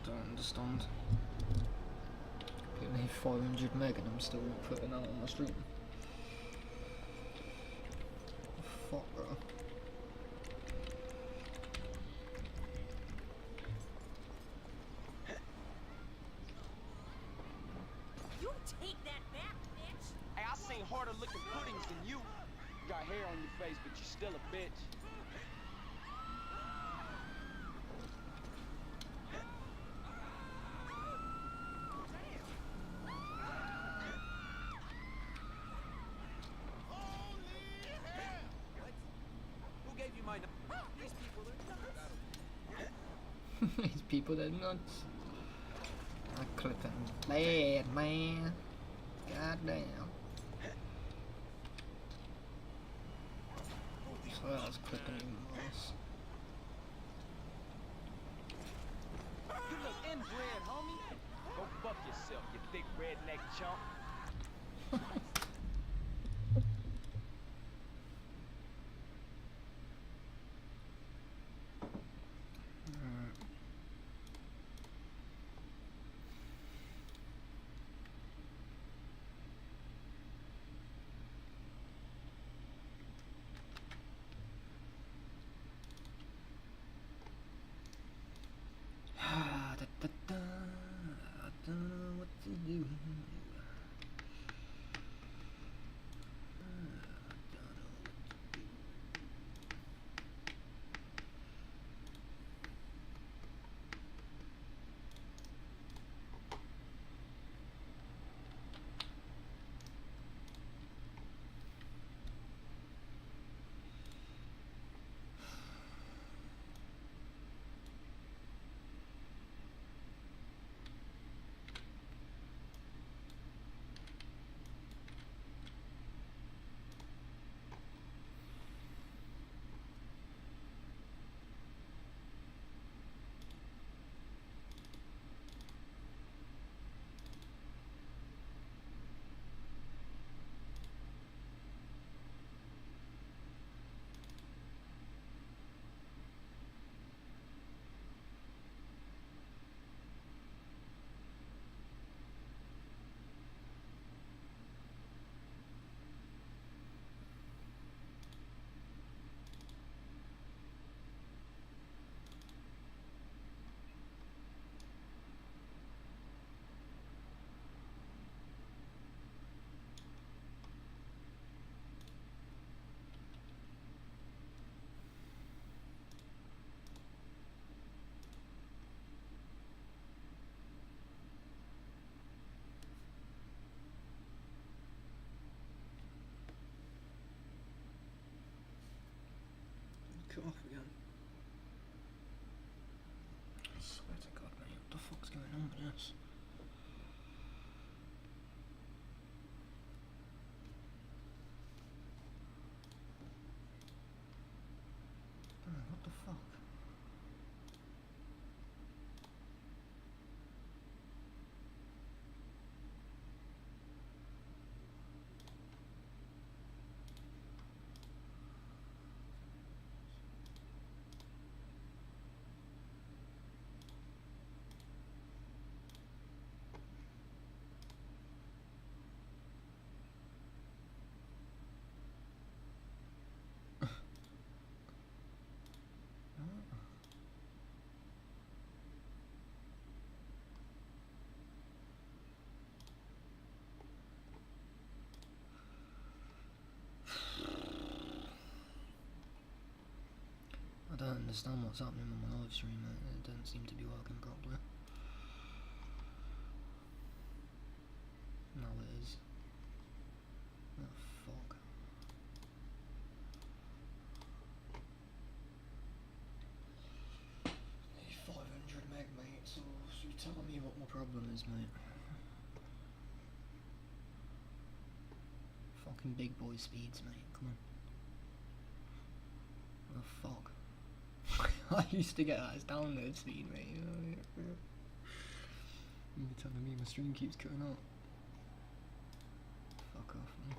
don't understand. People need 500 meg and I'm still not putting out on my stream. Fuck, bro. You take that back, bitch! Hey, I seen harder looking puddings than you. Got hair on your face, but you're still a bitch. These people are nuts. I clip him bad, man. God damn. So I was clipping him worse. You look inbred, homie. Go fuck yourself, you thick redneck chump. I don't know what to do. Cut off again. I swear to God, mate, what the fuck's going on with this? What the fuck? I don't understand what's happening on my live stream, it doesn't seem to be working properly. Now it is. Oh fuck. Need 500 meg, mate, so you telling me what my problem is, mate. Fucking big boy speeds, mate, come on. Oh fuck. I used to get that as download speed, mate. You're telling me my stream keeps cutting out. Fuck off, man.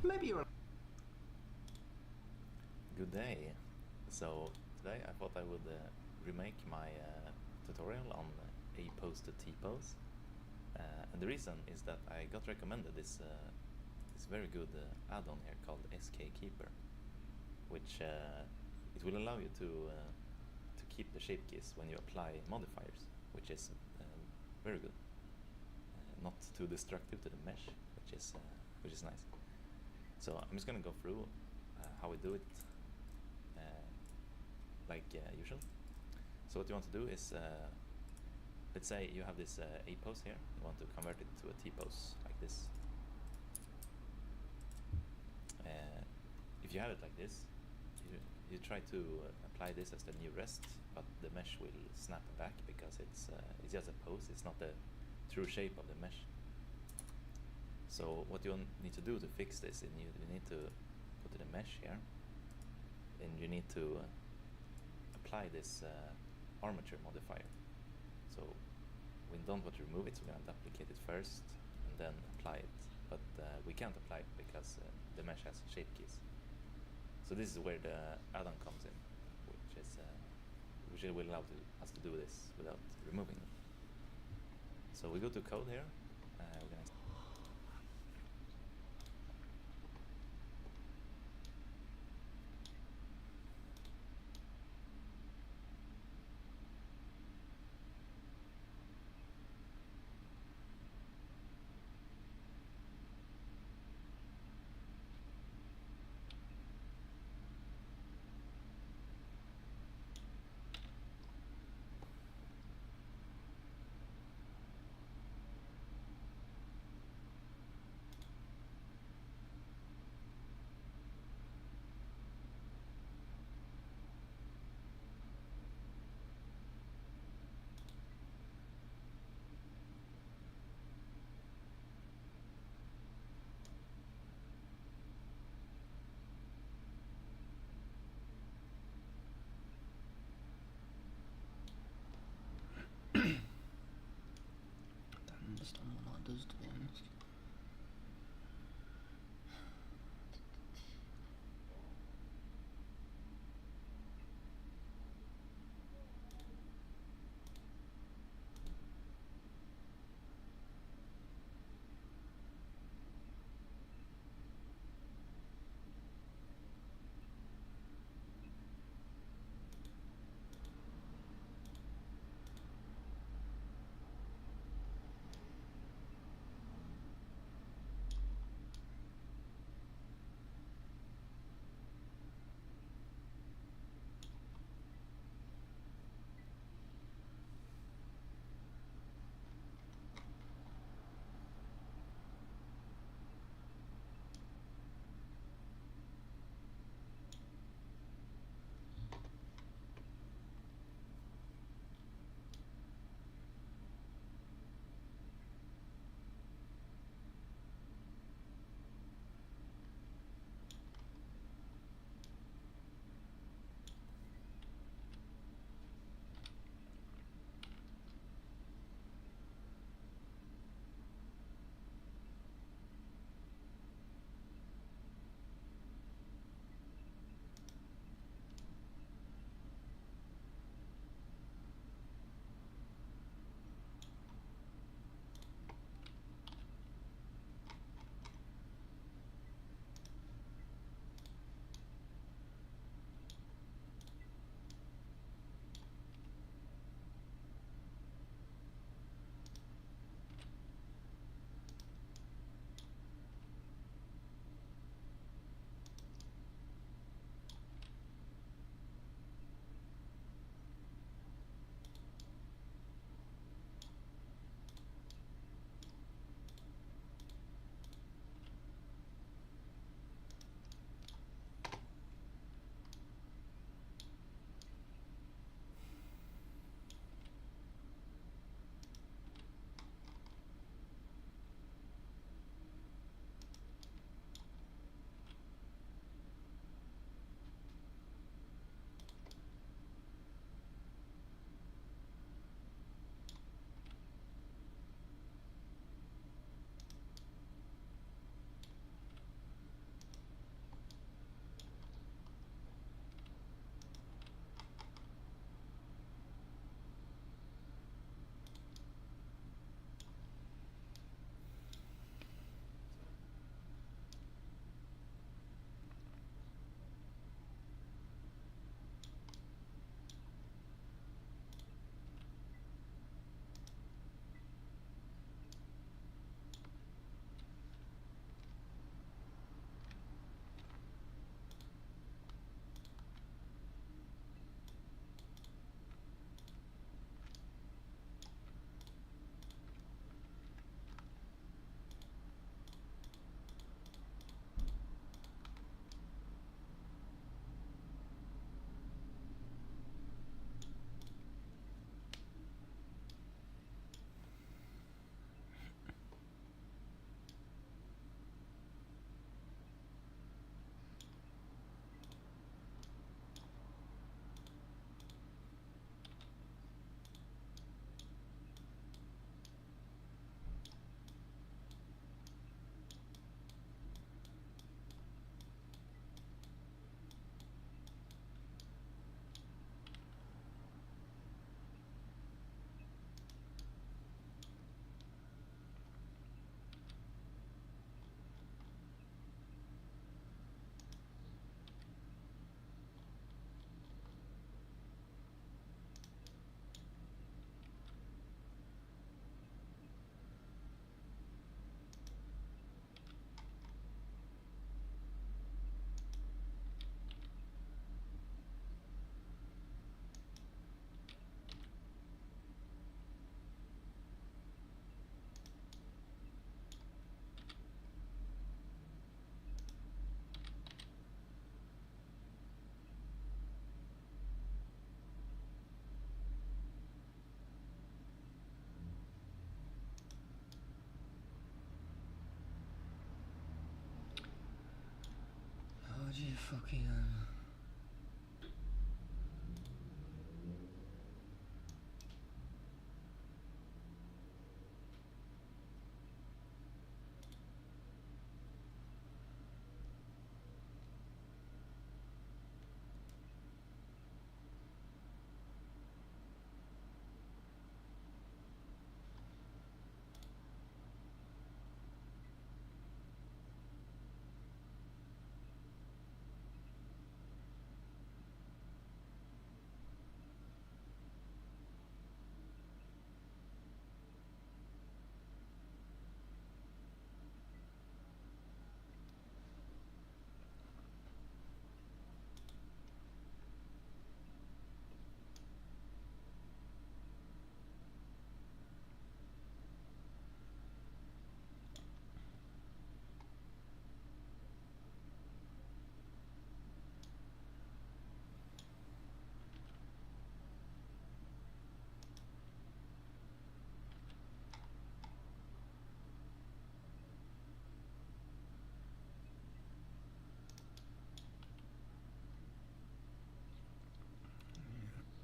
maybe you're... Good day. So today I thought I would remake my tutorial on A pose to T pose, and the reason is that I got recommended this very good add-on here called SK Keeper, which it will allow you to keep the shape keys when you apply modifiers, which is very good. Not too destructive to the mesh, which is nice. So I'm just gonna go through how we do it like usual. So what you want to do is, let's say you have this A pose here, you want to convert it to a T pose like this. If you have it like this, you try to apply this as the new rest, but the mesh will snap back because it's just a pose, it's not the true shape of the mesh. So what you need to do to fix this, you need to go to the mesh here, and you need to apply this armature modifier. So we don't want to remove it, so we're going to duplicate it first and then apply it, but we can't apply it because the mesh has shape keys. So this is where the add-on comes in, which will allow us to do this without removing them. So we go to code here, we're going to you fucking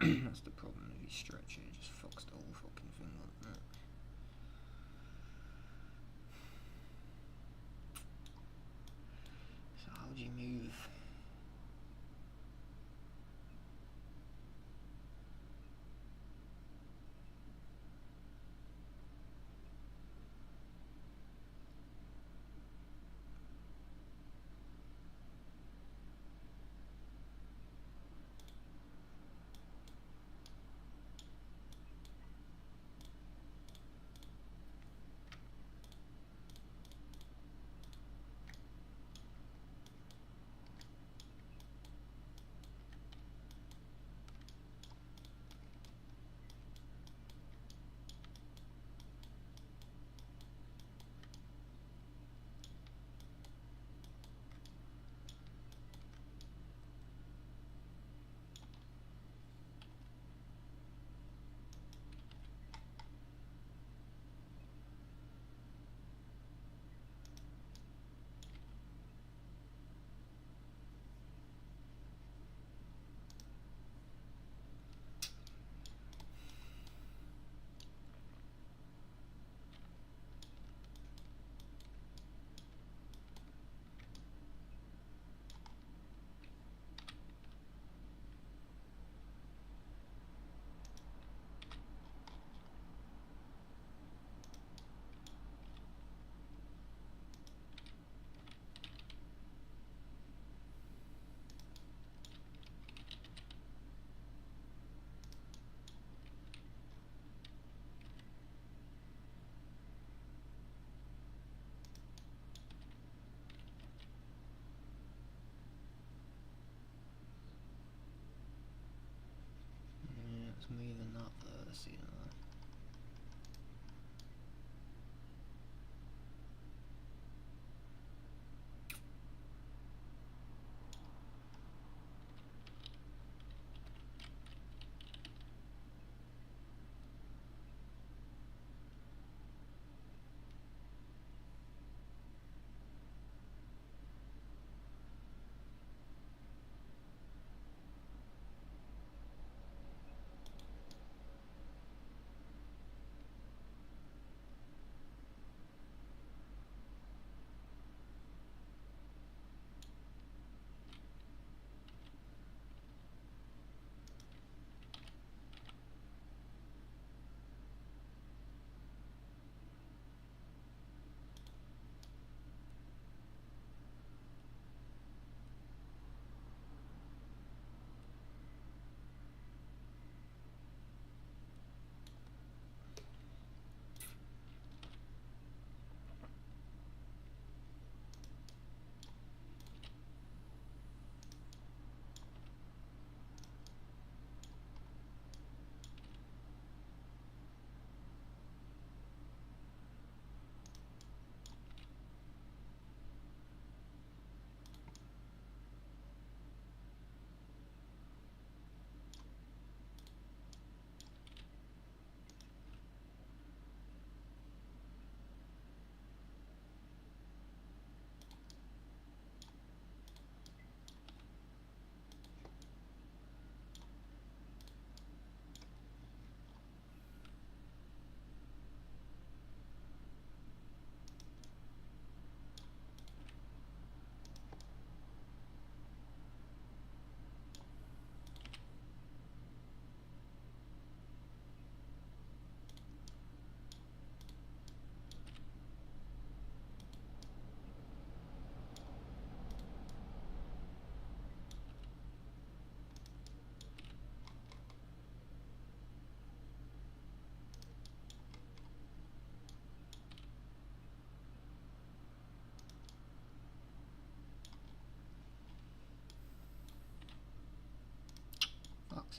that's the problem if you stretch it, it just fucks the whole fucking thing up, doesn't it? So how do you move? Yeah, it's moving that first, you know.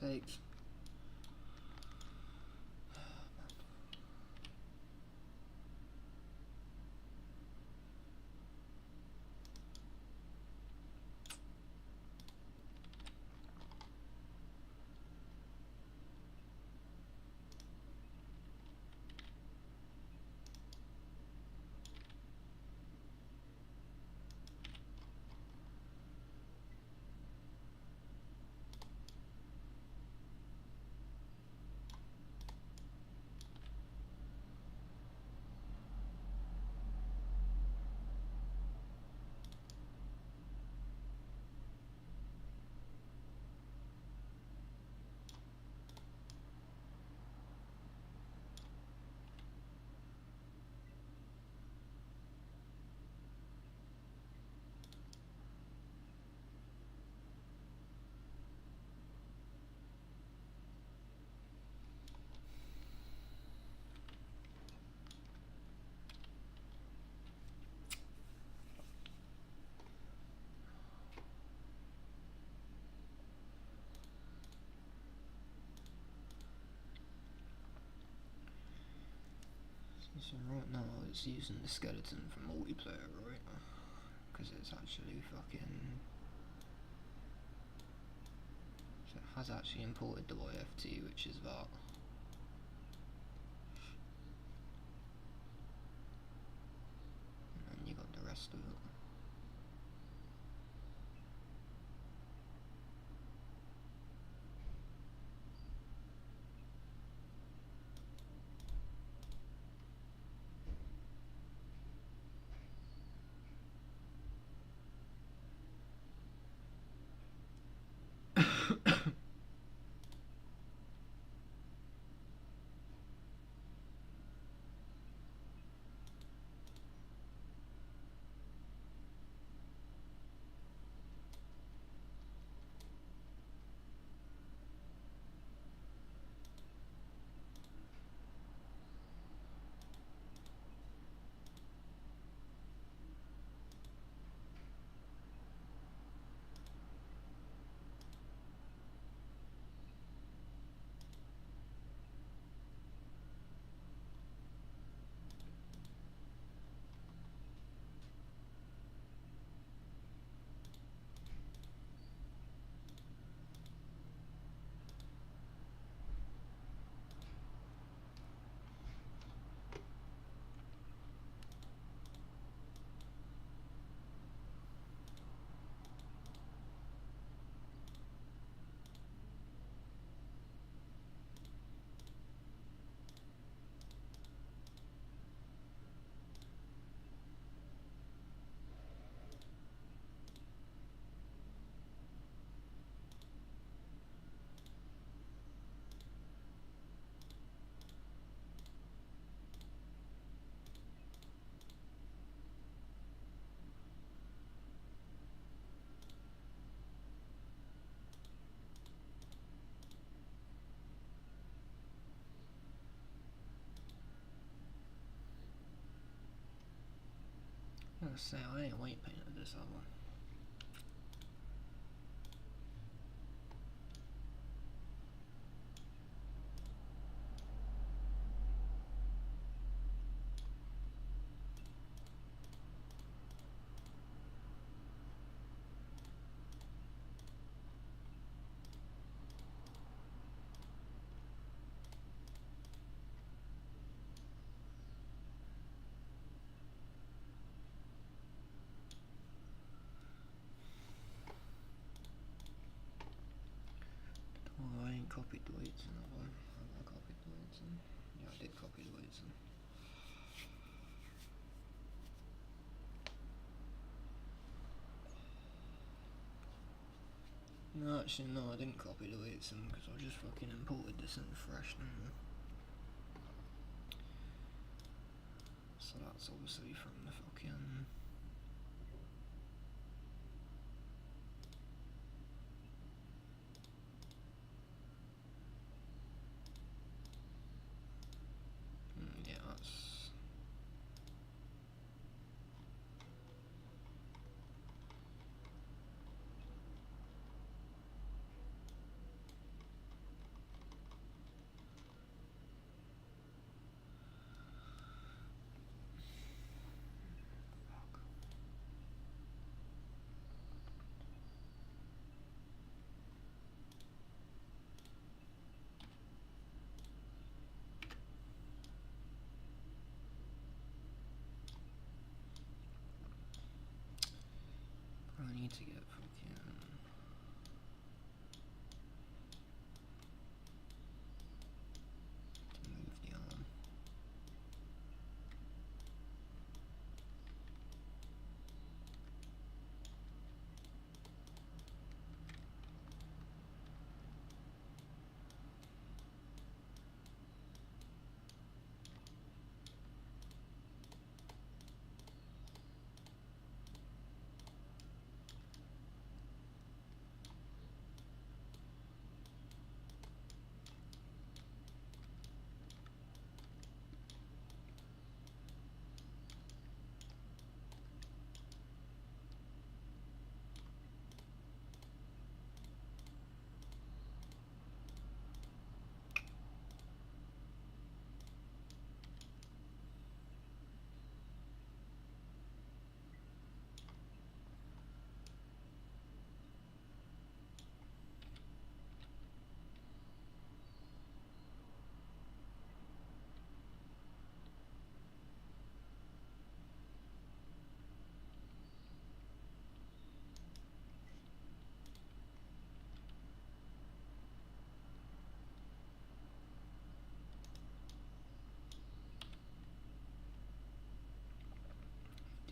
sake. So right now it's using the skeleton for multiplayer, right? Because it's actually fucking... So it has actually imported the YFT, which is that. And then you got the rest of it. I was gonna say, I ain't white painted this other one. Oh, I ain't copied the weights in that one. Have I copied the weights in? Yeah, I did copy the weights in. No, actually, no, I didn't copy the weights in because I just fucking imported this in fresh, didn't I? So that's obviously from the fucking... yeah, that's...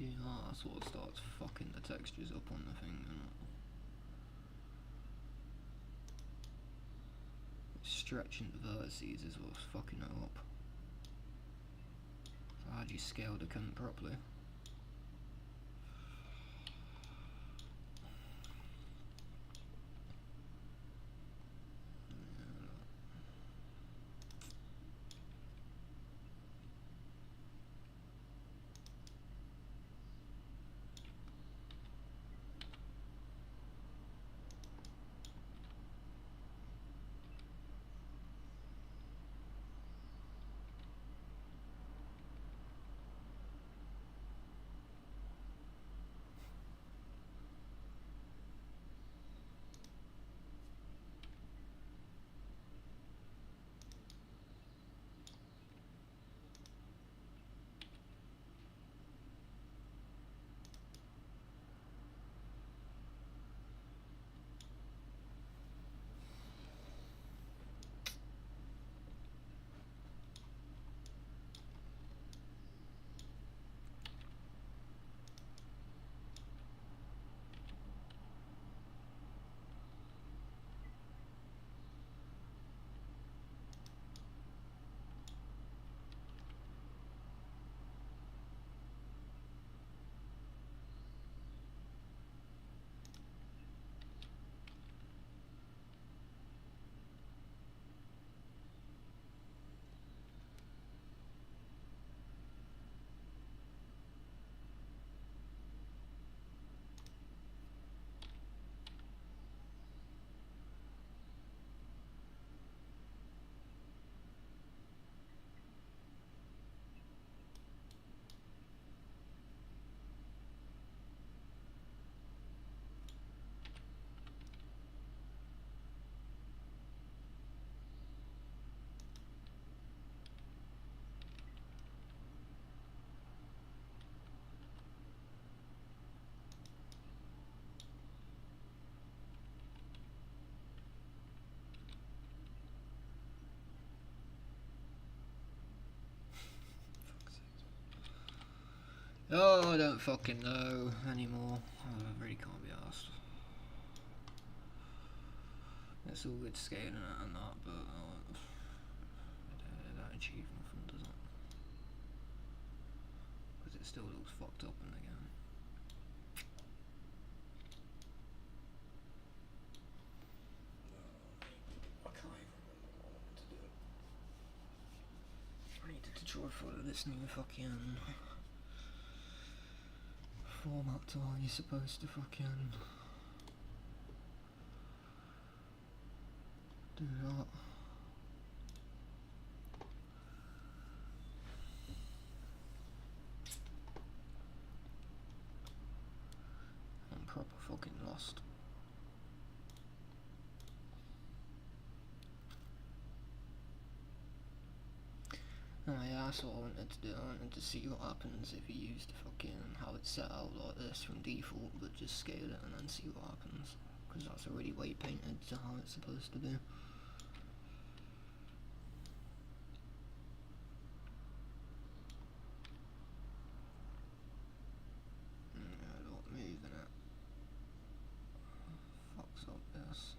Yeah, that's what starts fucking the textures up on the thing, and stretching the vertices is what's fucking it up. So how do you scale the cunt properly? Oh, I don't fucking know anymore. I really can't be asked. It's all good scaling it and that, but it don't achieve nothing, does it? Because it still looks fucked up in the game. I can't even remember what I wanted to do. I needed to try follow this new fucking format to how you're supposed to fucking do that. I'm proper fucking lost. Oh yeah, that's what I wanted to do. I wanted to see what happens if you use the fucking how it's set out like this from default, but just scale it and then see what happens. Because that's already weight painted to how it's supposed to be. Yeah, not moving it. Fucks up this.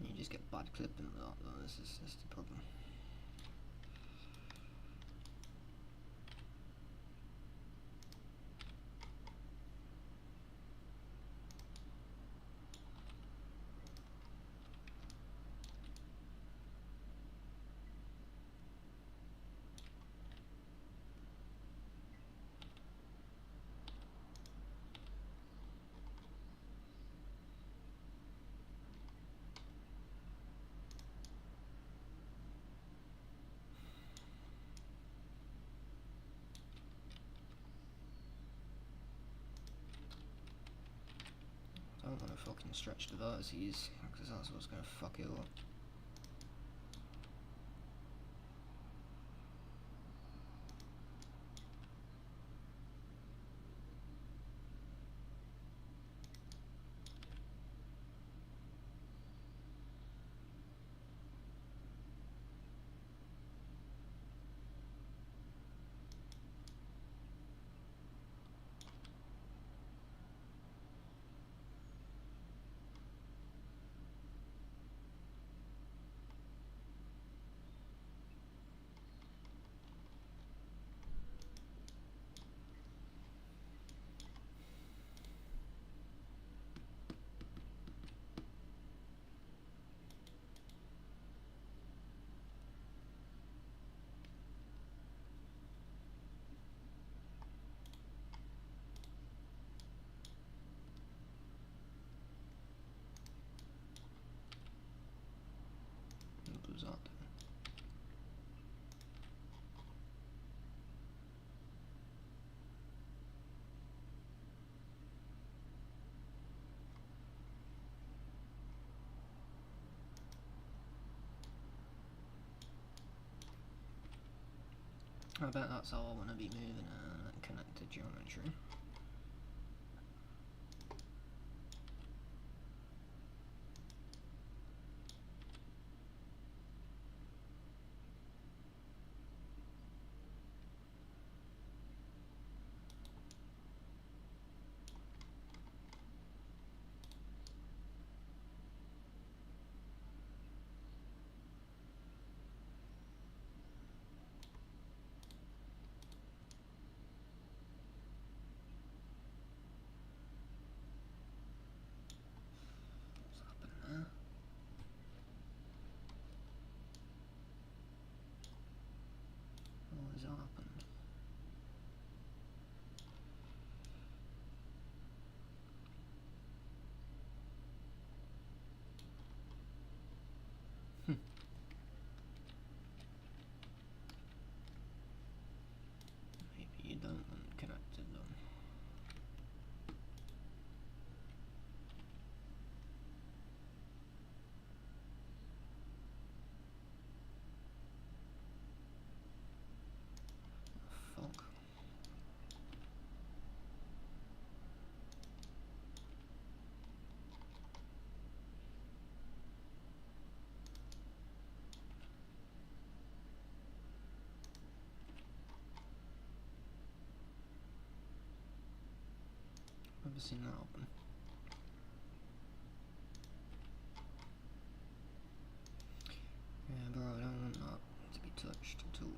You just get bad clipping with that though, this is the problem. fucking stretch the vertices, because that's what's gonna fuck it up. What was that? I bet that's all I want to be moving and connected geometry. What's happened there? What has happened? Maybe you don't want connected them. Fuck. Never seen that happen. Yeah, bro, I don't want that to be touched at all.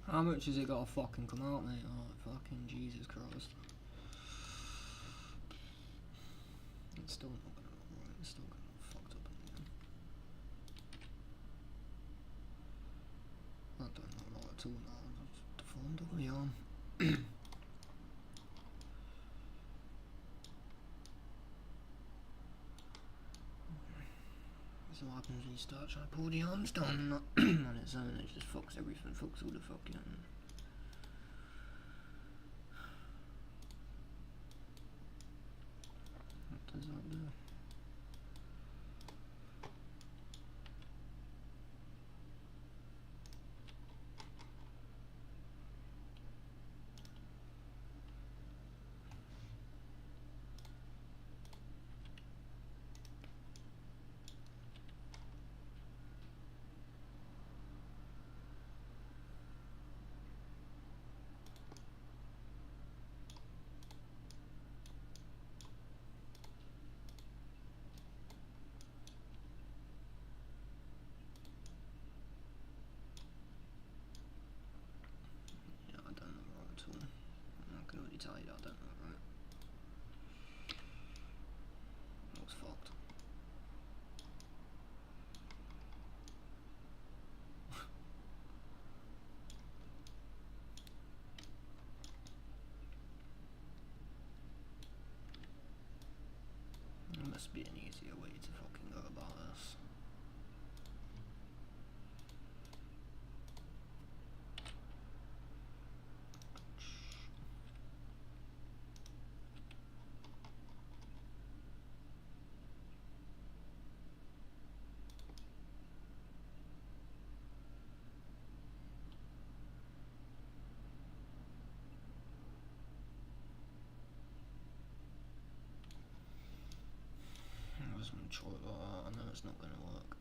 How much has it got to fucking come out, mate? Oh, fucking Jesus Christ. It's still not gonna look right, it's still gonna look fucked up in the end. That don't look right at all now, that's deformed all the arm. So what happens when you start trying to pull the arms down on its own, it just fucks everything, fucks all the fucking... What does that do? Yeah, I don't know right at all. I can already tell you I don't know right. That was fucked. There must be an easier way to fucking go about this. I was gonna try, but I know it's not gonna work.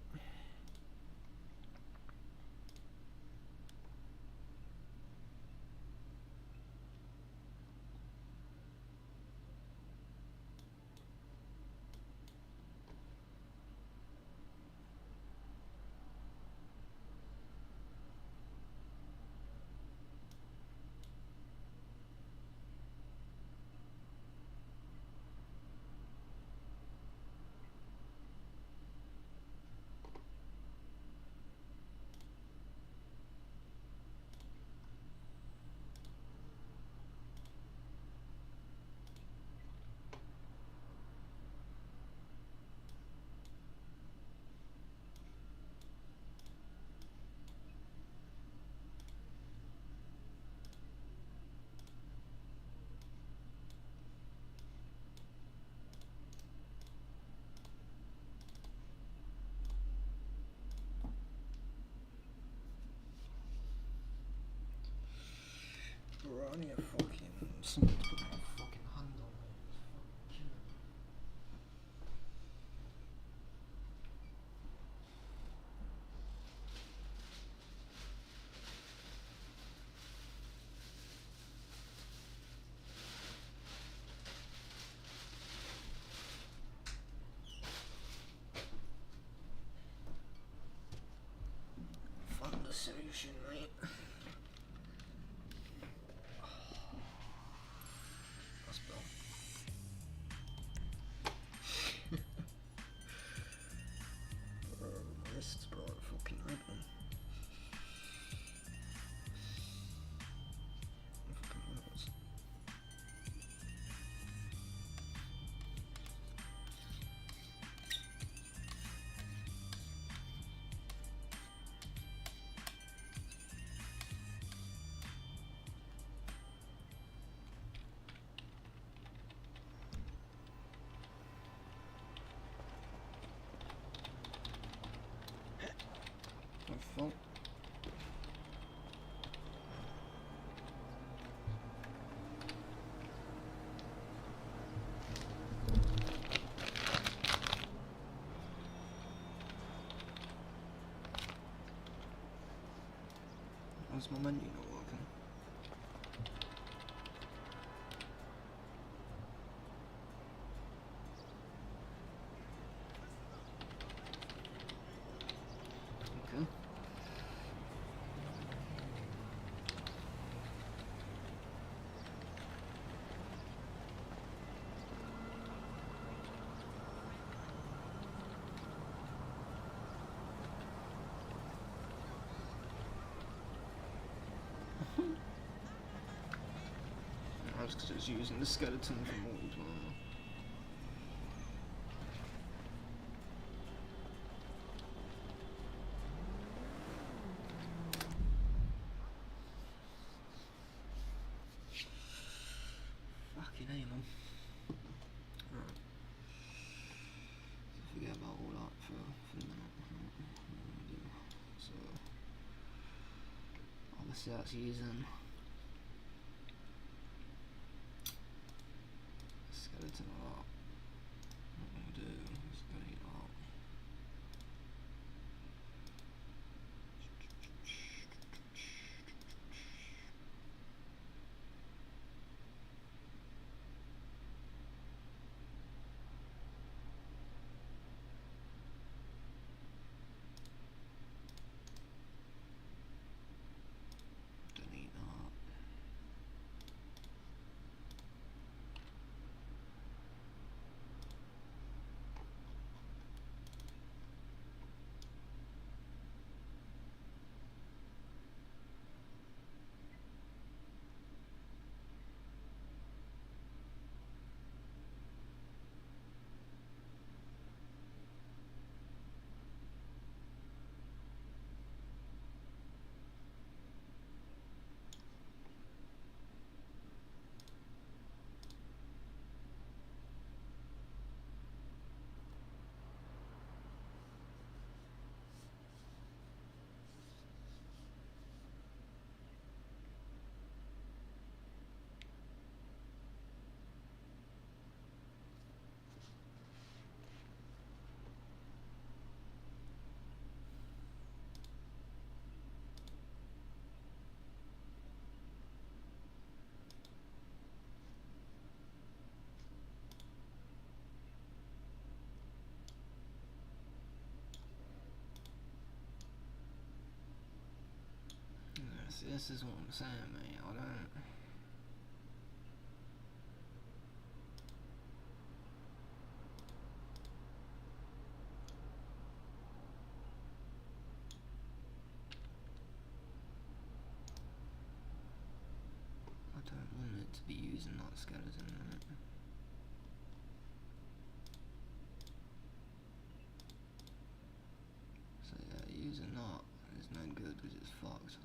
Bro, I need a fucking something to put my fucking hand on, mate. It's fucking killing me. Found a solution, mate. That's Bill. Bro, my wrist's bright fucking red, man. Fucking hurts. My fault. Why's my menu not working? Okay. was just using the skeleton for more as well. Fucking hell, man. Right. So forget about all that for the minute. So obviously that's using skeleton a lot. What I'm gonna do is delete that. Delete that. Yeah, see, this is what I'm saying, mate. I don't want it to be using that skeleton in it. So yeah, using that is no good because it's fucked.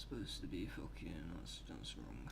supposed to be fucking, that's wrong.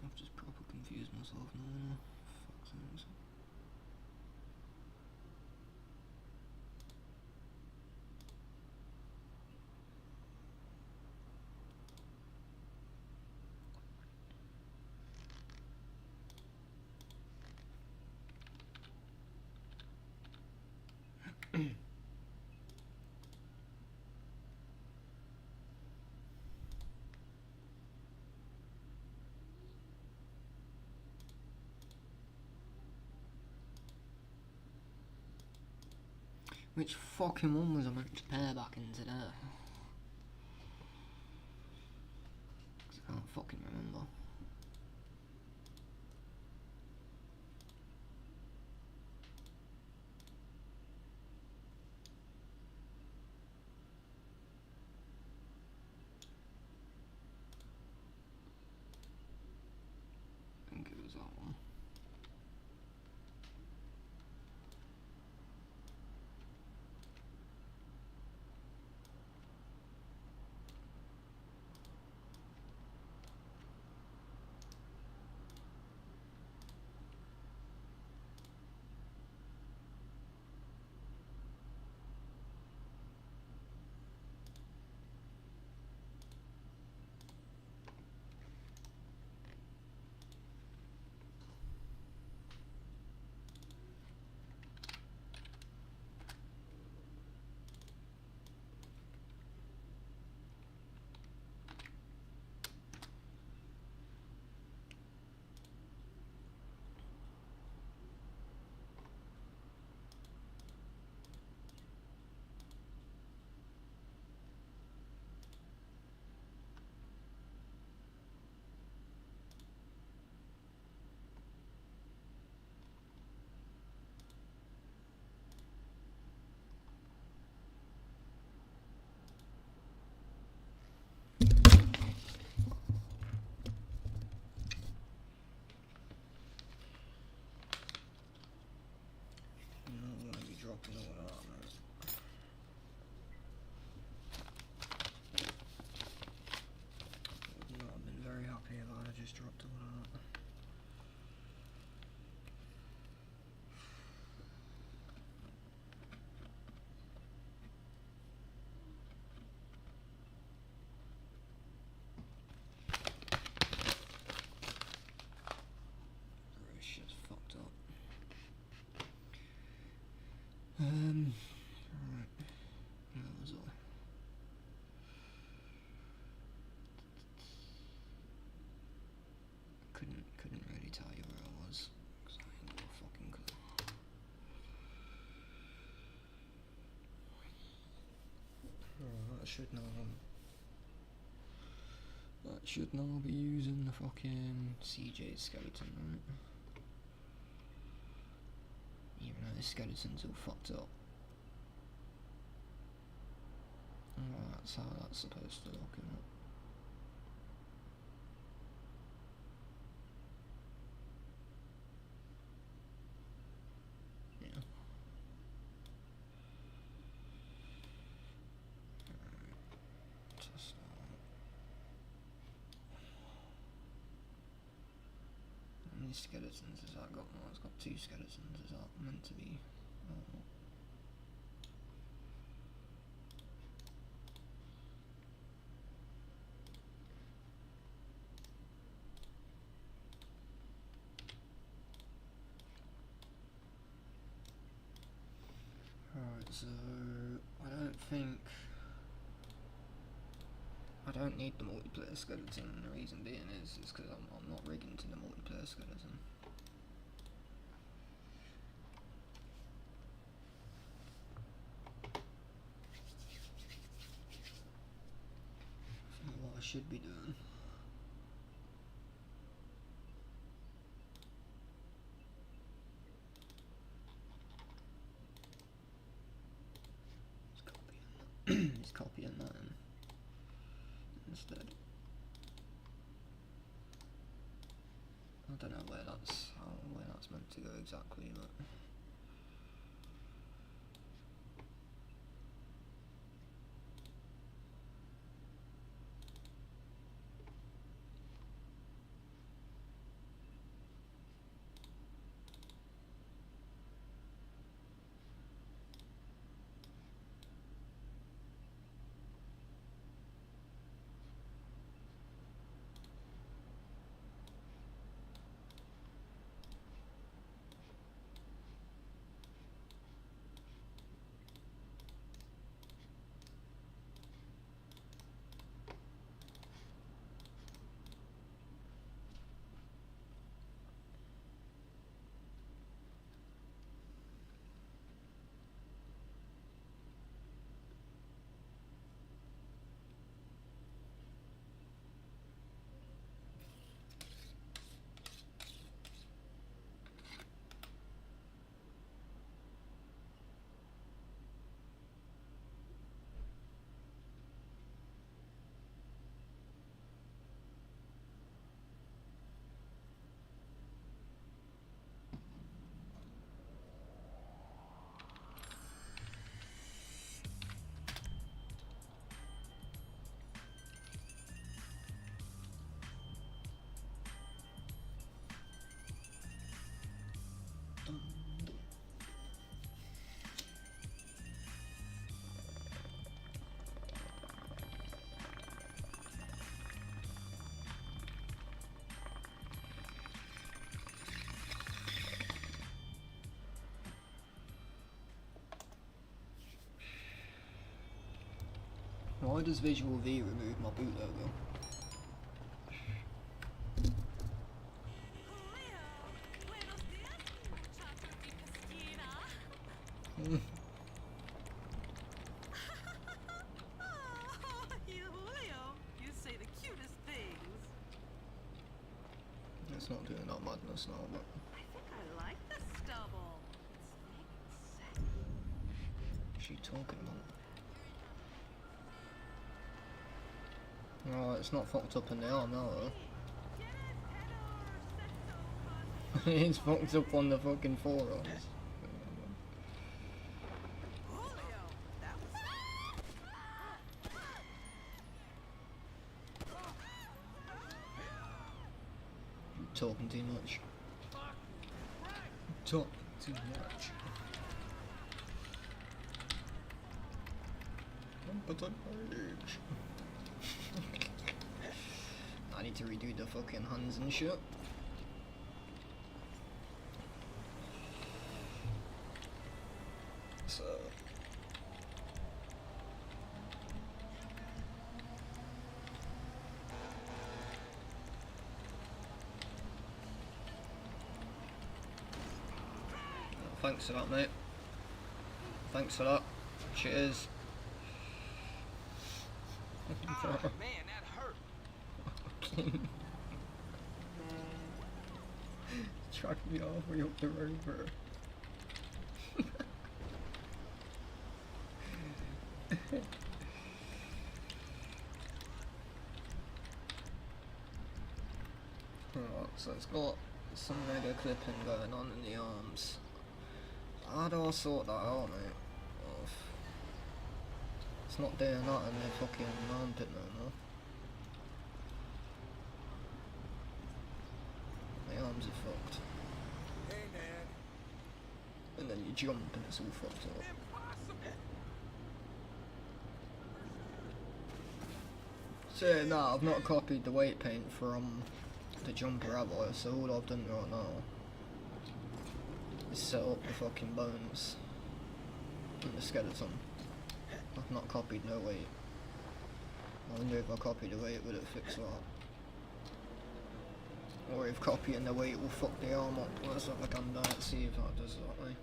I've just proper confused myself now. Fuck's sake. Which fucking one was I meant to pair back into there? 'Cause I can't fucking remember. I think it was that one. Dropping all that, mate. Would not have been very happy if I had just dropped all that. This shit's fucked up. Right. That was all. Couldn't really tell you where I was, because I ain't got a fucking clue. Alright, that should now be using the fucking CJ skeleton, right? Even though this skeleton's all fucked up. Alright, that's how that's supposed to look, isn't it? Yeah. Alright. skeletons has that got? No, it's got 2 skeletons. Is that meant to be? Oh. Alright, so I don't need the multiplayer skeleton, and the reason being is because I'm not rigging to the multiplayer skeleton. I think what I should be doing. Just copying that in instead. I don't know where that's meant to go exactly, but why does Visual V remove my boot logo? You say the cutest things. It's not doing that madness now, but I think I like the stubble. It's what's she talking about? Oh, it's not fucked up in the arm now though. It's fucked up on the fucking forearms. You're talking too much. Talking too much. But on my age. I need to redo the fucking hands and shit. So thanks for that, mate. Thanks for that. Cheers. Ah, man, that hurt. Track me all the way up the road, bro. Alright, so it's got some mega clipping going on in the arms. How do I sort that out, mate? Oh, it's not doing that in the fucking armpit no more. My arms are fucked. jump and it's all fucked up. So yeah, nah, I've not copied the weight paint from the jumper, have I? So all I've done right now is set up the fucking bones and the skeleton. I've not copied no weight. I wonder if I copy the weight, will it fix that? Or if copying the weight will fuck the arm up. Let's have a come down and see if that does that way.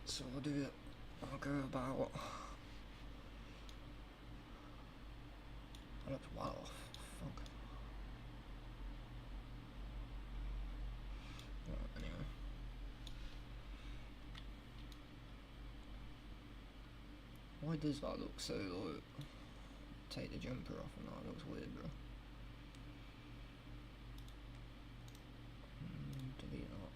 So I'll do it. I'll go about... I looked well off. Fuck. Right, anyway. Why does that look so like... Take the jumper off and that looks weird, bro. Delete that.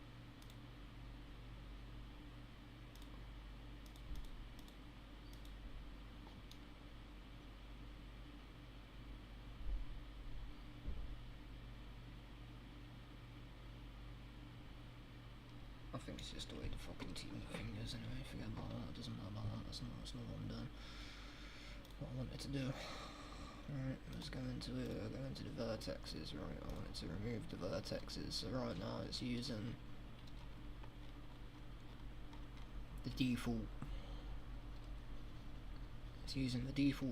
I think it's just the way the fucking team fingers anyway, forget about that, doesn't matter about that, that's not what I'm doing. What I wanted to do. Right, let's go into the vertexes, right, I wanted to remove the vertexes, so right now it's using the default,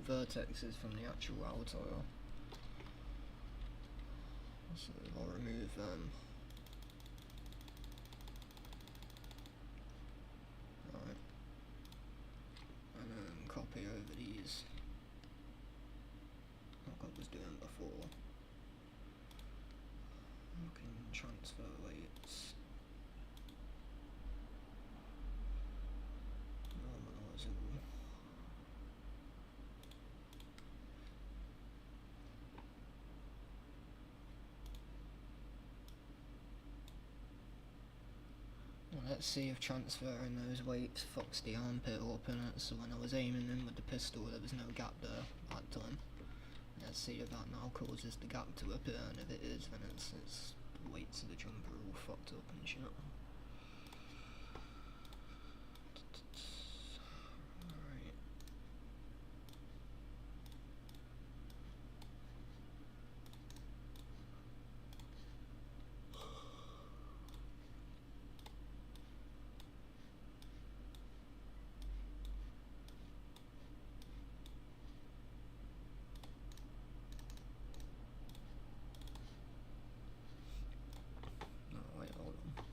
vertexes from the actual route tile. So I'll remove them. Right. And then copy over these. Like I was doing before. I can transfer weights. Normalize all. Well, let's see if transferring those weights fucks the armpit up in it. So when I was aiming in with the pistol, there was no gap there that time. Let's see if that now causes the gap to appear, and if it is, then it's the weights of the jumper are all fucked up and shit. Alright. Oh, wait, hold on.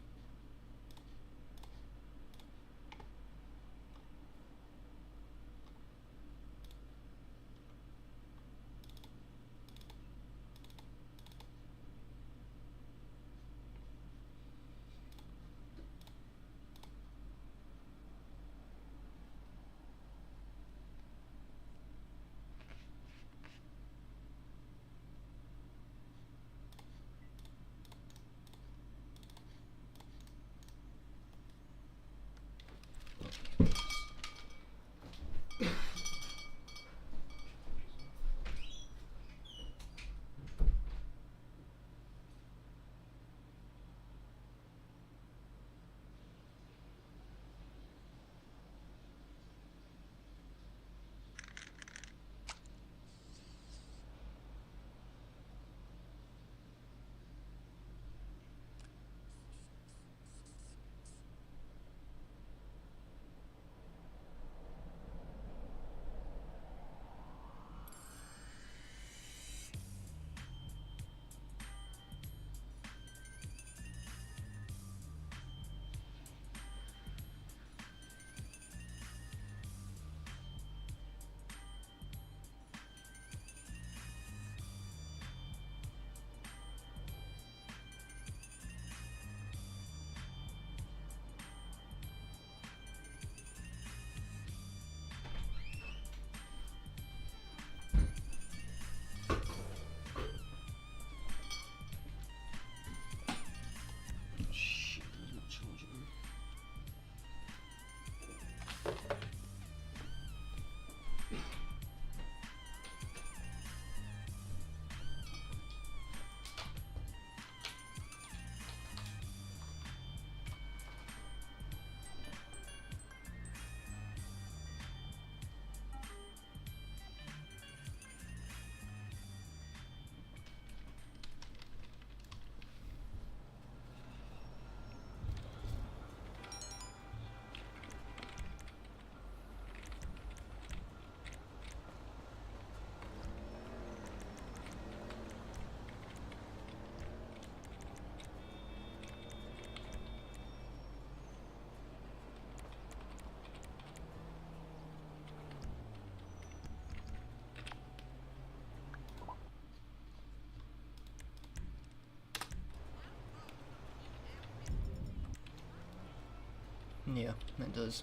Yeah, it does.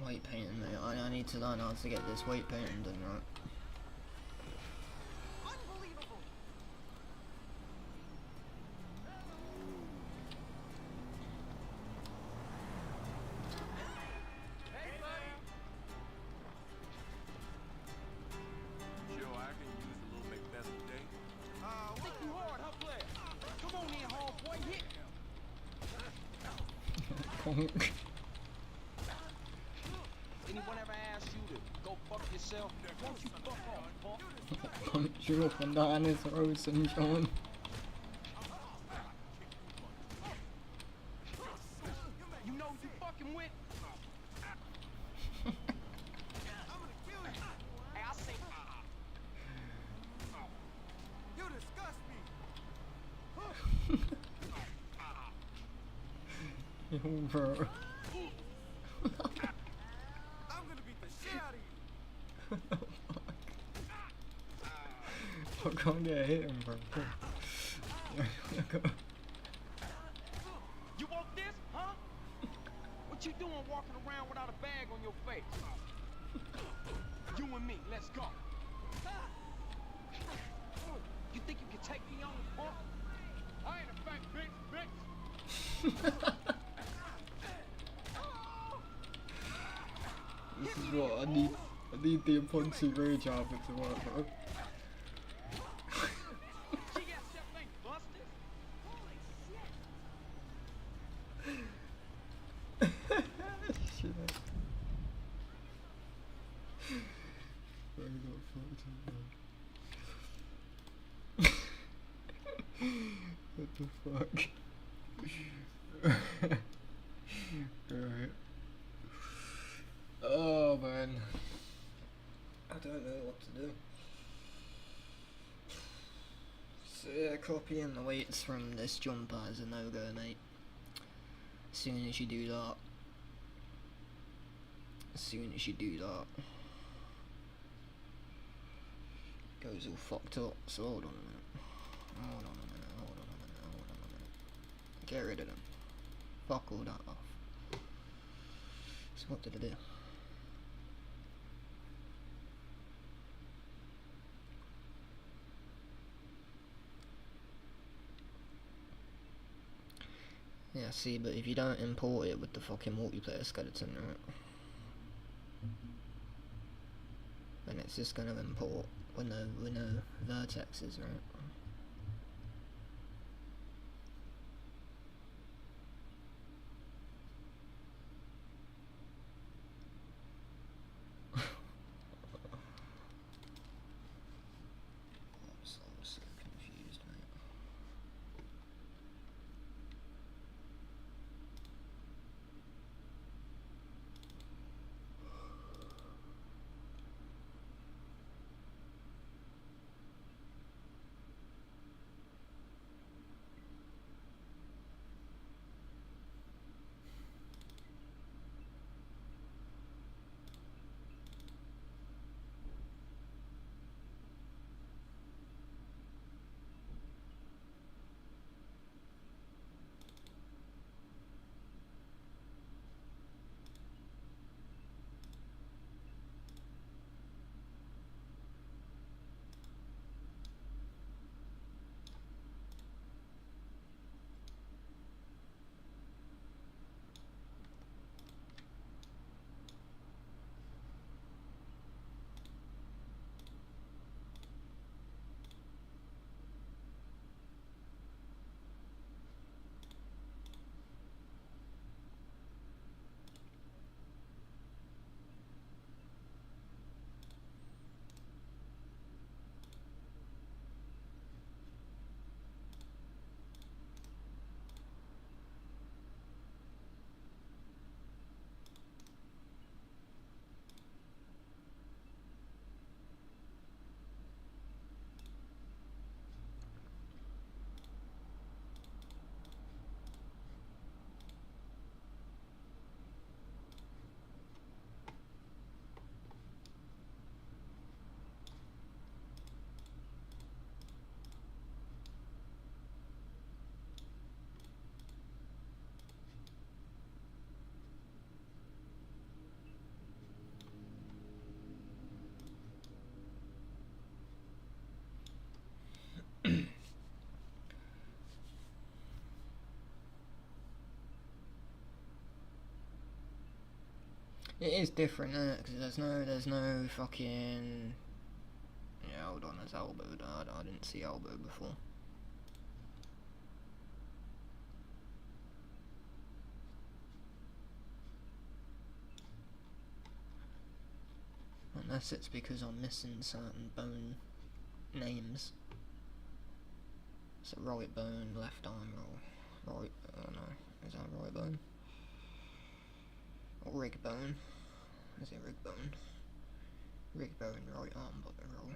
Weight painting, mate. I need to learn how to get this weight painting done right. Unbelievable. Hey, buddy. Sure, I can use a little bit better today. Think you hard, huh, player? Come on in, homeboy. Hit. Anyone ever asked you to go fuck yourself? Won't you fuck off, punk? Punch you up and down his road, sunshine. You know who you fucking with? I'm gonna kill you. Hey, I say, you disgust me. Yo, bro. I'm gonna beat the shit out of you. I can't get hit him, bro. You want this, huh? What you doing walking around without a bag on your face? You and me, let's go. You think you can take me on, punk? I ain't a fat bitch. This is what I need. I need the impromptu rage habit to work, bro. She got stuff like busters. Shit. Bro, I got fucked up, man. What the fuck? Alright. Oh man. I don't know what to do. So yeah, copying the weights from this jumper is a no-go, mate. As soon as you do that. Goes all fucked up, so hold on a minute. Get rid of them. Fuck all that off. So what did I do? Yeah, see, but if you don't import it with the fucking multiplayer skeleton, right? Then it's just gonna import with no vertexes, right? I'm so confused, mate. It is different, isn't it? Because there's no fucking... Yeah, hold on, there's elbow. I didn't see elbow before. Unless it's because I'm missing certain bone names. So right bone, left arm roll. Right, oh no, is that right bone? Or rig bone? Is it rig bone? Rig bone, right arm button roll.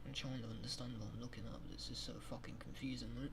I'm trying to understand what I'm looking at, but it's just so fucking confusing, right?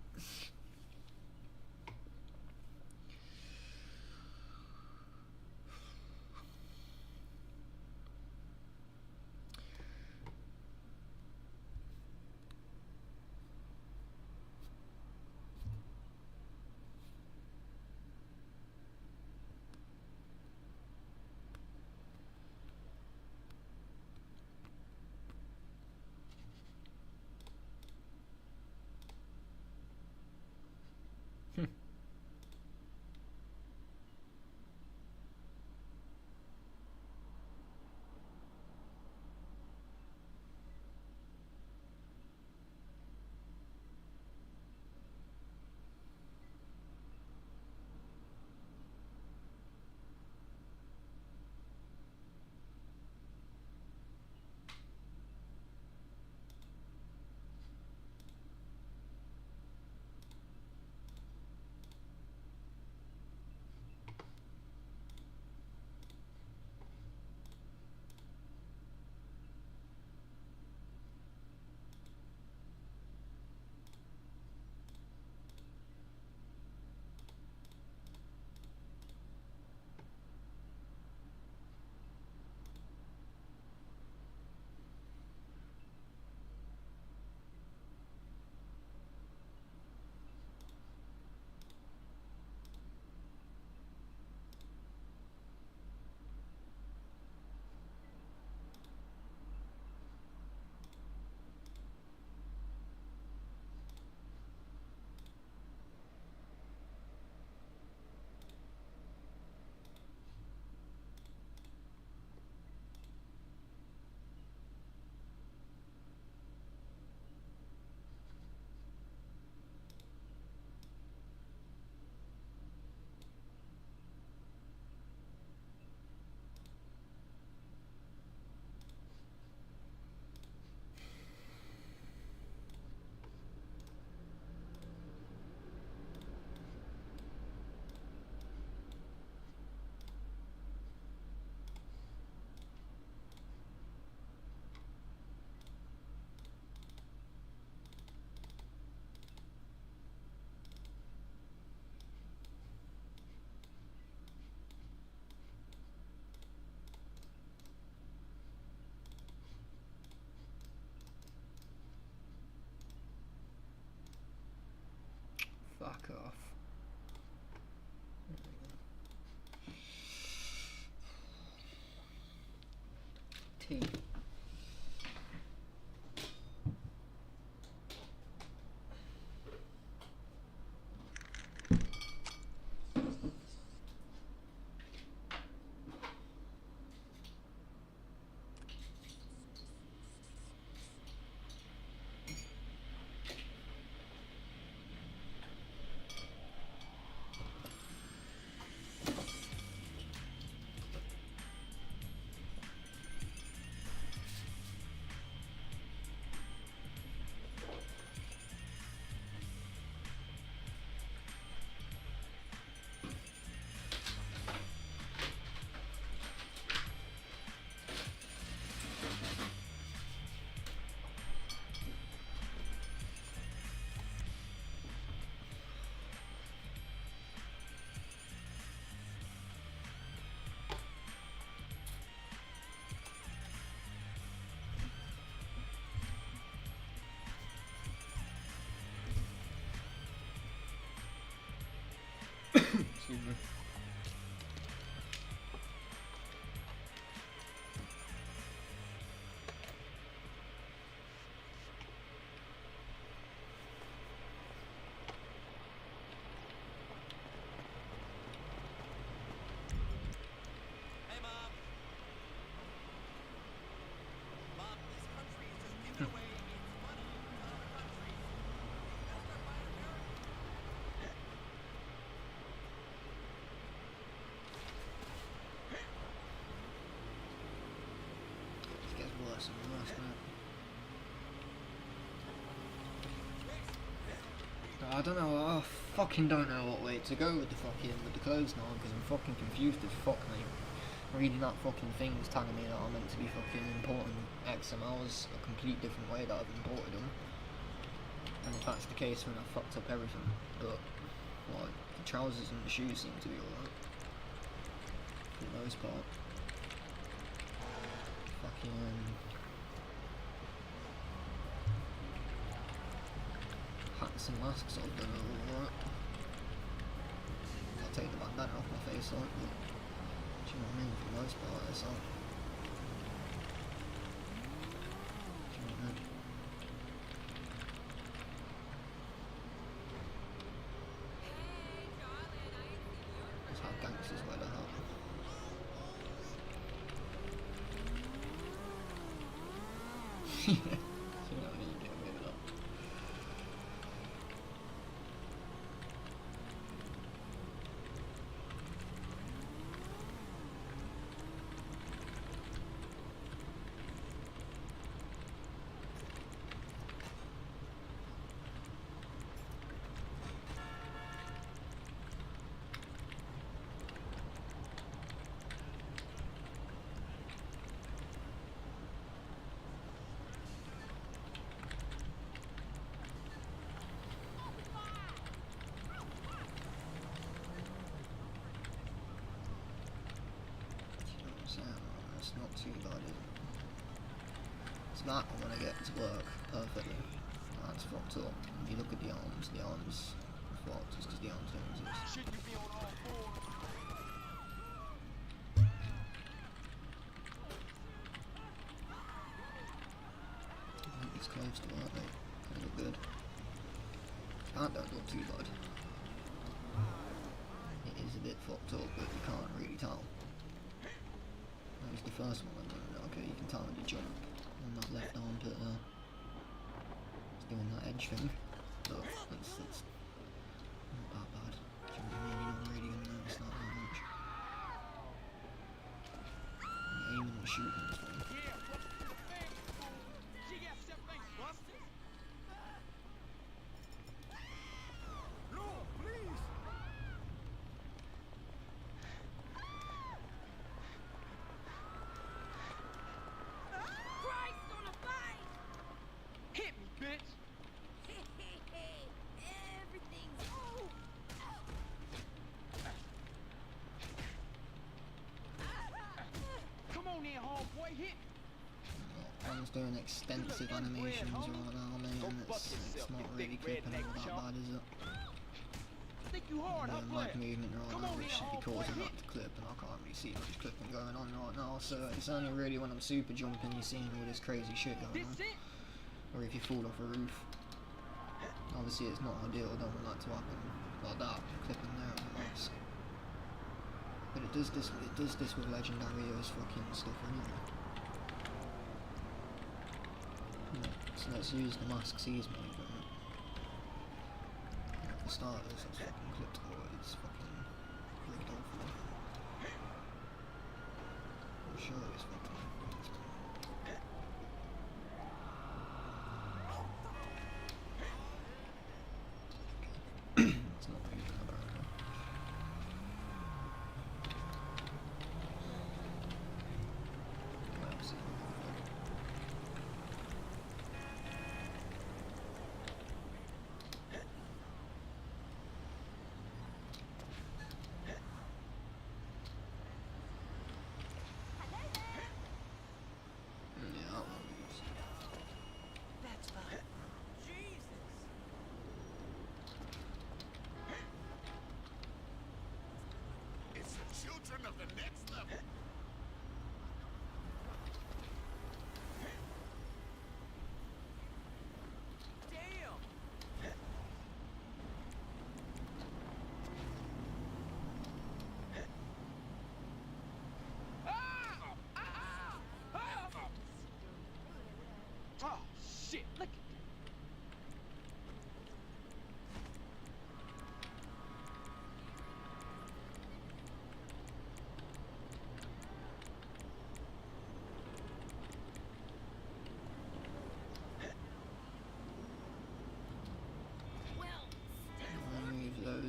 Fuck off. T. Excuse me. fast, innit? I don't know, I fucking don't know what way to go with the clothes now, because I'm fucking confused as fuck, mate. Reading that fucking thing is telling me that I'm meant to be fucking importing XMLs a complete different way that I've imported them. And if that's the case, then I've fucked up everything. But, like, the trousers and the shoes seem to be alright. For the most part. Fucking... hats and masks I've done are alright. I'll take the bandana off my face, like, but... do you know what I mean? For the most part, it's all. Do you know what I mean? That's how gangsters wear their hat. Yeah, you know what I mean? You get away with that. It's not too bad, is it? So that I'm gonna get to work perfectly. That's fucked up. If you look at the arms are fucked just because the arms don't exist. Shouldn't you be on all fours? I think it's close to work, mate. They look good. That don't look too bad. It is a bit fucked up, but you can't really tell. That was the first one I done. Okay, you can tell with the jump on that left armpit there. It's doing that edge thing. But it's not that bad. Do you know what I mean? You're not really gonna notice that much. And aiming and shooting is fine. Yeah, what's the thing? She got something busted. No, please. Christ on a bike! Hit me, bitch. Everything's oh. Come on in, homeboy. Hit me. One's doing extensive animations right now, man. It's not really clipping all that bad, is it? Think you hard, huh, Leg player? movement right Come now, on which in, should be homeboy. causing Hit that to clip, and I can't really see much clipping going on right now, so it's only really when I'm super jumping you're seeing all this crazy shit going on. This it? Or if you fall off a roof. Obviously it's not ideal, I don't want that to happen like that, clipping there on the mask. But it does this with Legendario's fucking stuff anyway. Yeah, so let's use the mask sees me, but at the start it's fucking clipped or it's fucking rigged off. I'm sure it's fucking it's not moving apparently. Well, see.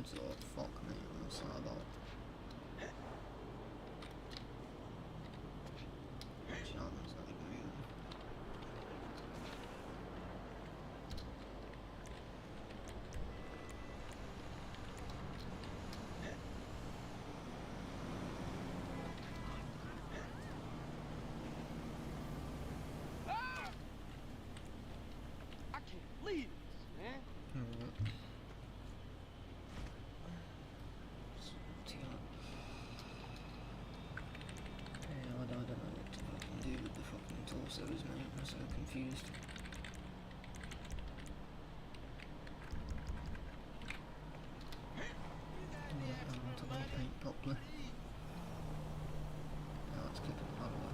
loads or fuck me, what's that about? Shotgun's not even moving. Ah! I can't believe this, man. Alright. Yeah, I don't know what to fucking do with the fucking torsos, mate. I'm so confused. I don't know how to repaint properly. Now it's clicking the other way.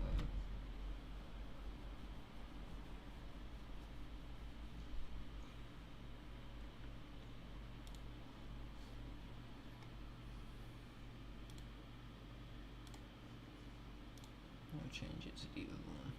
Whatever. I'll change it to the other one.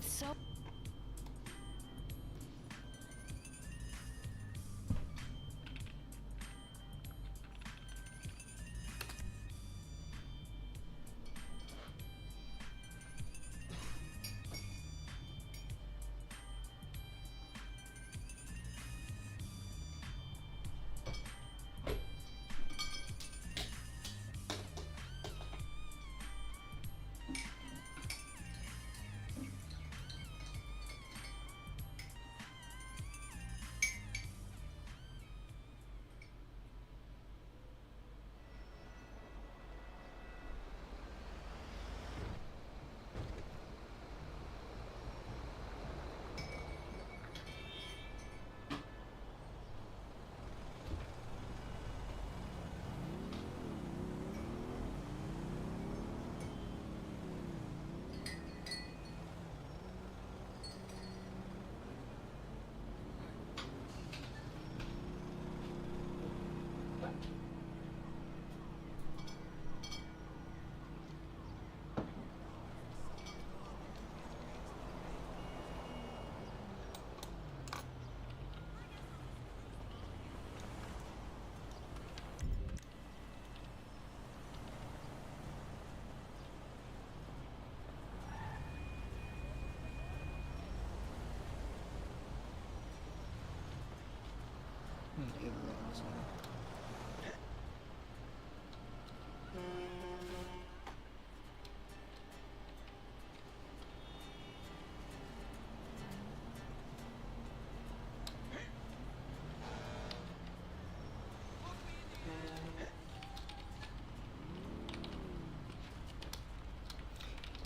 It's so. Everyone's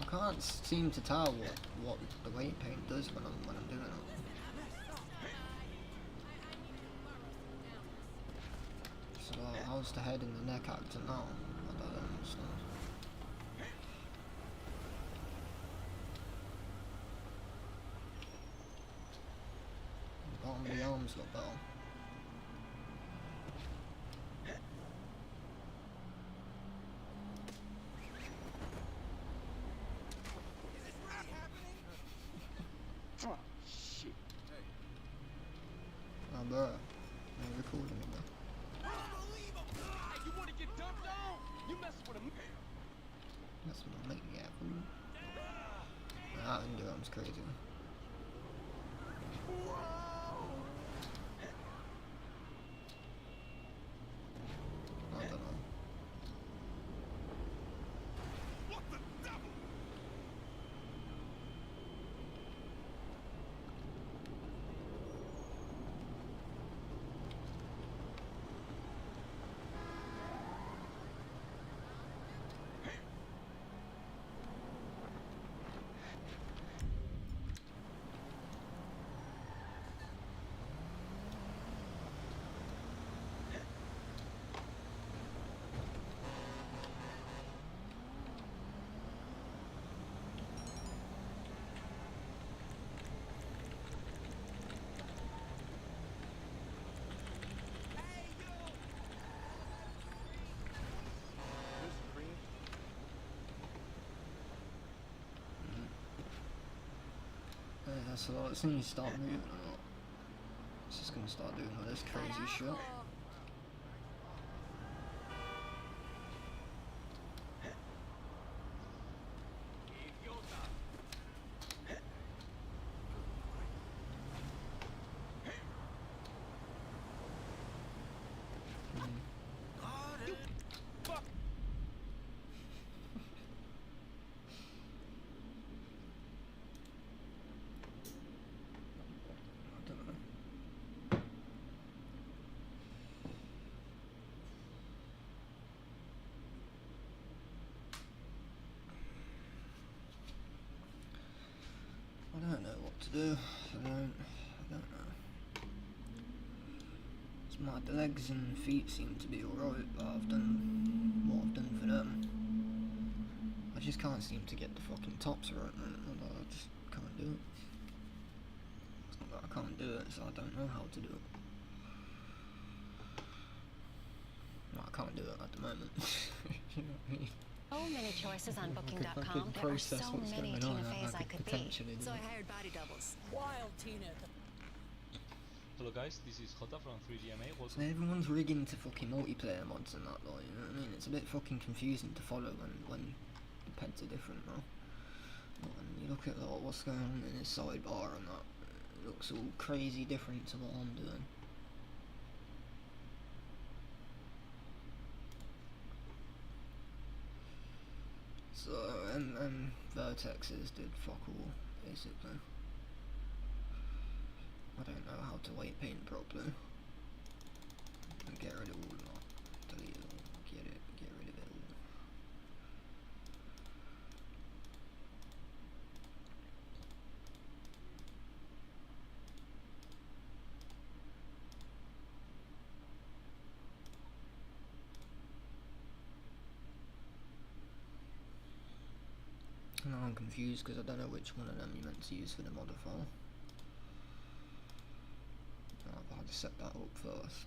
I can't seem to tell what the weight paint does when I'm doing it. So how's the head and the neck acting now? I don't understand. The bottom of the arms look better. Oh, shit. Oh bro, you're recording me bro. Hey, you wanna get dumped on? You messing with a man. That's what make me happy. That Underarm's crazy. I don't know. What the devil? Yeah, so as soon as you start moving, it's just gonna start doing all this crazy shit. I don't know. I don't know what to do. I don't know. So my legs and feet seem to be alright, but I've done what I've done for them. I just can't seem to get the fucking tops right, man. I just can't do it. It's not that I can't do it, so I don't know how to do it. Well, I can't do it at the moment. You know what I mean? So many choices on I Booking.com. could There are process so what's many going Tina on. Feys I I could could be. potentially do So I it. hired body doubles. Wild Tina. Hello guys, this is Jota from 3DMA. So Welcome. everyone's rigging to fucking multiplayer mods and that, like, you know what I mean? It's a bit fucking confusing to follow when the peds are different now. When you look at like, what's going on in his sidebar and that, it looks all crazy different to what I'm doing. So, and Vertexes did fuck all, basically. I don't know how to weight paint properly. Get rid of all of that. Delete it all. Get rid of it all. And now I'm confused because I don't know which one of them you meant to use for the modifier. I've had to set that up first.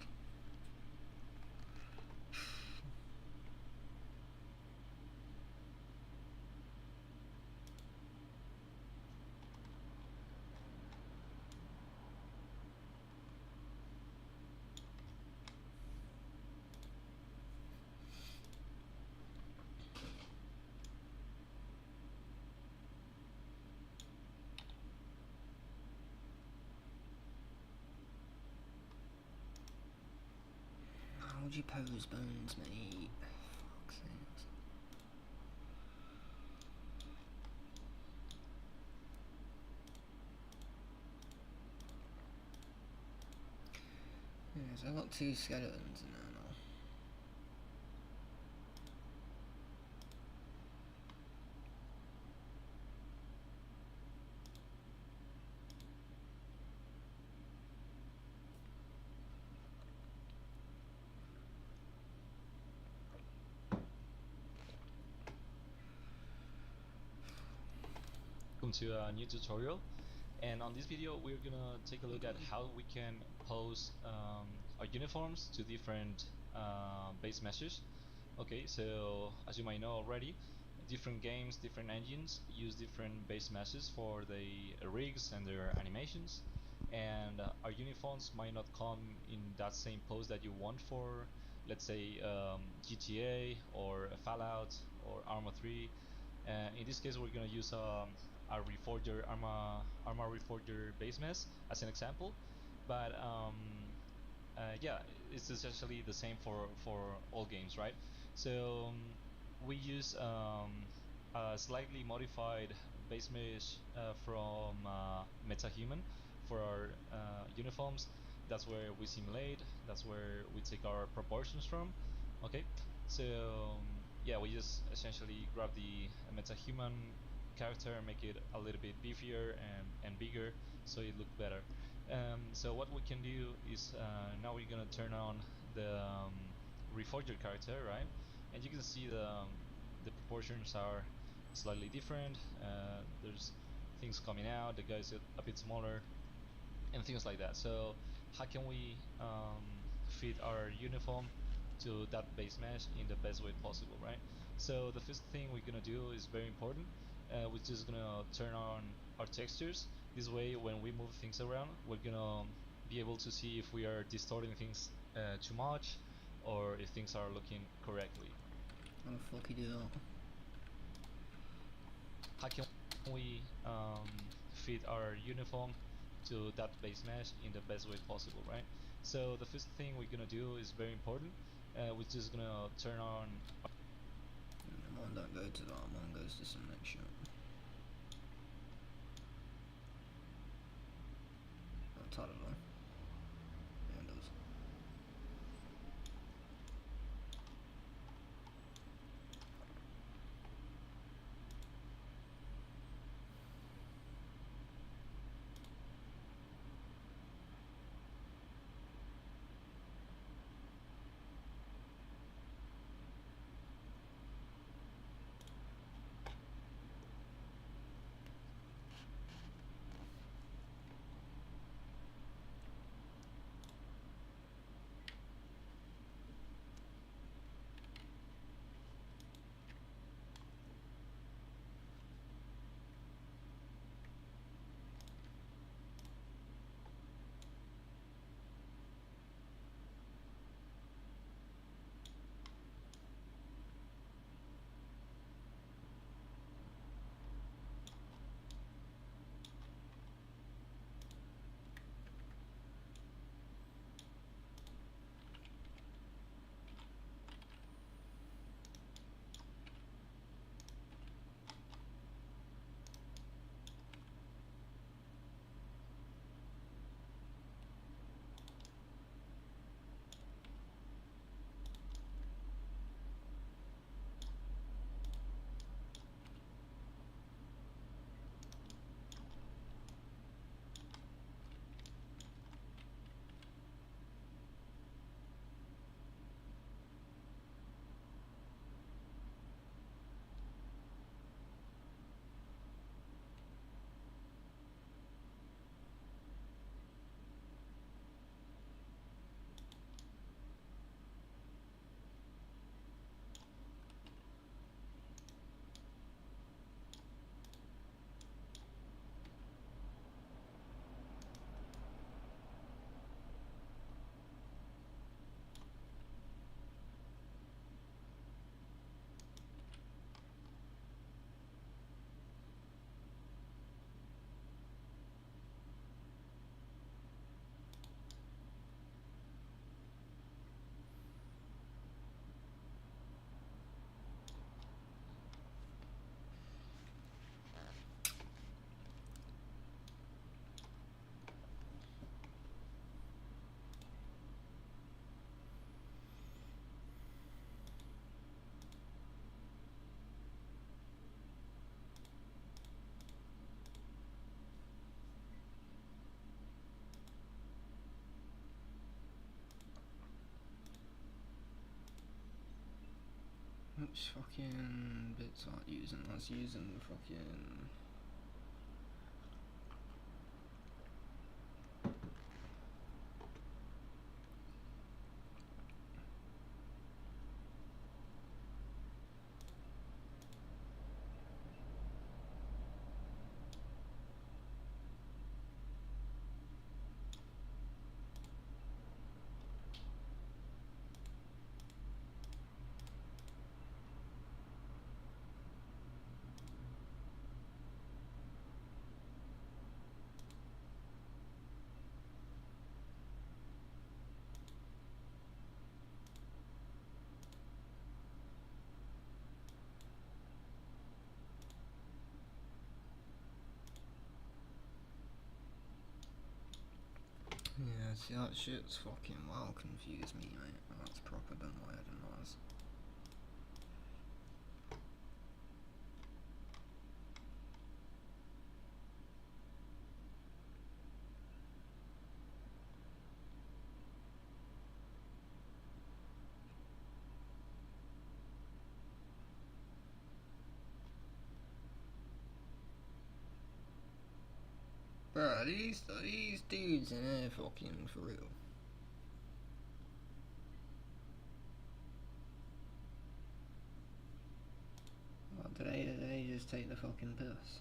How would you pose bones, mate? Fuck's sake. Yeah, so I've got two skeletons in there now. Welcome to a new tutorial, and on this video we're gonna take a look at how we can pose our uniforms to different base meshes. Okay, so as you might know already, different games, different engines use different base meshes for the rigs and their animations, and our uniforms might not come in that same pose that you want for, let's say, GTA or Fallout or Arma 3. In this case, we're gonna use a Reforger Arma Reforger base mesh as an example, but yeah, it's essentially the same for all games, right? So we use a slightly modified base mesh from MetaHuman for our uniforms. That's where we simulate. That's where we take our proportions from. Okay, so yeah, we just essentially grab the MetaHuman character and make it a little bit beefier and bigger, so it looks better. So what we can do is now we're gonna turn on the Reforger character, right? And you can see the proportions are slightly different. There's things coming out. The guy's a bit smaller, and things like that. So how can we fit our uniform to that base mesh in the best way possible, right? So the first thing we're gonna do is very important. We're just gonna turn on our textures. This way, when we move things around, we're gonna be able to see if we are distorting things too much, or if things are looking correctly. How the fuck you do that? How can we fit our uniform to that base mesh in the best way possible, right? So the first thing we're gonna do is very important. We're just gonna turn on. Mine don't go to that, mine goes to some next shit. I'll tell it though. Yeah, it does. which fucking bits are you using? I was using the fucking... Yeah, see that shit's fucking well confused me, mate. That's proper than what Addon was. Bro, are these dudes in there fucking for real? Or do they just take the fucking piss?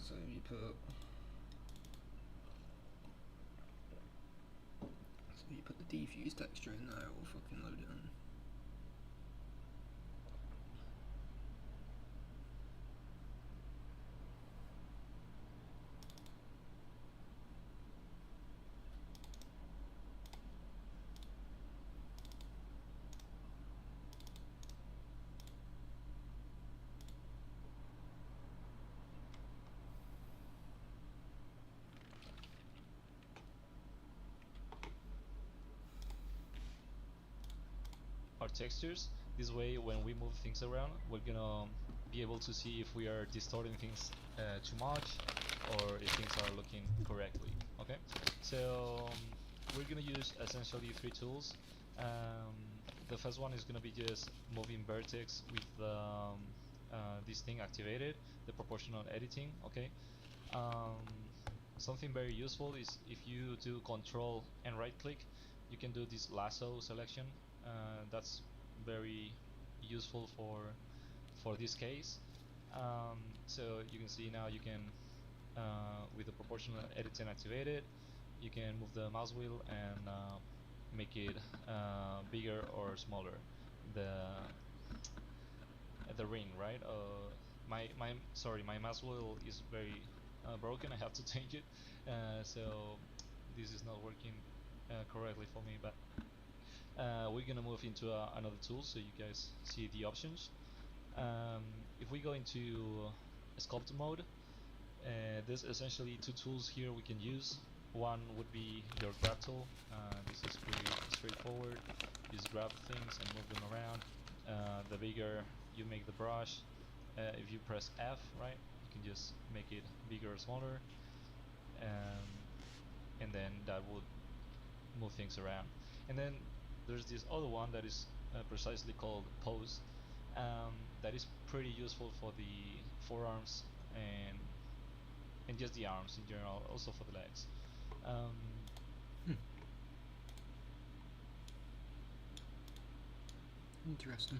So you put the defuse texture in there, it will fucking load it in. Our textures. This way, when we move things around, we're gonna be able to see if we are distorting things too much or if things are looking correctly. Okay, so we're gonna use essentially three tools. The first one is gonna be just moving vertex with this thing activated, the proportional editing. Okay, something very useful is if you do control and right click, you can do this lasso selection. That's very useful for this case. So you can see now you can with the proportional editing activated, you can move the mouse wheel and make it bigger or smaller. The ring, right? My mouse wheel is very broken. I have to change it, so this is not working correctly for me. But we're gonna move into another tool so you guys see the options. If we go into sculpt mode, there's essentially two tools here we can use. One would be your grab tool. This is pretty straightforward. You just grab things and move them around. The bigger you make the brush, if you press F, right, you can just make it bigger or smaller, and then that would move things around. And then there's this other one that is precisely called pose, that is pretty useful for the forearms and just the arms in general, also for the legs. Interesting.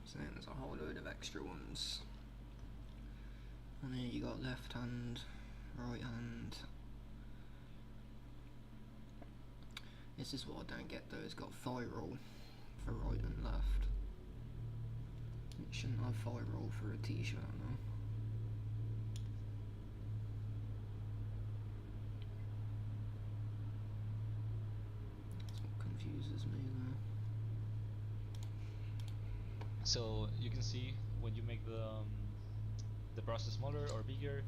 So there's a whole load of extra ones. And then you got left hand, right hand. This is what I don't get though, it's got thigh roll for right and left. It shouldn't have thigh roll for a t-shirt, no? That's what confuses me though. So you can see when you make the brush smaller or bigger,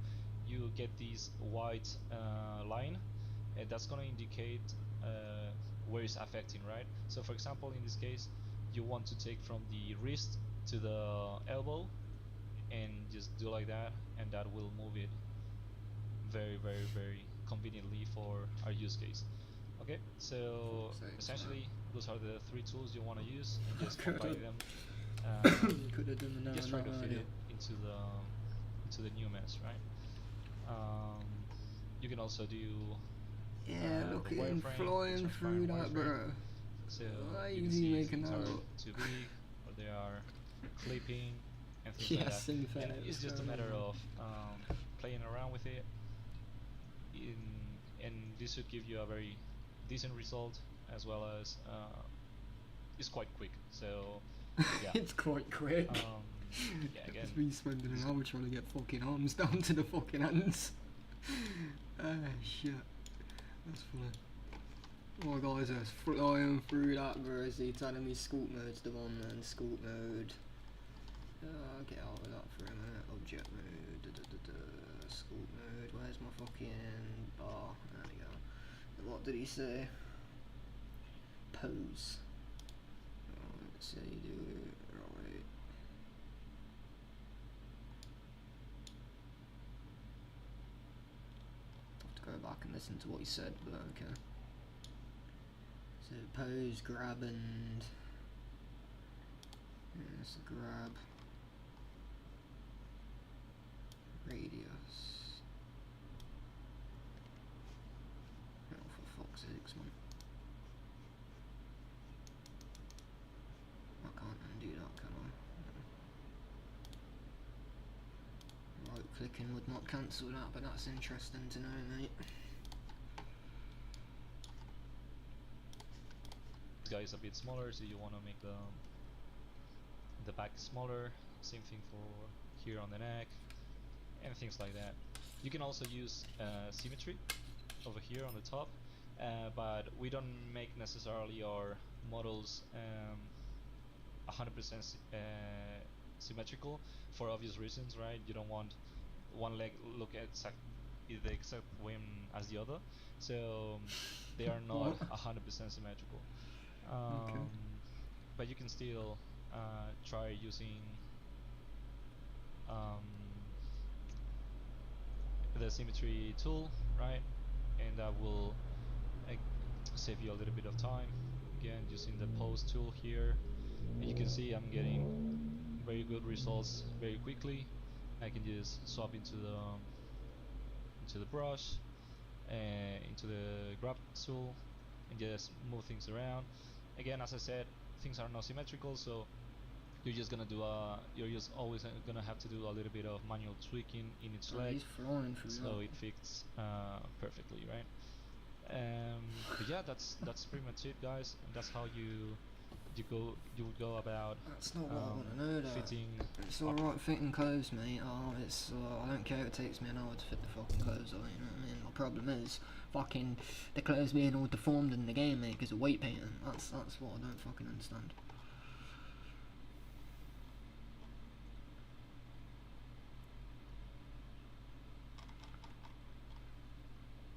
you get this white line, and that's gonna indicate where it's affecting, right? So for example, in this case, you want to take from the wrist to the elbow, and just do like that, and that will move it very conveniently for our use case. Okay, so essentially those are the three tools you want to use, and just combine them. Could have done the Just try to fit it into the new mesh, right? You can also do look the at him wireframe, flying the through transparent that, wireframe. bro. So Why you can is he see making things that are look? too big, or they are clipping, and things like Yes, that. in And fact, it's just a matter of playing around with it, and this should give you a very decent result, as well as it's quite quick. So yeah. It's quite quick. Yeah, again, It's me spending an hour trying to get fucking arms down to the fucking hands. Shit. That's funny. Oh guys, that's flying through that, bro. Is he telling me sculpt mode's the one then? Sculpt mode. Get out of that for a minute. Object mode. Sculpt mode. Where's my fucking bar? There we go. What did he say? Pose. Let's say you do it right. Have to go back and listen to what he said, but okay. So pose, grab, and yes, grab, radius. Oh, for fuck's sakes, man. I can't undo that, can I? Right clicking would not cancel that, but that's interesting to know, mate. this guy is a bit smaller, so you want to make the back smaller. Same thing for here on the neck, and things like that. You can also use symmetry over here on the top, but we don't make necessarily our models 100% symmetrical for obvious reasons, right? You don't want one leg look the exact way as the other, so they are not 100% symmetrical. Okay. But you can still try using the symmetry tool, right? And that will save you a little bit of time. Again, using the pose tool here, and you can see I'm getting very good results very quickly. I can just swap into the brush, into the grab tool, and just move things around. Again, as I said, things are not symmetrical, so you're just always gonna have to do a little bit of manual tweaking in each Oh, leg, he's flying through so that. it fits perfectly, right? But yeah, that's pretty much it, guys. And that's how you would go about That's not what I want to know, though. fitting. It's alright fitting clothes, mate. It's I don't care if it takes me an hour to fit the fucking clothes, though, you know what I mean? My problem is fucking the clothes being all deformed in the game, mate, because of weight painting. That's what I don't fucking understand.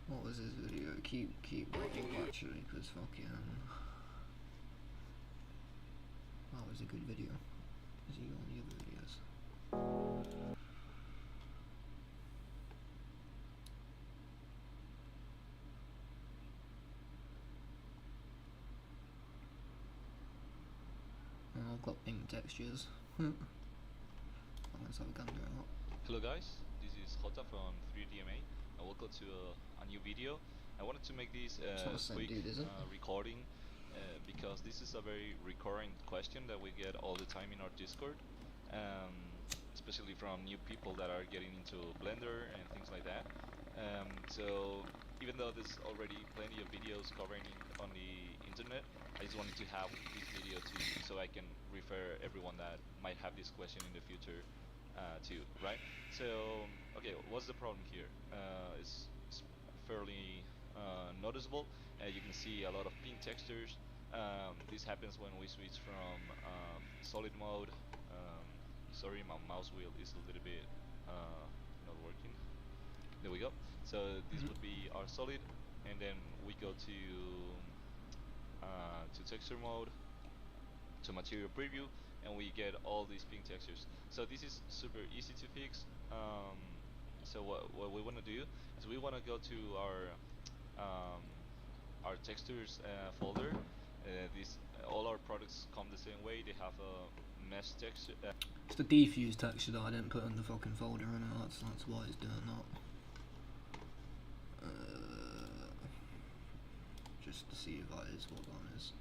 What was this video? Keep watching, actually, because fucking that was a good video. Is he on the other videos? Oh, I've got pink textures. Let's have a gander out. Hello guys, this is Jota from 3DMA and welcome to a new video. I wanted to make this It's not the same quick dude, is it? recording because this is a very recurring question that we get all the time in our Discord, especially from new people that are getting into Blender and things like that. So even though there's already plenty of videos covering it on the internet, I just wanted to have this video so I can refer everyone that might have this question in the future to, right? So, okay, what's the problem here? It's fairly noticeable. You can see a lot of pink textures. This happens when we switch from solid mode. Sorry, my mouse wheel is a little bit not working. There we go. So this would be our solid, and then we go to texture mode, to material preview, and we get all these pink textures. So this is super easy to fix. So what we want to do is we want to go to our textures folder. All our products come the same way. They have a mesh texture. It's the defuse texture that I didn't put in the fucking folder, and that's why it's doing that. Just to see if that is what that is.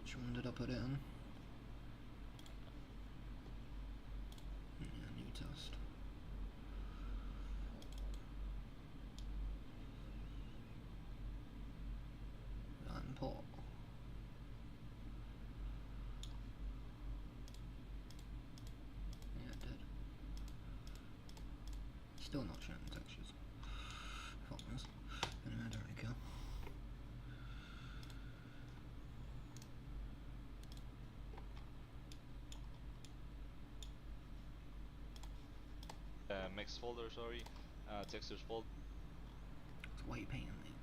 Which one did I put it in? Yeah, new test. Import. Yeah, it did. Still not showing the textures. Fuck this. Anyway, I don't really care. Mix folder, sorry, textures folder. It's weight painting, mate.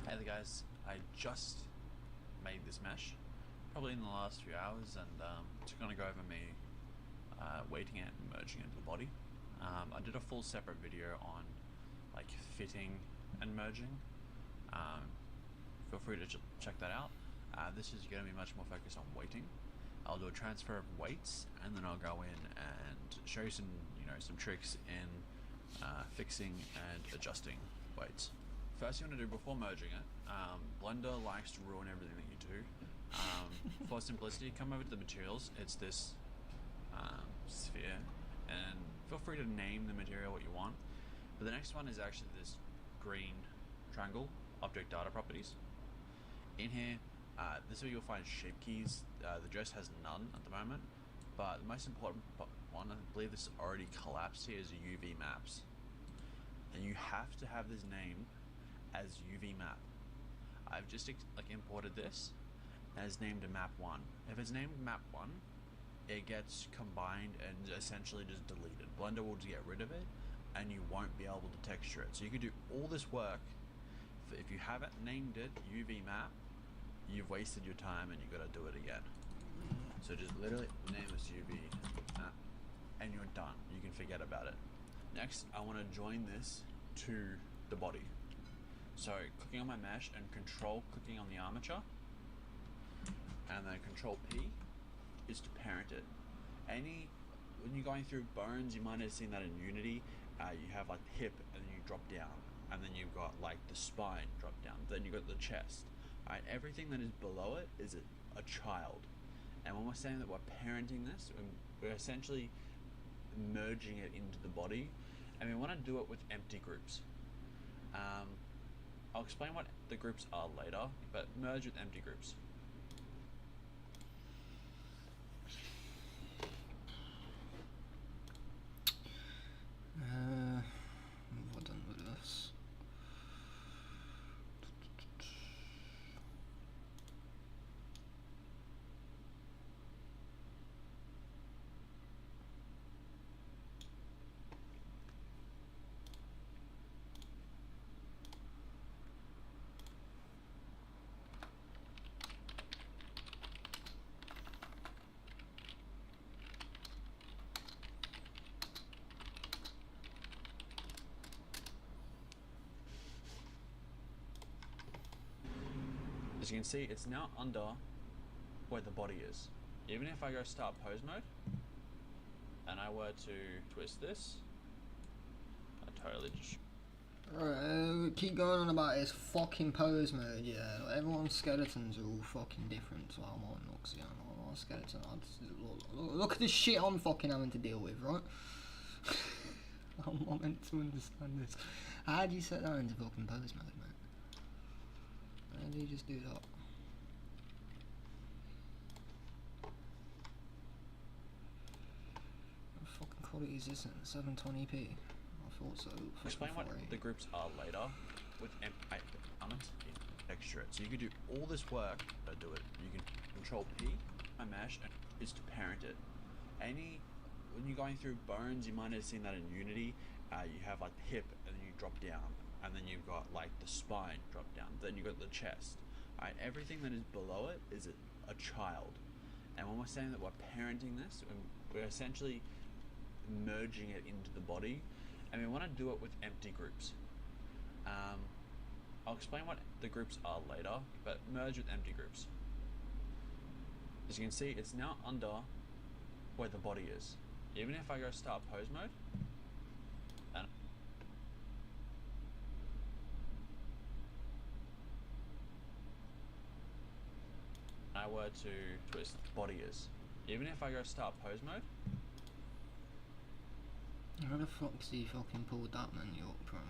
Hey there guys, I just made this mesh, probably in the last few hours, and just gonna go over me weighting it and merging it into the body. I did a full separate video on like fitting and merging. Feel free to check that out. This is going to be much more focused on weighting. I'll do a transfer of weights, and then I'll go in and show you some, some tricks in fixing and adjusting weights. First thing you want to do before merging it, Blender likes to ruin everything that you do. For simplicity, come over to the materials. It's this sphere, and feel free to name the material what you want. But the next one is actually this green triangle, object data properties. In here, this is where you'll find shape keys. The dress has none at the moment, but the most important one, I believe this is already collapsed here, is UV maps. And you have to have this name as UV map. I've just imported this and it's named a map 1. If it's named map 1, it gets combined and essentially just deleted. Blender will just get rid of it and you won't be able to texture it. So you could do all this work, if you haven't named it UV map, you've wasted your time and you've got to do it again. So just literally name this UV map and you're done. You can forget about it. Next, I want to join this to the body. So clicking on my mesh and clicking on the armature, and then Control P is to parent it. When you're going through bones, you might have seen that in Unity. You have like the hip, and then you drop down, and then you've got like the spine drop down. Then you've got the chest. Alright, everything that is below it is a child. And when we're saying that we're parenting this, we're essentially merging it into the body, and we want to do it with empty groups. I'll explain what the groups are later, but merge with empty groups. What done with this? As you can see, it's now under where the body is. Even if I go start pose mode, and I were to twist this, I totally just... Alright, keep going on about his fucking pose mode, yeah. Like, everyone's skeletons are all fucking different, so I'm on looks, yeah. My skeleton, look at the shit I'm fucking having to deal with, right? I'm not meant to understand this. How do you set that into fucking pose mode, man? How do you just do that? What fucking quality is this in? 720p? I thought so. Explain what the groups are later with elements texture it. So you can do all this work, but do it. You can Control P, my mesh, is to parent it. When you're going through bones, you might have seen that in Unity. You have like the hip, and then you drop down, and then you've got like the spine drop down. Then you've got the chest. Alright, everything that is below it is a child. And when we're saying that we're parenting this, we're essentially merging it into the body, and we want to do it with empty groups. I'll explain what the groups are later, but merge with empty groups. As you can see, it's now under where the body is. Even if I go start pose mode, and I were to twist, body is. Even if I go start pose mode, How the fuck's he fucking pulled that menu up from?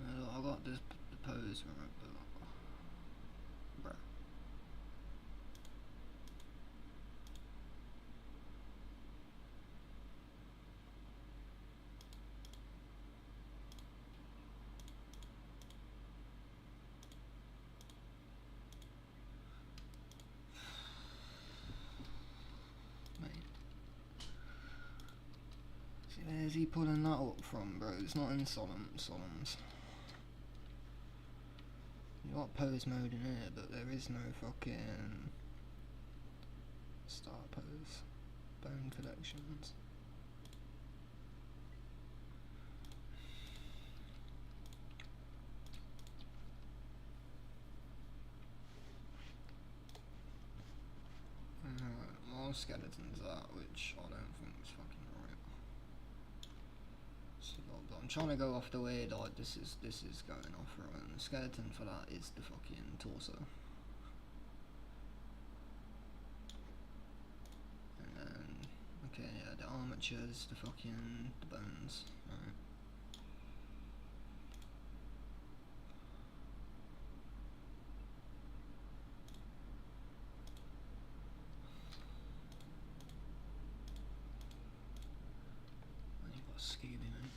I got this the pose right, but bruh. Mate. See, where's he pulling that up from, bro? It's not in Solemns. You got pose mode in here, but there is no fucking start pose. Bone collections. no skeletons out, which I don't think is fucking right. So, but I'm trying to go off the way like this is going off right, and the skeleton for that is the fucking torso. And then, okay, yeah, the armatures, the fucking the bones, right. Scooby, mate.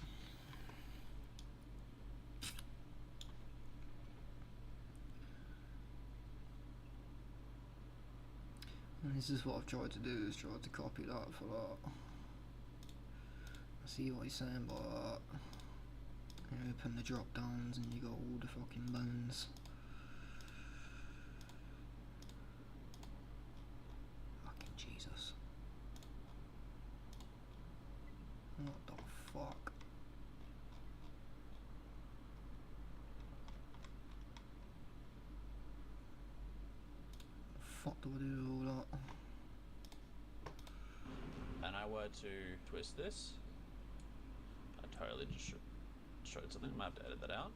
And this is what I've tried to do, is try to copy that for that. I see what he's saying by that. You open the drop downs and you got all the fucking bones. Fucking Jesus. What the fuck? The fuck do I do with all that? And I were to twist this, I totally just showed something. I might have to edit that out.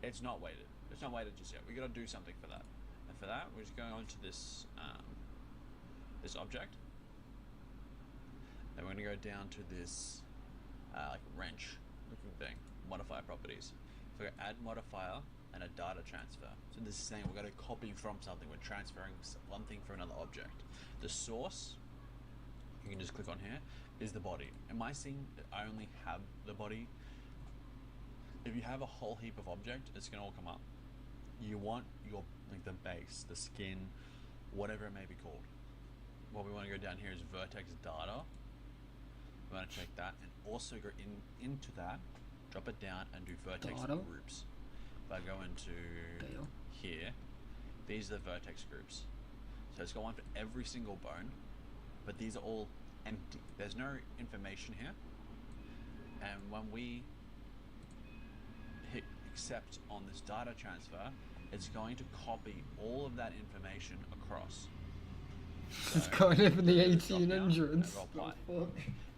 It's not weighted. It's not weighted just yet. We got to do something for that. And for that, we're just going on to this this object. And we're going to go down to this like wrench looking thing, modify properties. So we go add modifier and a data transfer. So this is saying we're going to copy from something. We're transferring one thing from another object. The source, you can just click on here, is the body. In my scene, I only have the body. If you have a whole heap of object, it's going to all come up. You want your like the base, the skin, whatever it may be called. What we want to go down here is vertex data. We want to check that and also go into that, drop it down and do vertex Data? groups. If I go into Data. here, these are the vertex groups. So it's got one for every single bone, but these are all empty. There's no information here. And when we hit accept on this data transfer, it's going to copy all of that information across. It's kind of in the Let's drop down and 1800s. roll apply. What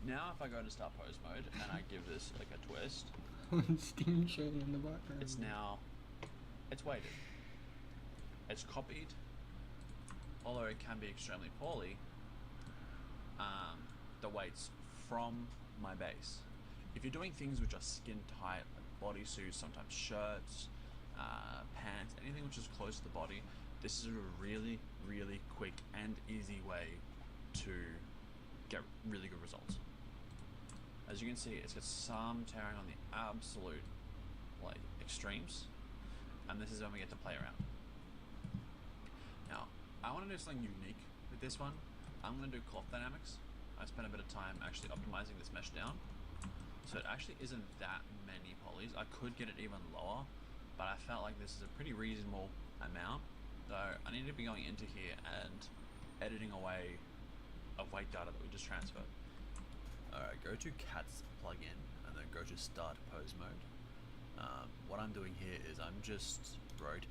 Now if I go to start pose mode and I give this like a twist, the fuck? Steam showing in the background. it's now, it's weighted. It's copied, although it can be extremely poorly, the weights from my base. If you're doing things which are skin tight, like bodysuits, sometimes shirts, pants, anything which is close to the body, this is a really, really quick and easy way to get really good results. As you can see, it's got some tearing on the absolute like extremes, and this is when we get to play around. Now, I want to do something unique with this one. I'm going to do cloth dynamics. I spent a bit of time actually optimizing this mesh down, so it actually isn't that many polys. I could get it even lower, but I felt like this is a pretty reasonable amount. So I need to be going into here and editing away of weight data that we just transferred. Alright, go to cats plugin and then go to start pose mode. What I'm doing here is I'm just rotating.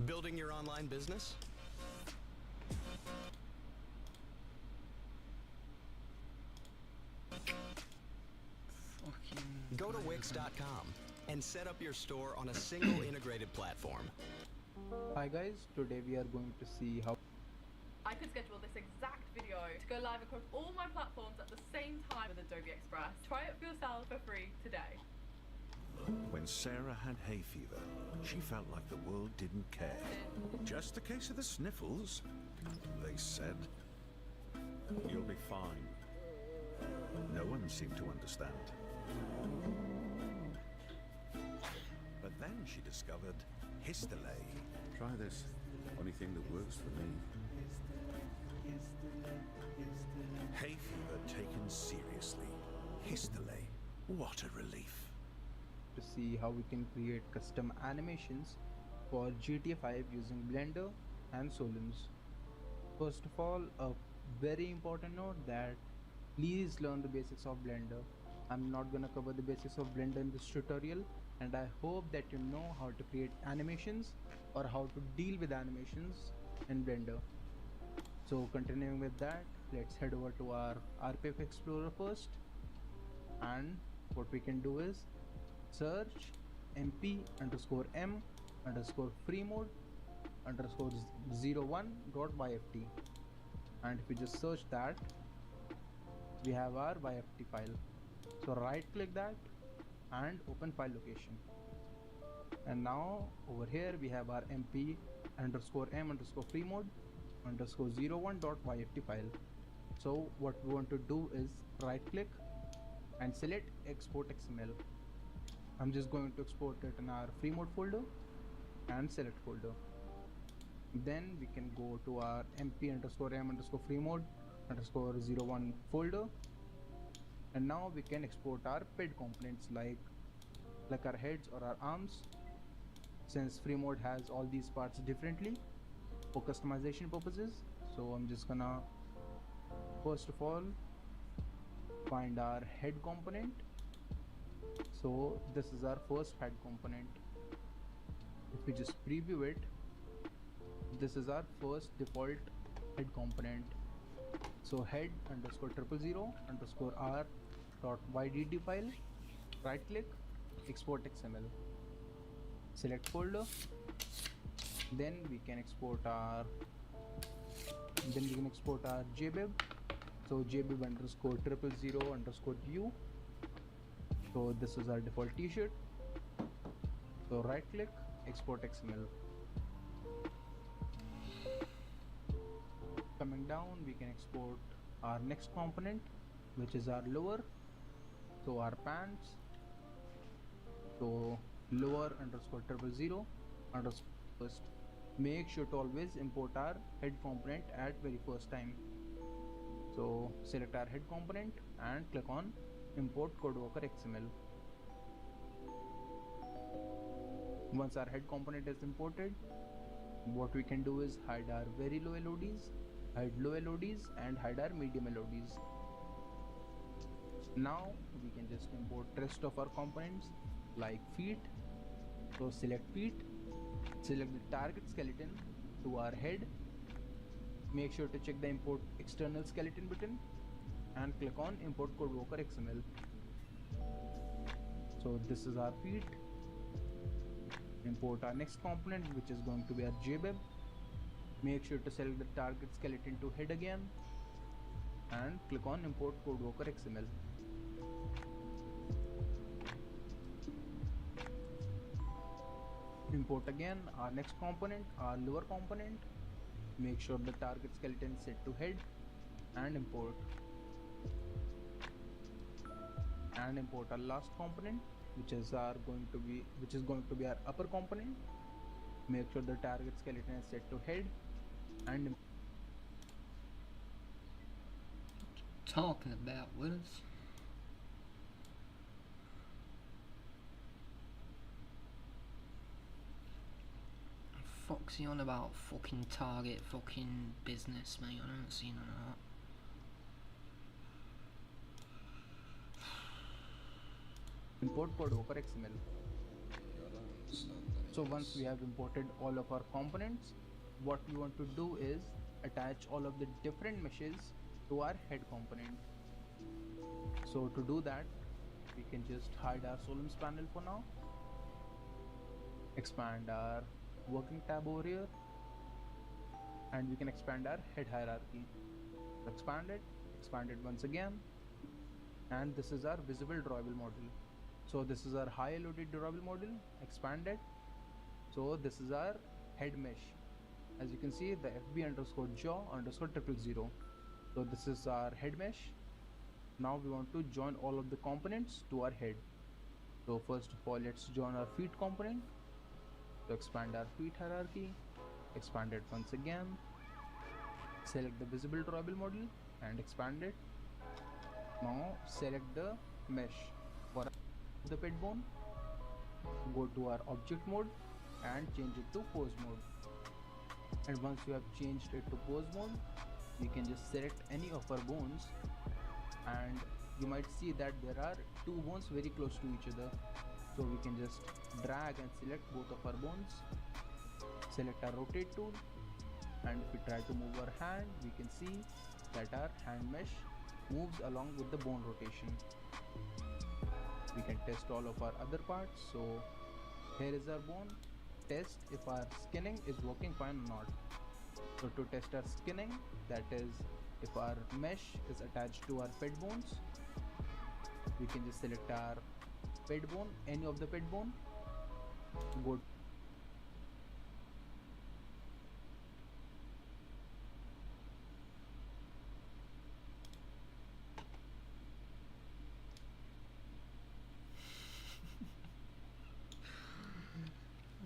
Building your online business? Fucking Go to Wix.com and set up your store on a single integrated platform. Hi guys, today we are going to see how I could schedule this exact video to go live across all my platforms at the same time with Adobe Express. Try it for yourself for free today. When Sarah had hay fever, she felt like the world didn't care. Just a case of the sniffles, they said. You'll be fine. No one seemed to understand. But then she discovered Histolay. Try this. Only thing that works for me. Hay fever taken seriously. Histole. What a relief. To see how we can create custom animations for GTA 5 using Blender and Solums. First of all, a very important note that please learn the basics of Blender. I'm not gonna cover the basics of Blender in this tutorial, and I hope that you know how to create animations or how to deal with animations in Blender. So continuing with that, let's head over to our RPF Explorer first, and what we can do is search mp_m underscore free mode underscore 01.yft, and if we just search that, we have our yft file. So right click that and open file location, and now over here we have our mp_m free mode underscore 01.yft file. So what we want to do is right click and select export XML. I'm just going to export it in our free mode folder and select folder. Then we can go to our mp_m_free mode _01 folder, and now we can export our PID components like our heads or our arms, since free mode has all these parts differently for customization purposes. So I'm just gonna first of all find our head component. So this is our first head component. If we just preview it, this is our first default head component. So head _000_r.ydd file, right click, export XML, select folder, then we can export our jbib. So jbib _000_u. So this is our default t-shirt. So right click, export XML. Coming down, we can export our next component, which is our lower. So our pants. So lower _000_ first. Make sure to always import our head component at very first time. So select our head component and click on import codeworker XML. Once our head component is imported, what we can do is hide our very low LODs, hide low LODs, and hide our medium LODs. Now we can just import rest of our components like feet. So select feet, select the target skeleton to our head. Make sure to check the import external skeleton button and click on import codeworker XML. So this is our feet. Import our next component, which is going to be our jbib. Make sure to select the target skeleton to head again and click on import codeworker XML. Import again our next component, our lower component. Make sure the target skeleton is set to head and import. And import our last component, which is going to be our upper component. Make sure the target skeleton is set to head and talking about, Willis? Fuck's he on about? Fucking target, fucking business, mate. I don't see none of that. import codeworker XML. So once we have imported all of our components, what we want to do is attach all of the different meshes to our head component. So to do that, we can just hide our Solums panel for now, expand our working tab over here, and we can expand our head hierarchy. Expand it once again, and this is our visible drawable model. So this is our high loaded drawable model, expand it. So this is our head mesh. As you can see, the FB_jaw_000. So this is our head mesh. Now we want to join all of the components to our head. So first of all, let's join our feet component. So expand our feet hierarchy, expand it once again, select the visible drawable model and expand it. Now select the mesh for the pet bone, go to our object mode and change it to pose mode. And once you have changed it to pose mode, we can just select any of our bones, and you might see that there are two bones very close to each other. So we can just drag and select both of our bones, select our rotate tool, and if we try to move our hand, we can see that our hand mesh moves along with the bone rotation. We can test all of our other parts. So here is our bone. Test if our skinning is working fine or not. So to test our skinning, that is if our mesh is attached to our pet bones, we can just select our pet bone, any of the pet bone, go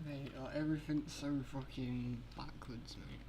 Mate, everything's so fucking backwards, mate.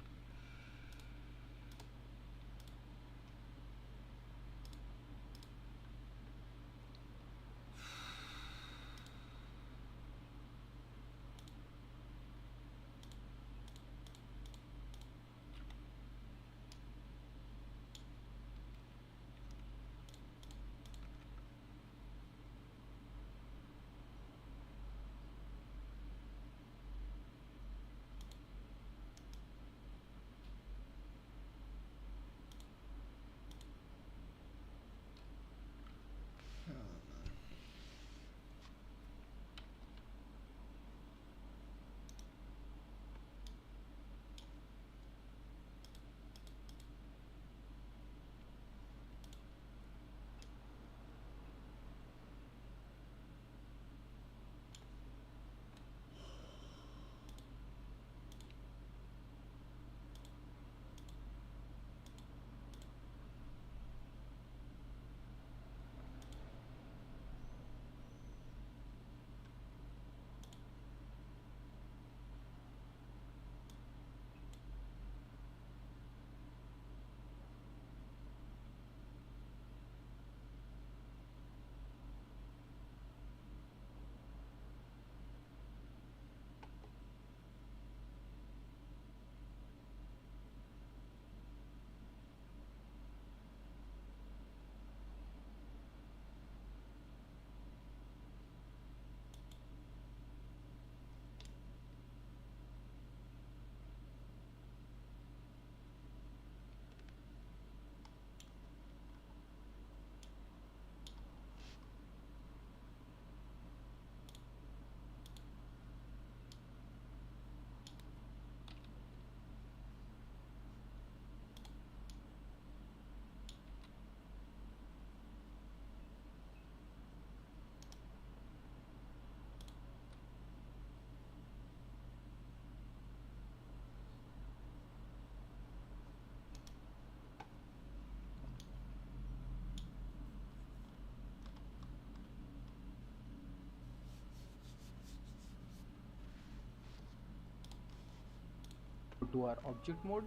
to our object mode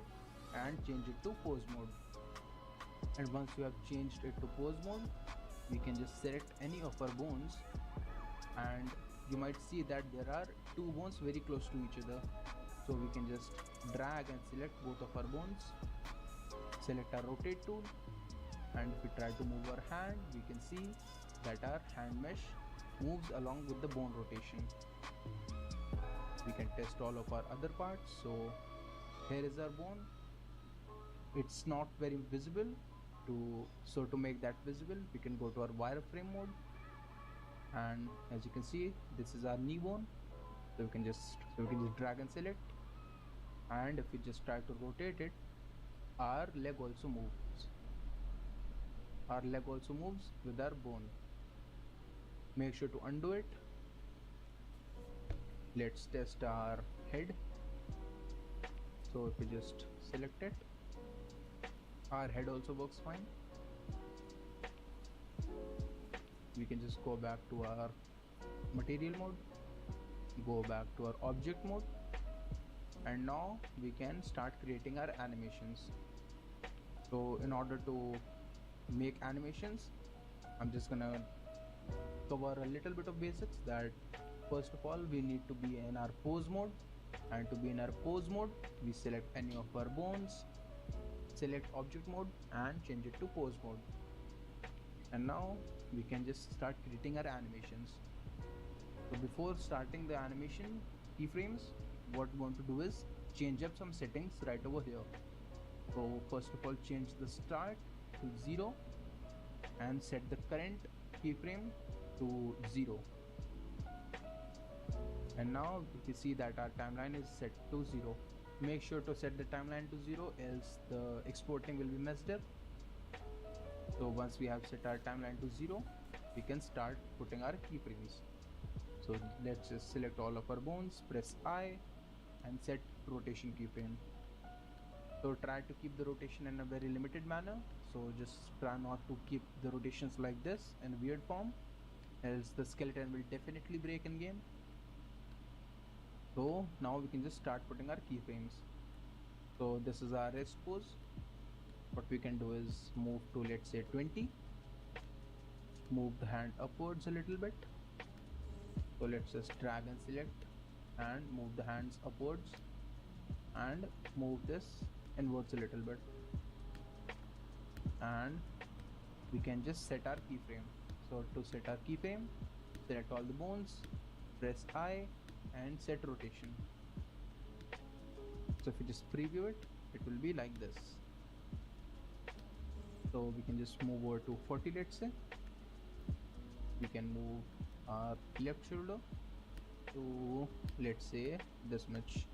and change it to pose mode. And once you have changed it to pose mode, we can just select any of our bones, and you might see that there are two bones very close to each other. So we can just drag and select both of our bones, select our rotate tool, and if we try to move our hand, we can see that our hand mesh moves along with the bone rotation. We can test all of our other parts. So here is our bone. It's not very visible. So to make that visible, we can go to our wireframe mode, and as you can see, this is our knee bone. So we can just drag and select, and if we just try to rotate it, our leg also moves. Our leg also moves with our bone. Make sure to undo it. Let's test our head. So if we just select it, our head also works fine. We can just go back to our material mode, go back to our object mode, and now we can start creating our animations. So in order to make animations, I'm just gonna cover a little bit of basics. That first of all, we need to be in our pose mode, and to be in our pose mode, we select any of our bones, select object mode and change it to pose mode, and now we can just start creating our animations. So before starting the animation keyframes, what we want to do is change up some settings right over here. So first of all, change the start to 0 and set the current keyframe to 0. And now if you see that our timeline is set to 0, make sure to set the timeline to 0, else the exporting will be messed up. So once we have set our timeline to 0, we can start putting our keyframes. So let's just select all of our bones, press I and set rotation keyframe. So try to keep the rotation in a very limited manner. So just try not to keep the rotations like this in a weird form, else the skeleton will definitely break in game. So now we can just start putting our keyframes. So this is our rest pose. What we can do is move to, let's say, 20. Move the hand upwards a little bit. So let's just drag and select and move the hands upwards and move this inwards a little bit. And we can just set our keyframe. So to set our keyframe, select all the bones, press I and set rotation. So if you just preview it, it will be like this. So we can just move over to 40, let's say. We can move our left shoulder to, let's say, this much,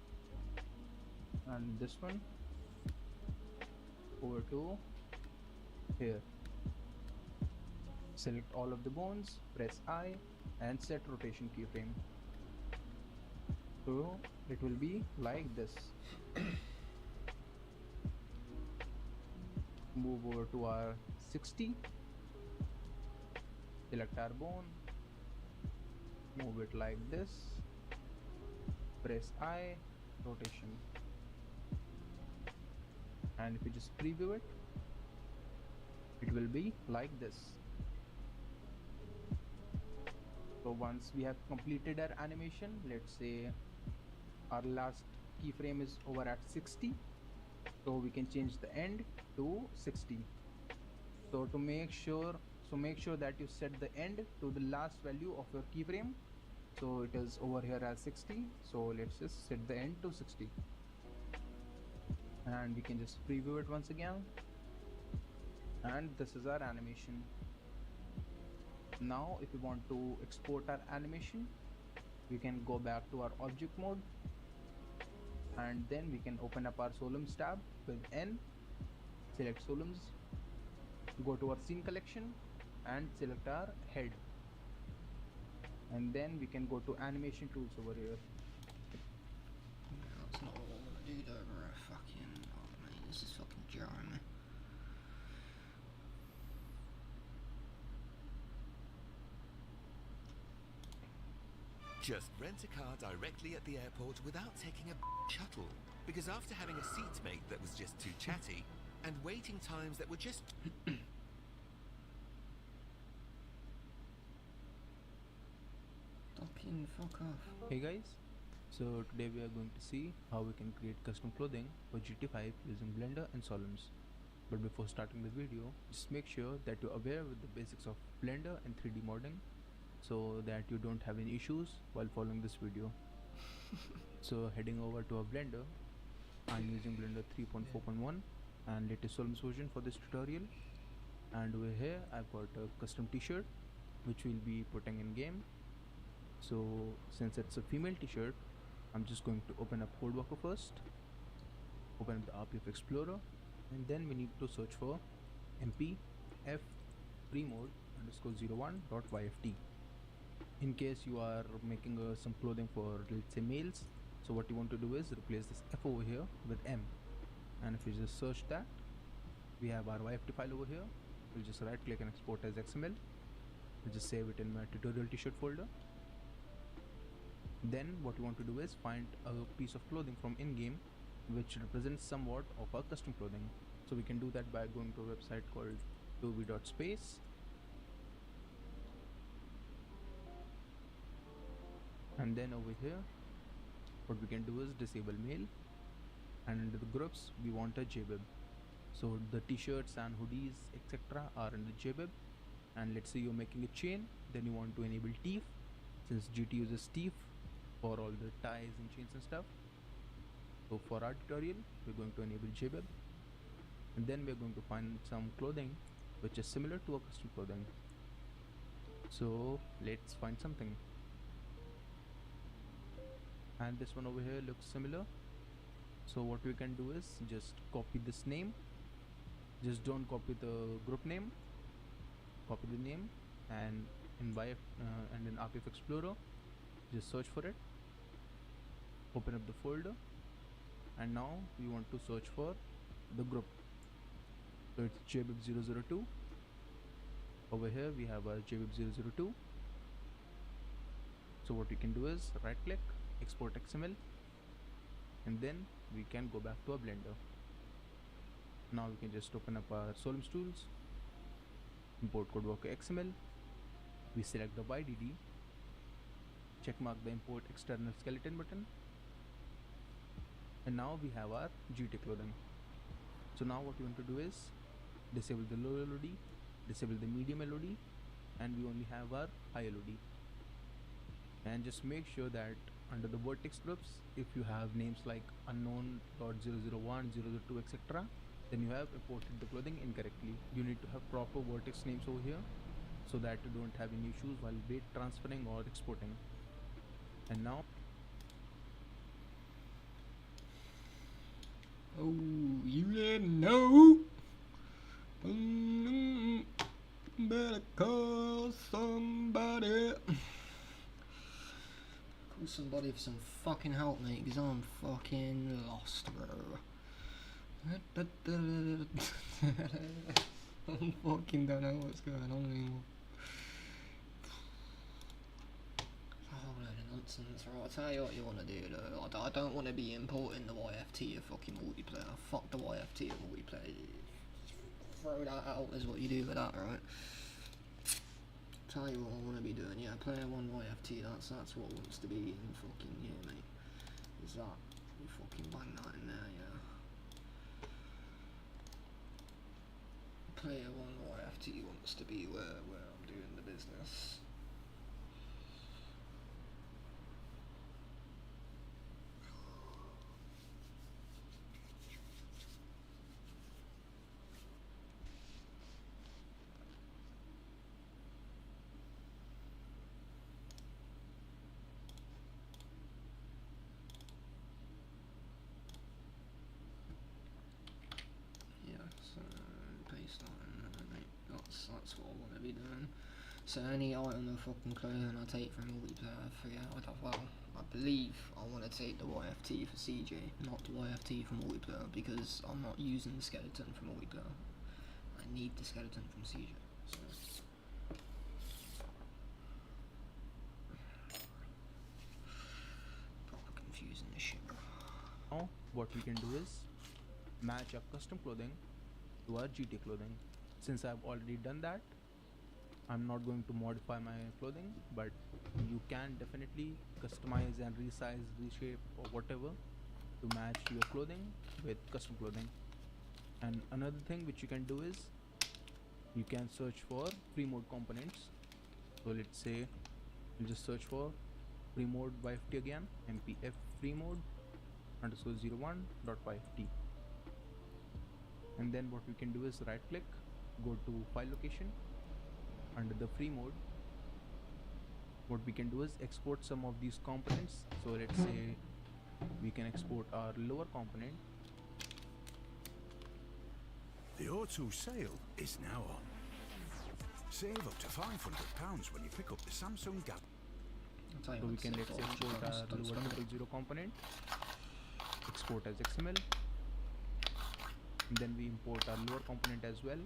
and this one over to here. Select all of the bones, press I and set rotation keyframe. So it will be like this. Move over to our 60, select our bone, move it like this, press I, rotation, and if you just preview it, it will be like this. So once we have completed our animation, let's say our last keyframe is over at 60, so we can change the end to 60. So to make sure that you set the end to the last value of your keyframe. So it is over here as 60, so let's just set the end to 60, and we can just preview it once again, and this is our animation. Now if we want to export our animation, we can go back to our object mode, and then we can open up our Solums tab with N, select Solums, go to our scene collection and select our head, and then we can go to animation tools over here. That's not what I want to do though, bro. Fucking, oh mate, this is fucking jarring me. Just rent a car directly at the airport without taking a shuttle. Because after having a seatmate that was just too chatty, and waiting times that were just... Fucking fuck off. Hey guys, so today we are going to see how we can create custom clothing for GTA 5 using Blender and Solums. But before starting the video, just make sure that you're aware with the basics of Blender and 3D modding, so that you don't have any issues while following this video. So heading over to our Blender, I'm using Blender 3.4.1 and latest Solums version for this tutorial. And over here I've got a custom t-shirt which we'll be putting in game. So since it's a female t-shirt, I'm just going to open up Codeworker first, open up the RPF Explorer, and then we need to search for mpf premode_01.yft. In case you are making some clothing for, let's say, males, so what you want to do is replace this F over here with M, and if you just search that, we have our YFT file over here. We'll just right click and export as XML. We'll just save it in my tutorial t-shirt folder. Then what we want to do is find a piece of clothing from in-game which represents somewhat of our custom clothing. So we can do that by going to a website called adobe.space, and then over here what we can do is disable mail, and under the groups we want a jbib. So the t-shirts and hoodies etc are in the jbib. And let's say you're making a chain, then you want to enable teeth, since GT uses teeth for all the ties and chains and stuff. So for our tutorial we're going to enable jbib, and then we're going to find some clothing which is similar to our custom clothing. So let's find something, and this one over here looks similar. So what we can do is just copy this name, just don't copy the group name, copy the name, and in and in RPF Explorer just search for it, open up the folder, and now we want to search for the group. So it's jbib002. Over here we have our jbib002. So what we can do is right click, export XML, and then we can go back to our Blender. Now we can just open up our Solums tools, import CodeWalker XML, we select the YDD, checkmark the import external skeleton button, and now we have our GT clothing. So now what we want to do is disable the low LOD, disable the medium LOD, and we only have our high LOD. And just make sure that under the vertex groups, if you have names like unknown.001, 002 etc, then you have imported the clothing incorrectly. You need to have proper vertex names over here so that you don't have any issues while weight transferring or exporting. And now oh, you didn't know? Better call somebody. Call somebody for some fucking help, mate, because I'm fucking lost, bro. I fucking don't know what's going on anymore. A whole load of nonsense. Right, I'll tell you what you want to do though. I don't want to be importing the YFT of fucking multiplayer. Fuck the YFT of multiplayer. Throw that out is what you do with that, right? Tell you what I want to be doing. Yeah, player 1 YFT. That's what wants to be in fucking here, mate. Is that you fucking bang that in there, yeah. Player 1 YFT wants to be where I'm doing the business. That's what I want to be doing. So any item of fucking clothing I take from multiplayer I believe I want to take the YFT for CJ, not the YFT for multiplayer, because I'm not using the skeleton for multiplayer. I need the skeleton from CJ. So proper confusing this shit, bro. now what we can do is match our custom clothing to our GT clothing. Since I've already done that, I'm not going to modify my clothing, but you can definitely customize and resize, reshape or whatever to match your clothing with custom clothing. And another thing which you can do is you can search for free mode components. So let's say we'll just search for free mode YFT again, mpf free mode underscore 01.yft, and then what we can do is right click, go to file location, under the free mode what we can do is export some of these components. So let's say we can export our lower component. The O2 sale is now on. Save up to £500 when you pick up the Samsung Galaxy. So we can let's say export our lower 000 component, export as XML, and then we import our lower component as well,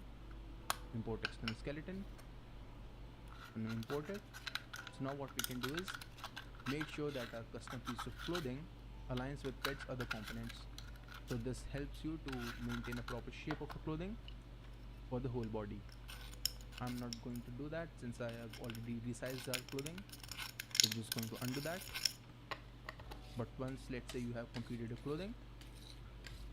import external skeleton, and we import it. So now what we can do is make sure that our custom piece of clothing aligns with pet's other components. So this helps you to maintain a proper shape of the clothing for the whole body. I'm not going to do that since I have already resized our clothing. So I'm just going to undo that. But once, let's say, you have completed your clothing,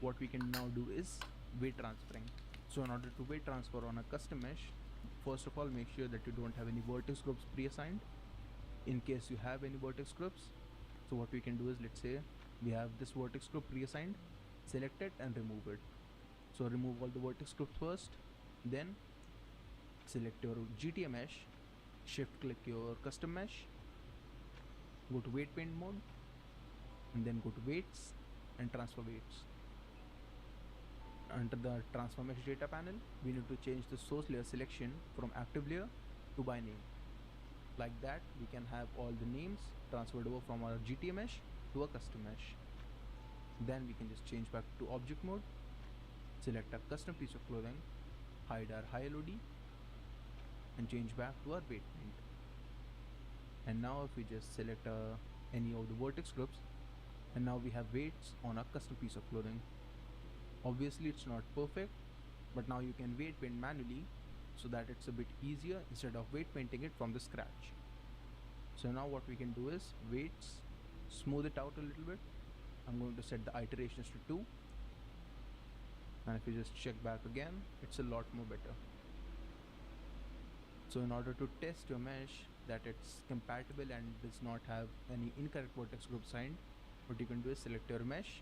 what we can now do is weight transferring. So in order to weight transfer on a custom mesh, first of all, make sure that you don't have any vertex groups pre-assigned. In case you have any vertex groups, so what we can do is, let's say we have this vertex group pre-assigned, select it and remove it. So remove all the vertex groups first, then select your GTA mesh, shift click your custom mesh, go to weight paint mode, and then go to weights and transfer weights. Under the transfer mesh data panel, we need to change the source layer selection from active layer to by name. Like that, we can have all the names transferred over from our GTA mesh to a custom mesh. Then we can just change back to object mode, select our custom piece of clothing, hide our high LOD, and change back to our weight paint. And now if we just select any of the vertex groups, and now we have weights on our custom piece of clothing. Obviously it's not perfect, but now you can weight paint manually so that it's a bit easier instead of weight painting it from the scratch. So now what we can do is weights, smooth it out a little bit. I'm going to set the iterations to 2, and if you just check back again, it's a lot more better. So in order to test your mesh that it's compatible and does not have any incorrect vertex group signed, what you can do is select your mesh,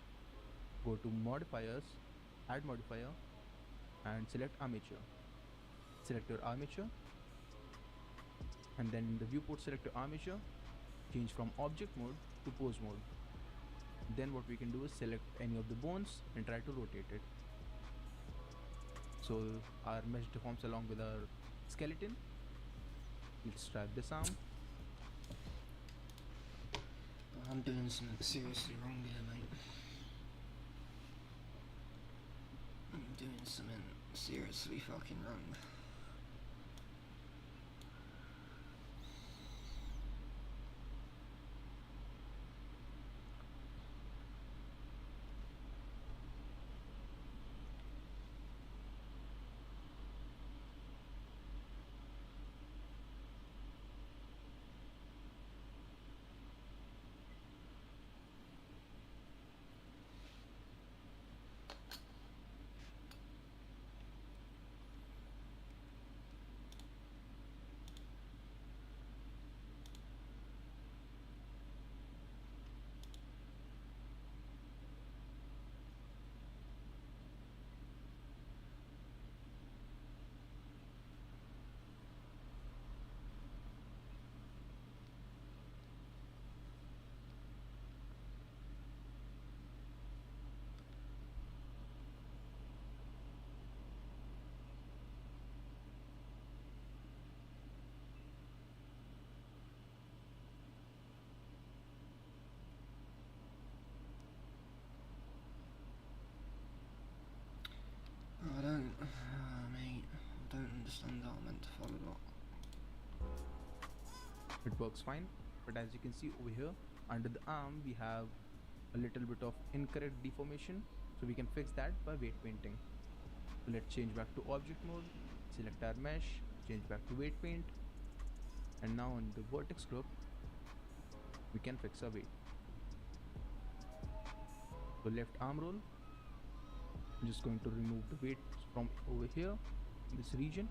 go to modifiers, add modifier, and select armature. Select your armature, and then in the viewport select your armature, change from object mode to pose mode. Then what we can do is select any of the bones and try to rotate it. So our mesh deforms along with our skeleton. Let's try this arm. I'm doing something seriously wrong here, mate. I'm doing something seriously fucking wrong. Mate, I don't understand how I'm meant to follow that. It works fine, but as you can see over here, under the arm we have a little bit of incorrect deformation, so we can fix that by weight painting. So let's change back to object mode, select our mesh, change back to weight paint, and now in the vertex group we can fix our weight. So left arm roll, I'm just going to remove the weight from over here in this region.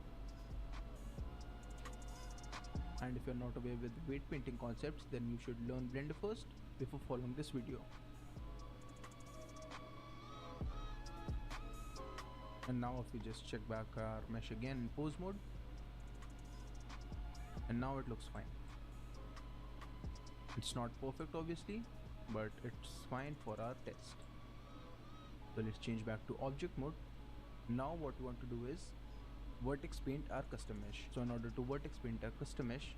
And if you're not aware with weight painting concepts, then you should learn Blender first before following this video. And now if we just check back our mesh again in pose mode, and now it looks fine. It's not perfect obviously, but it's fine for our test. So let's change back to object mode. Now what we want to do is vertex paint our custom mesh. So in order to vertex paint our custom mesh,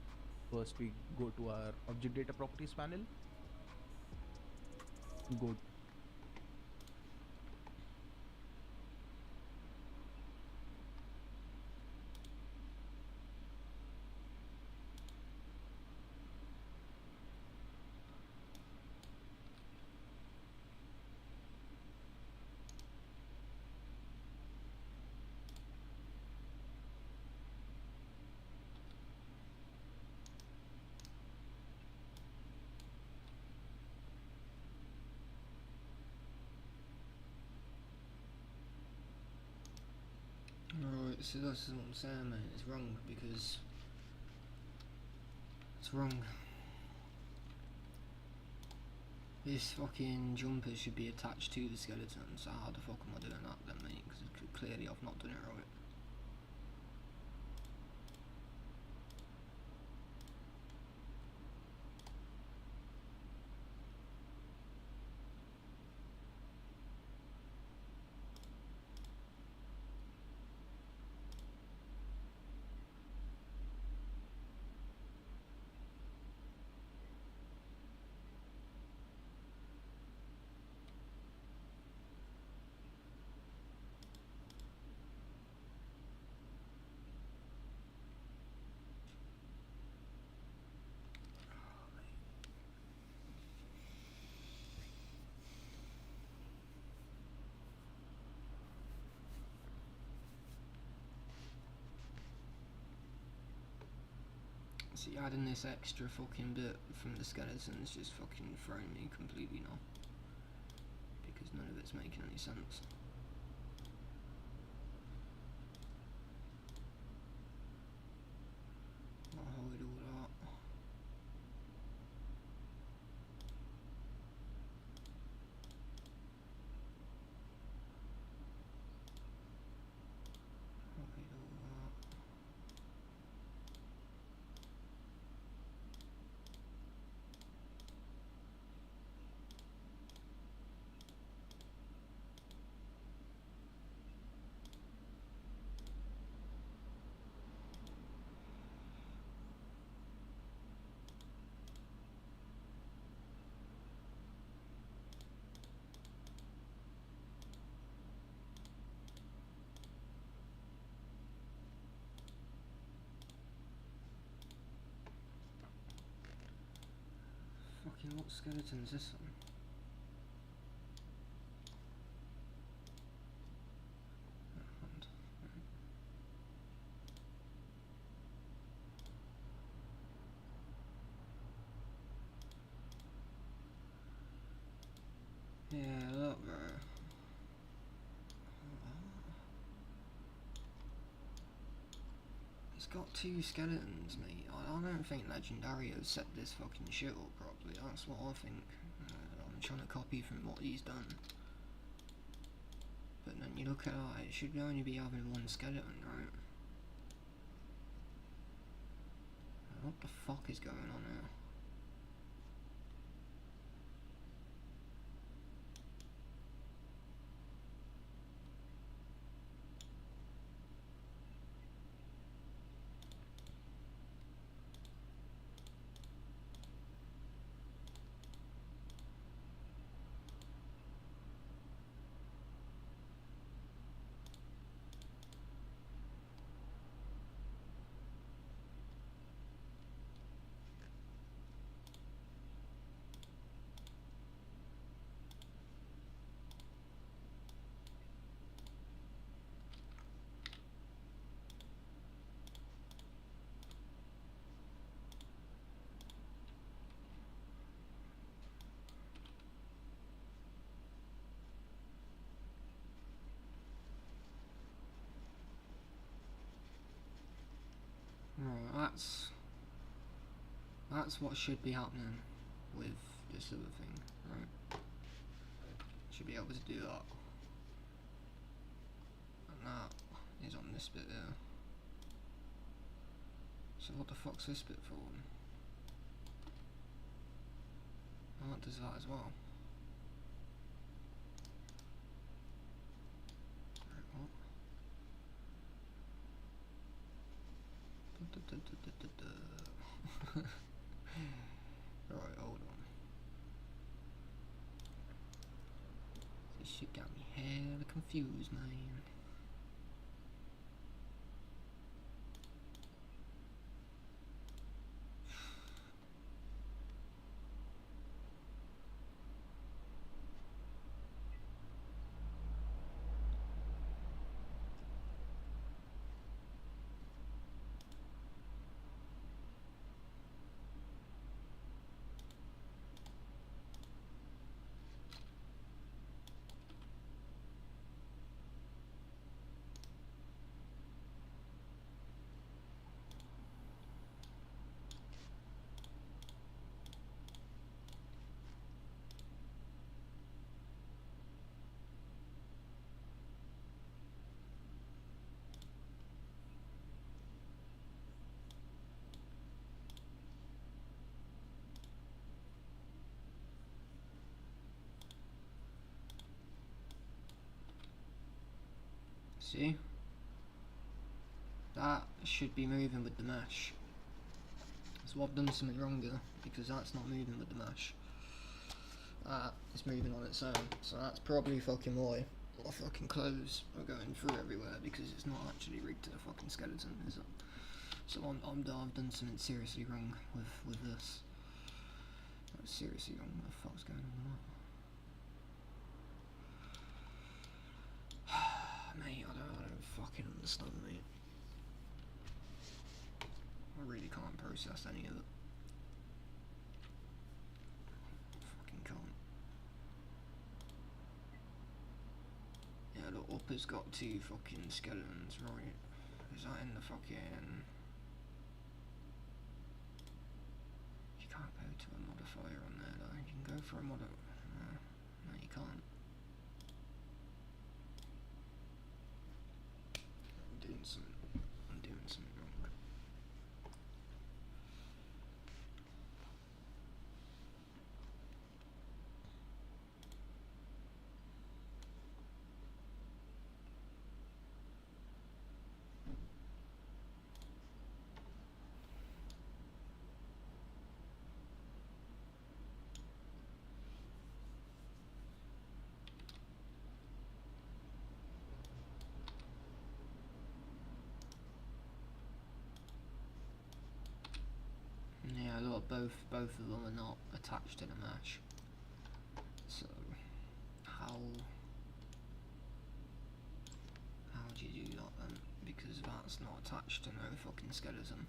first we go to our object data properties panel, go this is what I'm saying, mate. It's wrong because it's wrong. This fucking jumper should be attached to the skeleton, so how the fuck am I doing that then, mate? Because clearly I've not done it right. See, adding this extra fucking bit from the skeletons just fucking throwing me completely now. Because none of it's making any sense. I'll hold all that. Fucking what skeleton is this one? Yeah, look, bro. It's got two skeletons, mate. I don't think Legendario set this fucking shit up properly. That's what I think. I'm trying to copy from what he's done. But then you look at that, it should only be having one skeleton, right? What the fuck is going on here? Right, that's what should be happening with this other thing, right? Should be able to do that. And that is on this bit here. So what the fuck's this bit for? And that does that as well. Right, hold on. This shit got me hella confused, man. See? That should be moving with the mesh. So I've done something wrong here, because that's not moving with the mesh. It's moving on its own, so that's probably fucking why my fucking clothes are going through everywhere, because it's not actually rigged to the fucking skeleton, is it? So I've done something seriously wrong with this. That's seriously wrong. What the fuck's going on with that? Mate, I don't fucking understand, mate. I really can't process any of it. Fucking can't. Yeah, look, Upper's got 2 fucking skeletons, right? Is that in the fucking... You can't go to a modifier on there though. You can go for a no, you can't. I'm doing something wrong. Yeah, look, both of them are not attached to the mesh. So how do you do that then? Because that's not attached to no fucking skeleton.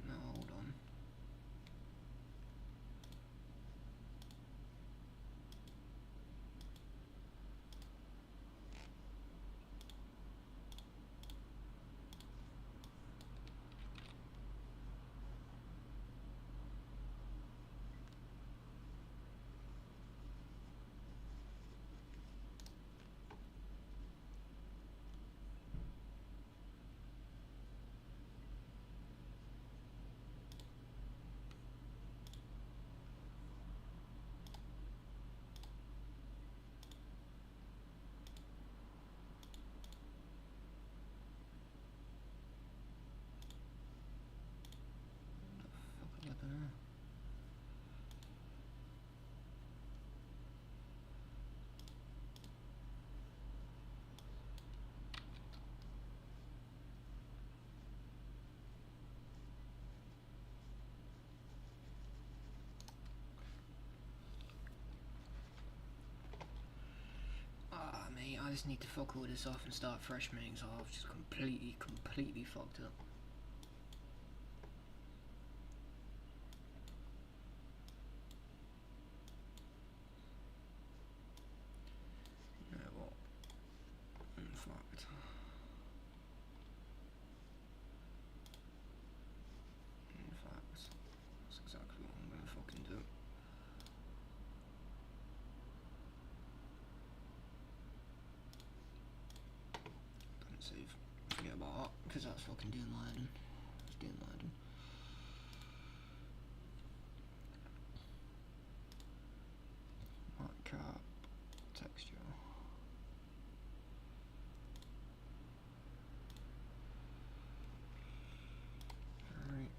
No, hold on. What the fuck are you doing? Mate, I just need to fuck all this off and start fresh, mate, so I've just completely fucked up. You know what? I'm fucked. In fact, that's exactly what I'm gonna fucking do. Don't save. Forget about that, because that's fucking doing lighting. It's doing lighting. Mark cap, texture. Alright.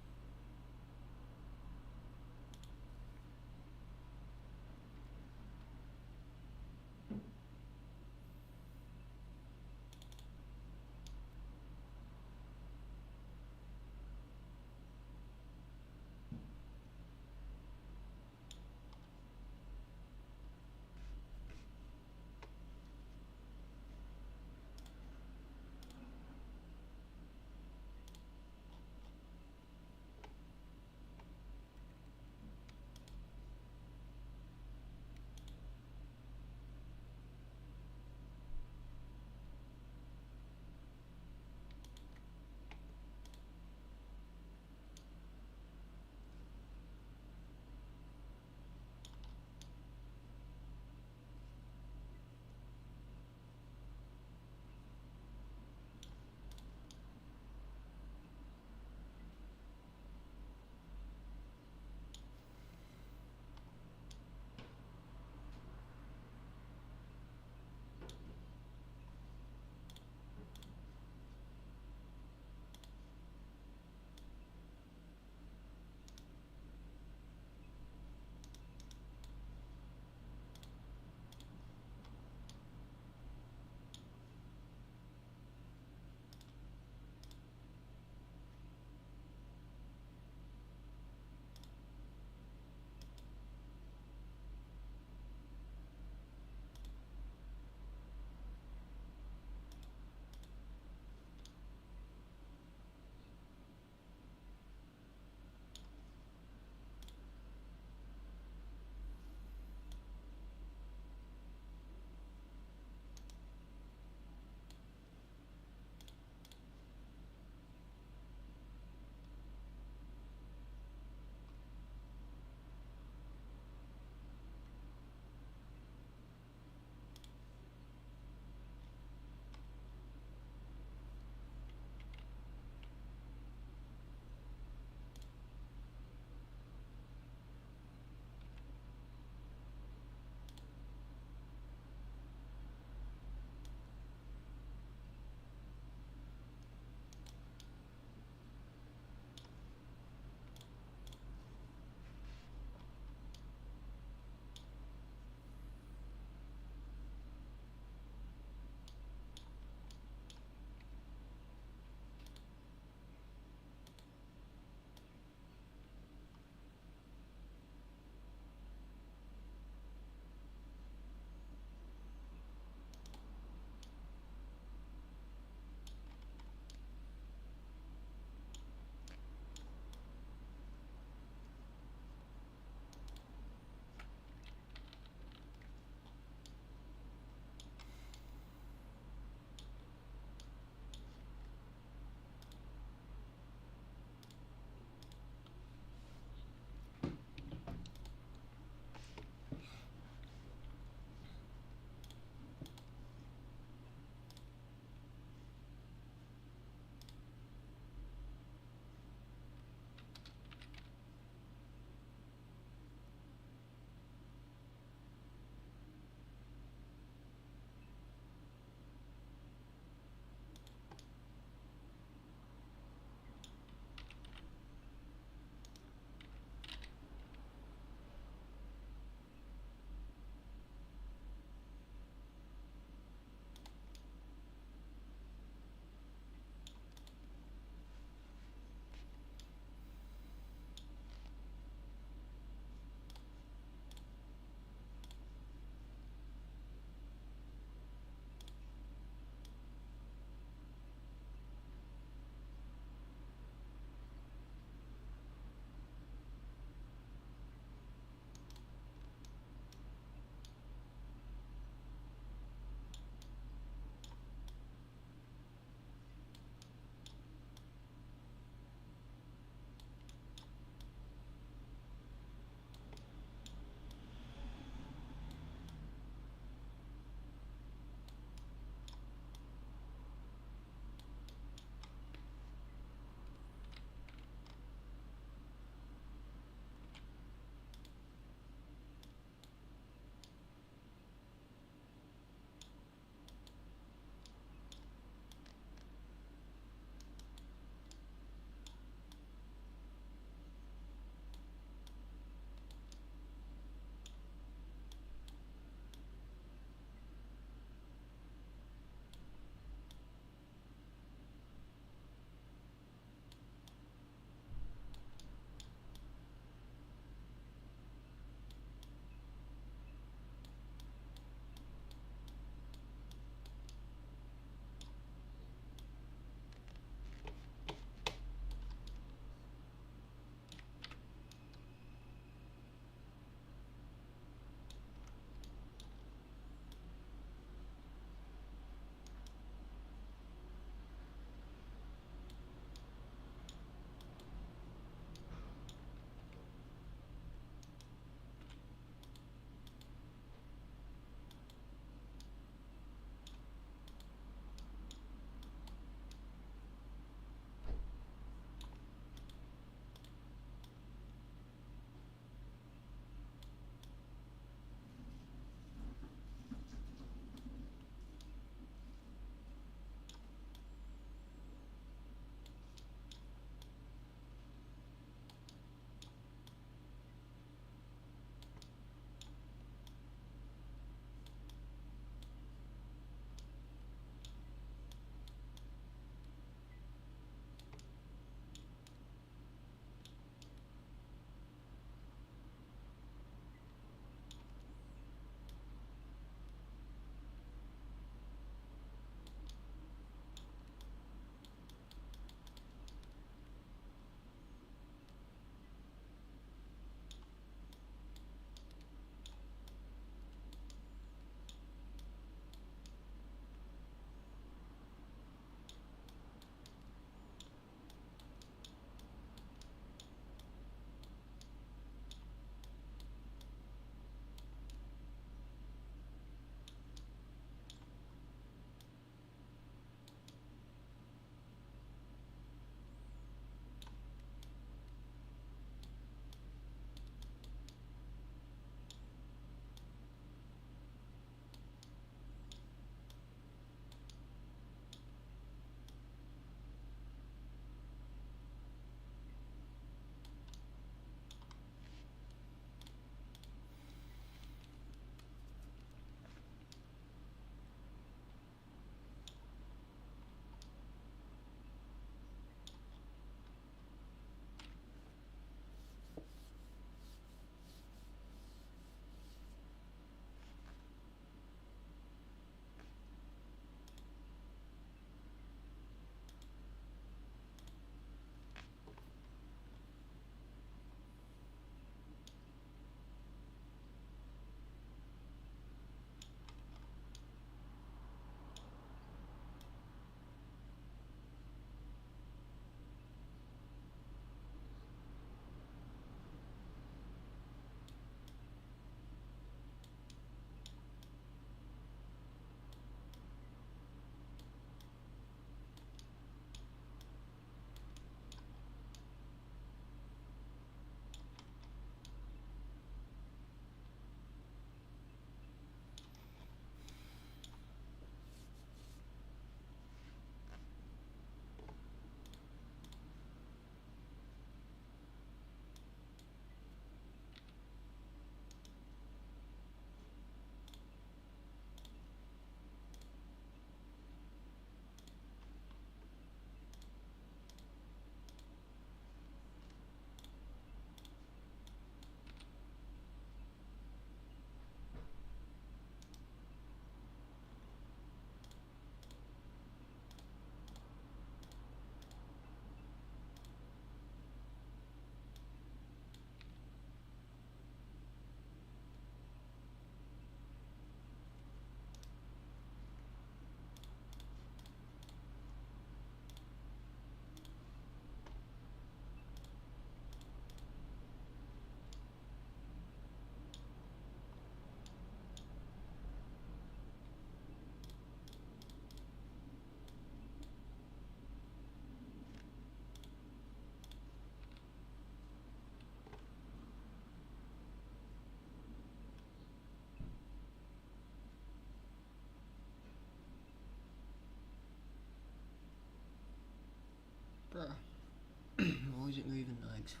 Why is it moving the legs for?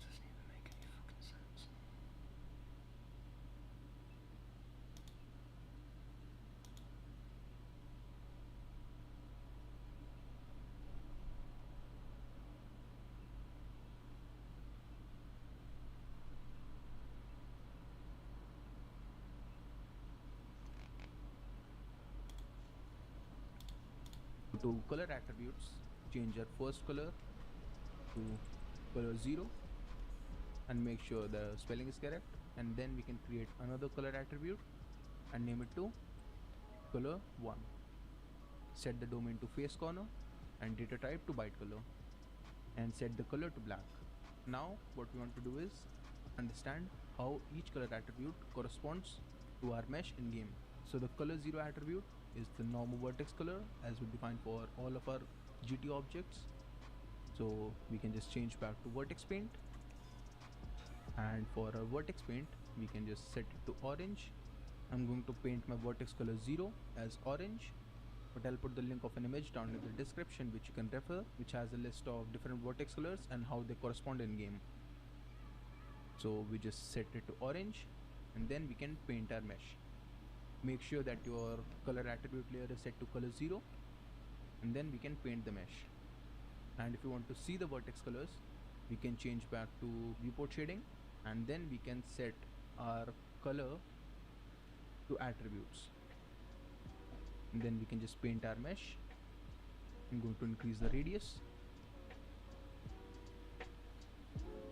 Doesn't even make any fucking sense. To color attributes, change our first color to color 0 and make sure the spelling is correct, and then we can create another color attribute and name it to color 1. Set the domain to face corner and data type to byte color and set the color to black. Now what we want to do is understand how each color attribute corresponds to our mesh in game. So the color 0 attribute is the normal vertex color as we define for all of our GT objects. So we can just change back to vertex paint, and for our vertex paint we can just set it to orange. I'm going to paint my vertex color 0 as orange, but I'll put the link of an image down in the description which you can refer, which has a list of different vertex colors and how they correspond in game. So we just set it to orange and then we can paint our mesh. Make sure that your color attribute layer is set to color 0 and then we can paint the mesh. And if you want to see the vertex colors, we can change back to viewport shading and then we can set our color to attributes, and then we can just paint our mesh. I'm going to increase the radius,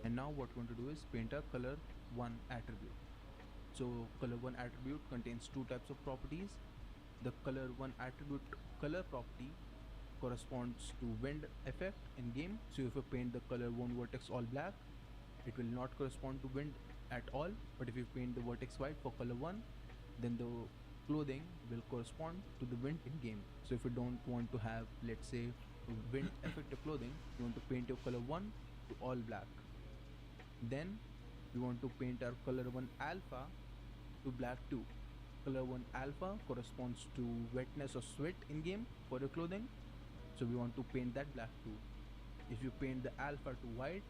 and now what we want to do is paint our color 1 attribute. So color 1 attribute contains two types of properties. The color 1 attribute color property corresponds to wind effect in game. So if you paint the color 1 vertex all black, it will not correspond to wind at all, but if you paint the vertex white for color 1, then the clothing will correspond to the wind in game. So if you don't want to have, let's say, wind effective clothing, you want to paint your color 1 to all black. Then we want to paint our color 1 alpha to black 2. Color 1 alpha corresponds to wetness or sweat in game for your clothing, so we want to paint that black too. If you paint the alpha to white,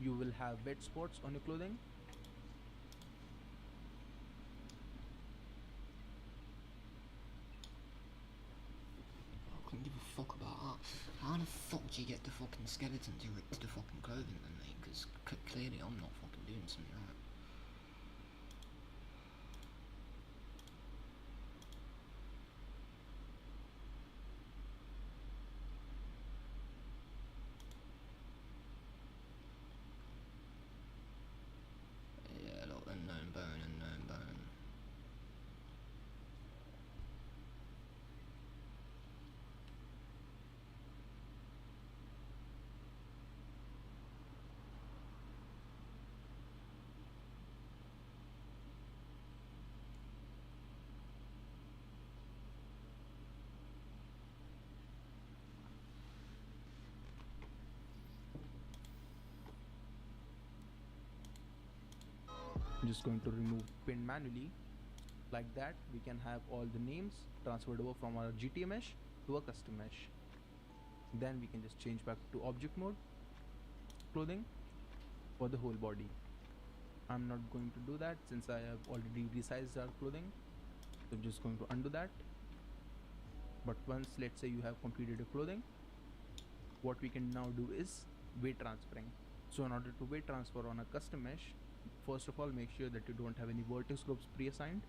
you will have wet spots on your clothing. I couldn't give a fuck about that. How the fuck do you get the fucking skeleton to rip to the fucking clothing then, mate? Because clearly I'm not fucking doing something right. Yeah, look, unknown bone, unknown bone. I'm just going to remove pin manually. Like that, we can have all the names transferred over from our GTA mesh to a custom mesh. Then we can just change back to object mode, clothing for the whole body. I'm not going to do that since I have already resized our clothing. So I'm just going to undo that. But once, let's say, you have completed your clothing, what we can now do is weight transferring. So in order to weight transfer on a custom mesh, first of all, make sure that you don't have any vertex groups pre-assigned.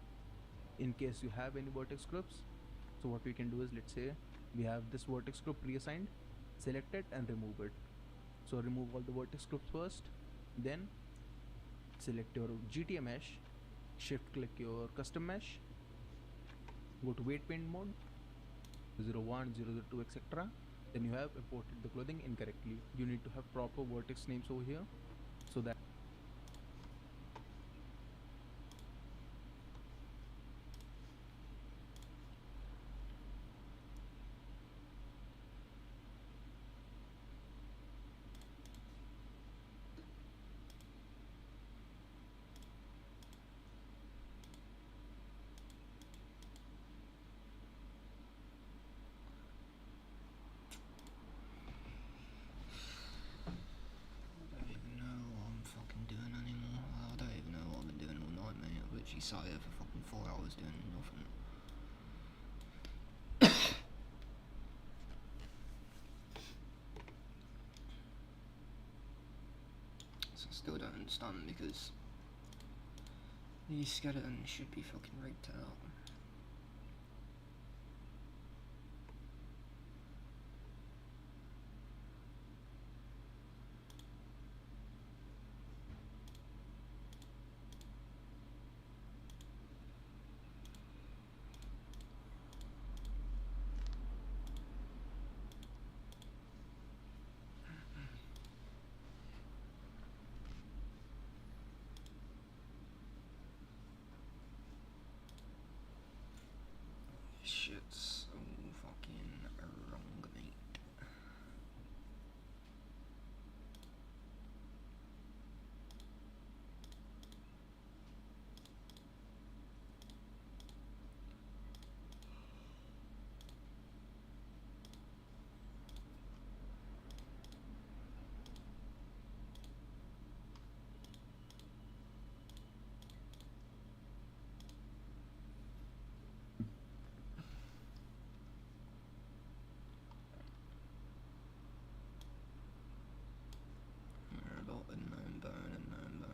In case you have any vertex groups, so what we can do is, let's say we have this vertex group pre-assigned, select it and remove it. So remove all the vertex groups first, then select your GTA mesh, shift click your custom mesh, go to weight paint mode, 01, 002, etc. Then you have imported the clothing incorrectly. You need to have proper vertex names over here so that sat here for fucking 4 hours doing nothing. So I still don't understand, because these skeletons should be fucking rigged out. Shit's so fucking wrong, mate. About a known bone, a known bone.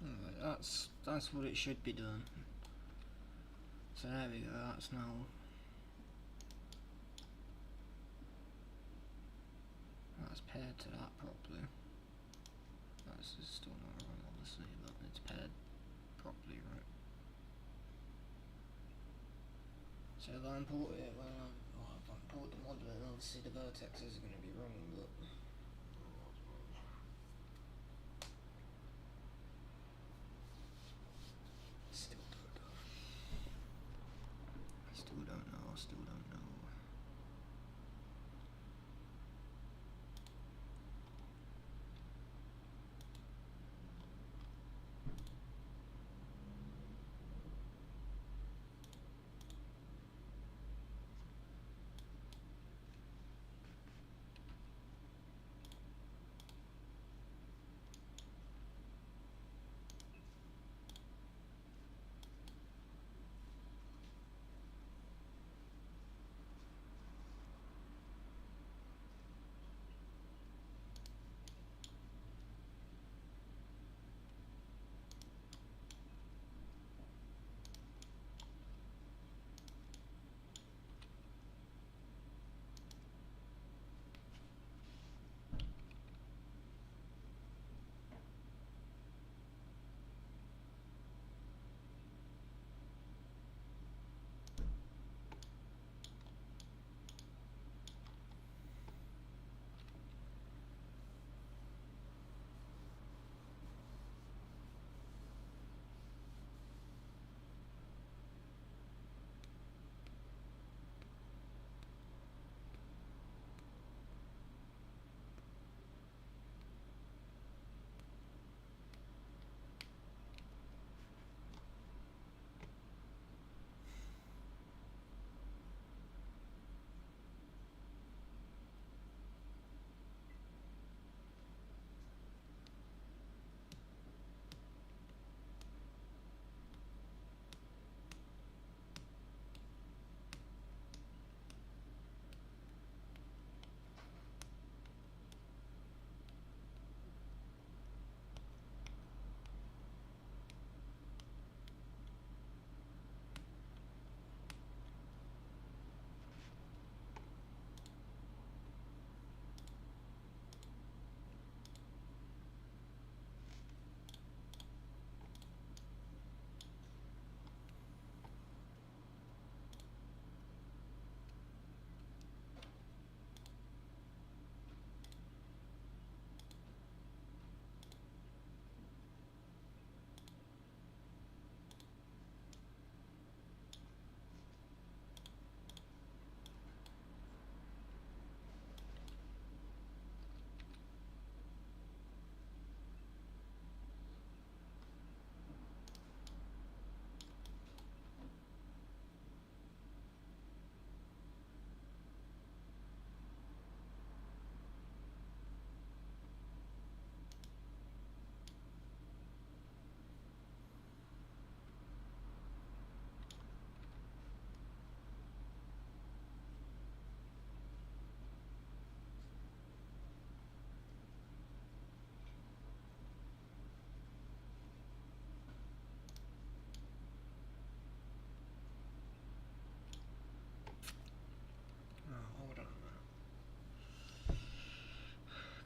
Alright, that's what it should be done. So there we go, that's now that's paired to that properly. That's still not right obviously, but it's paired properly, right? So if I import it if I import the model, then obviously the vertexes are going to be wrong, but still don't know.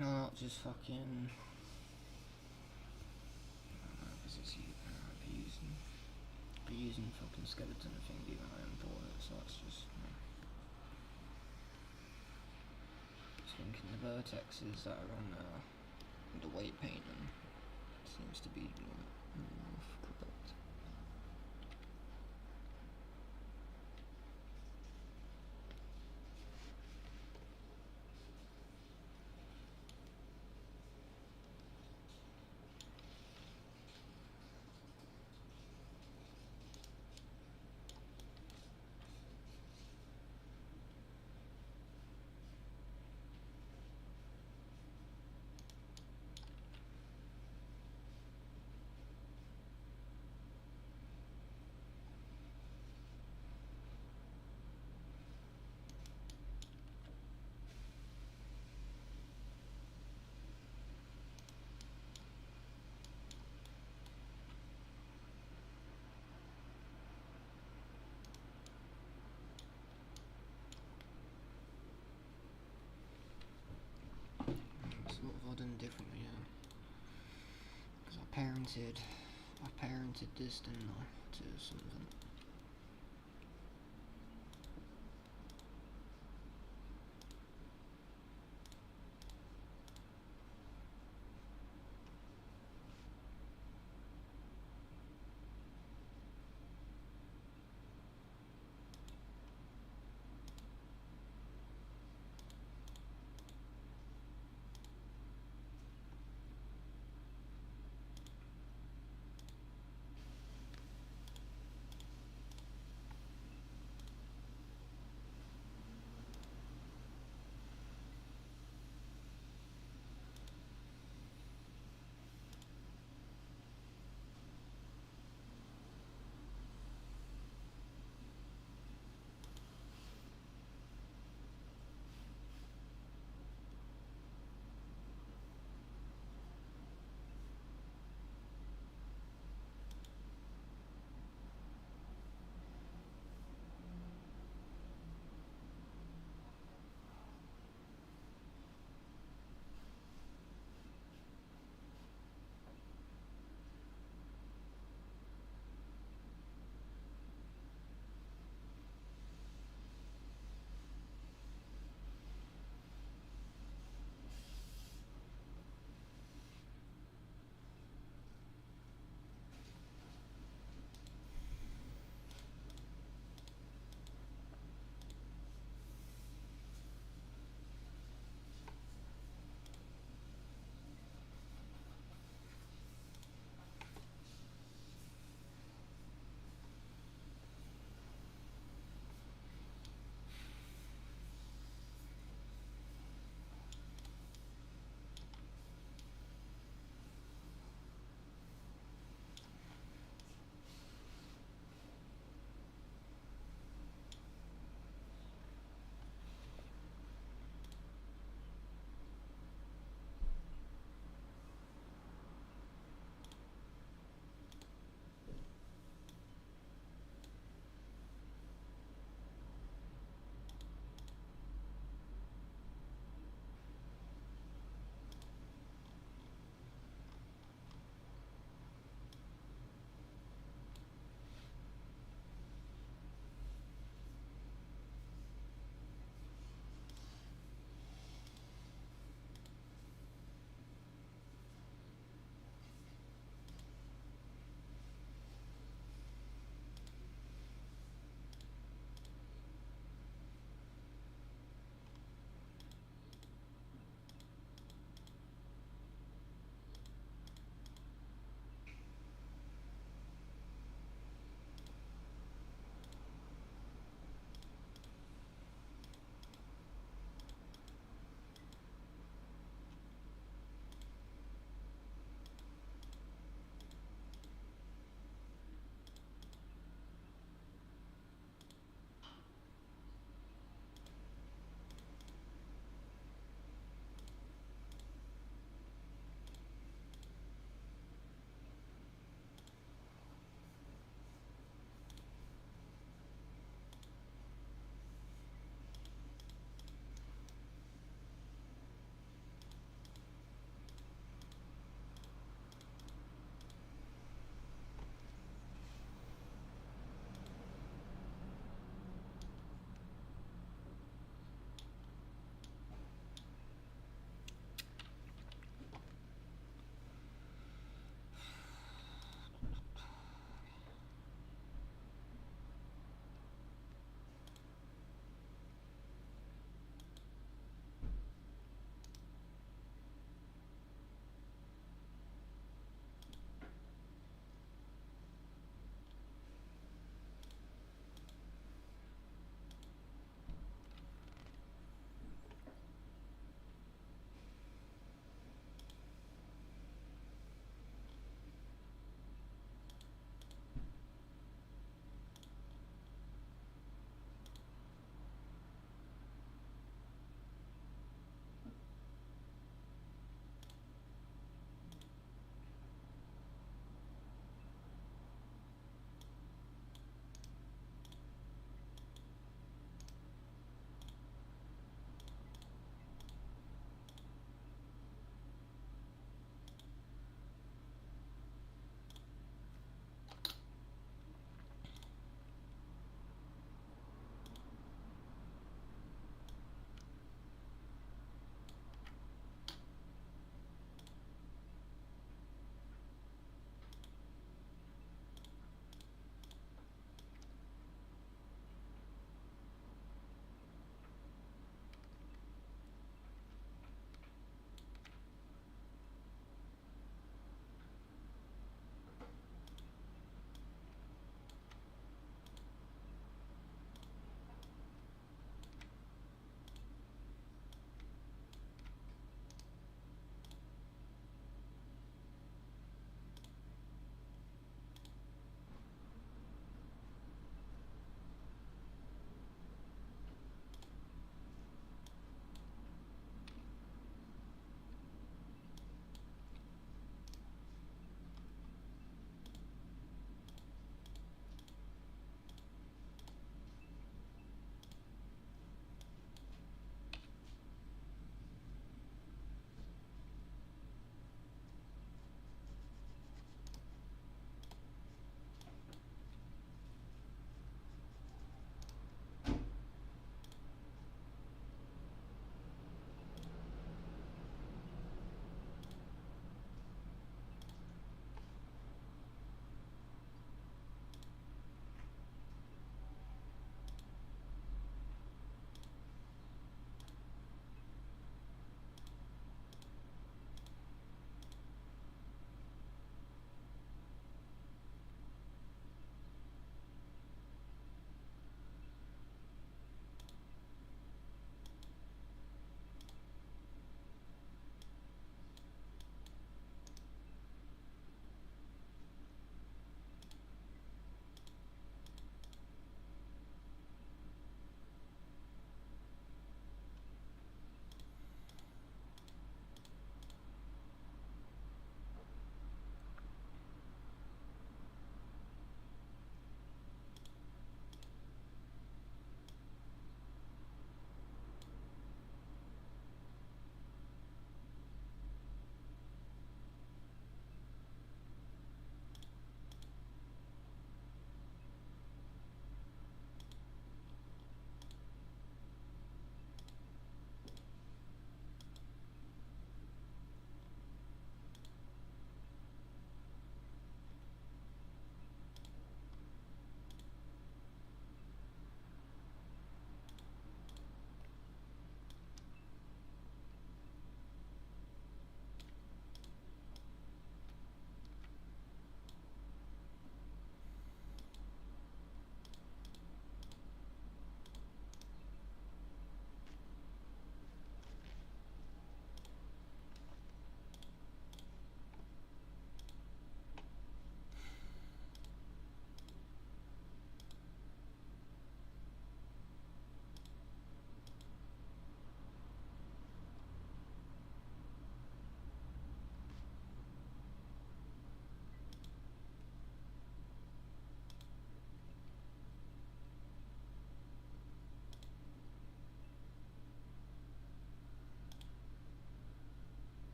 can I not just fucking... be using fucking skeleton thingy when I import it, so that's just... Just thinking the vertexes that are on the weight painting seems to be correct. What have I done differently? Because I parented this, didn't I, to something.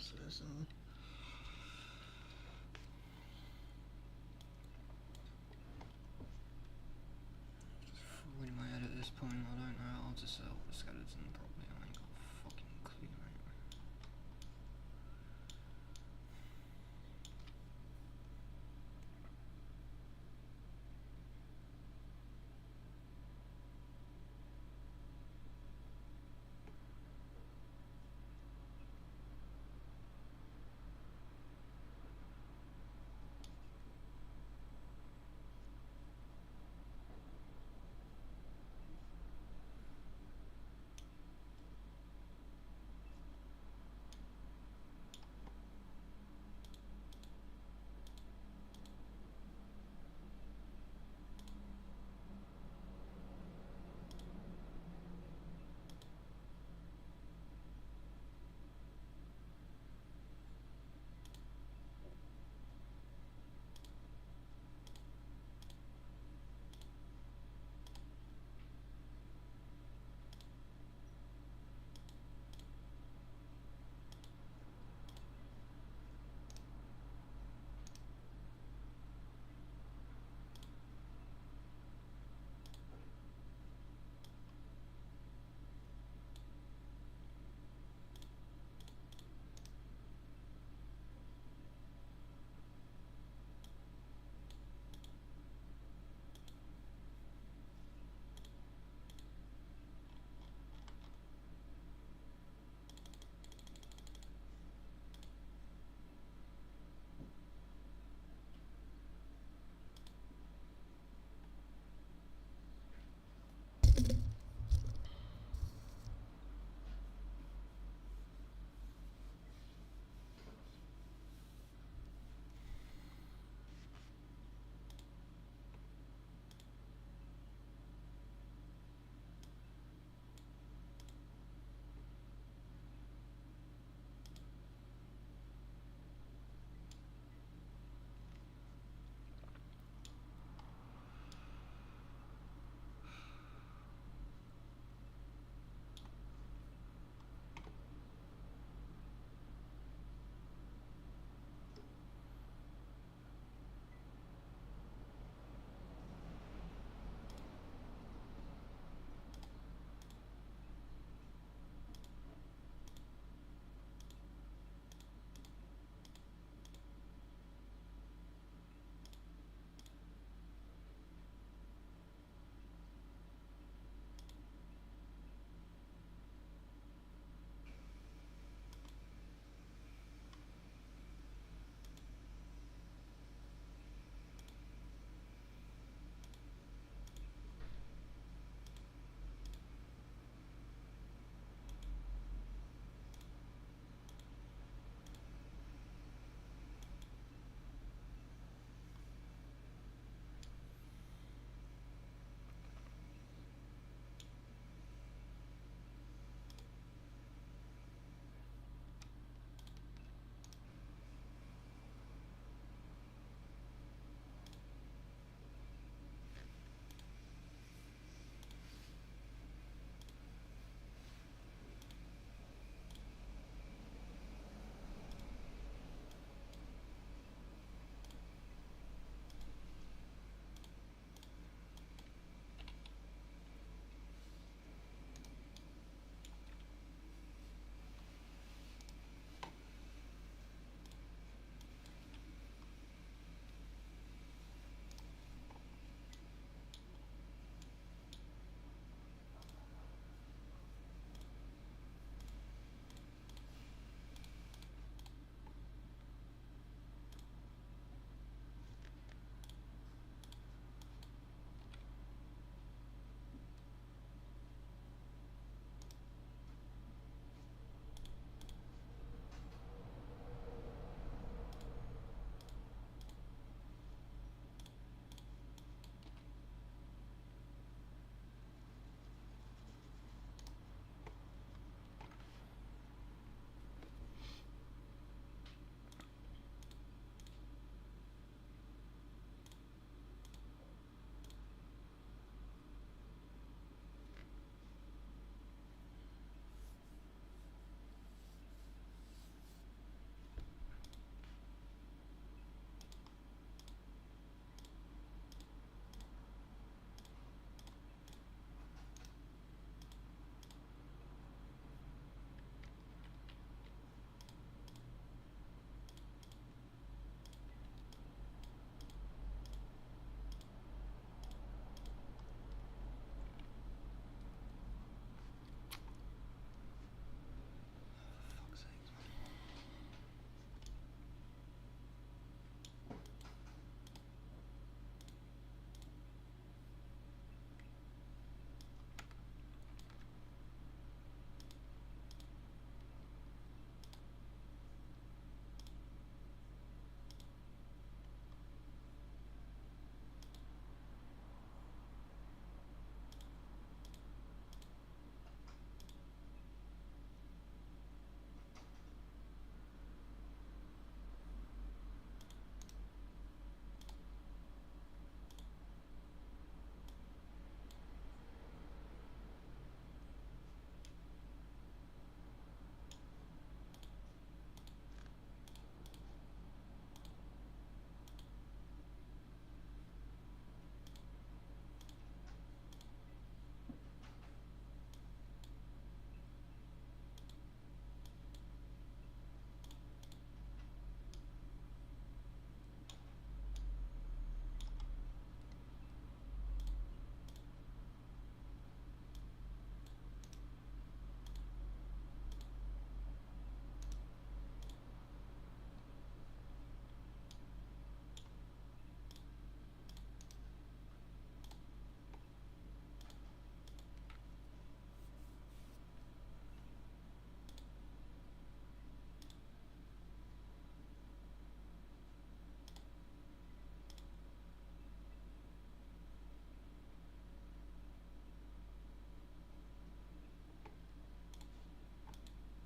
processor. In my head at this point, I don't know how to sell the skeleton properly. I ain't got a fucking clue, mate.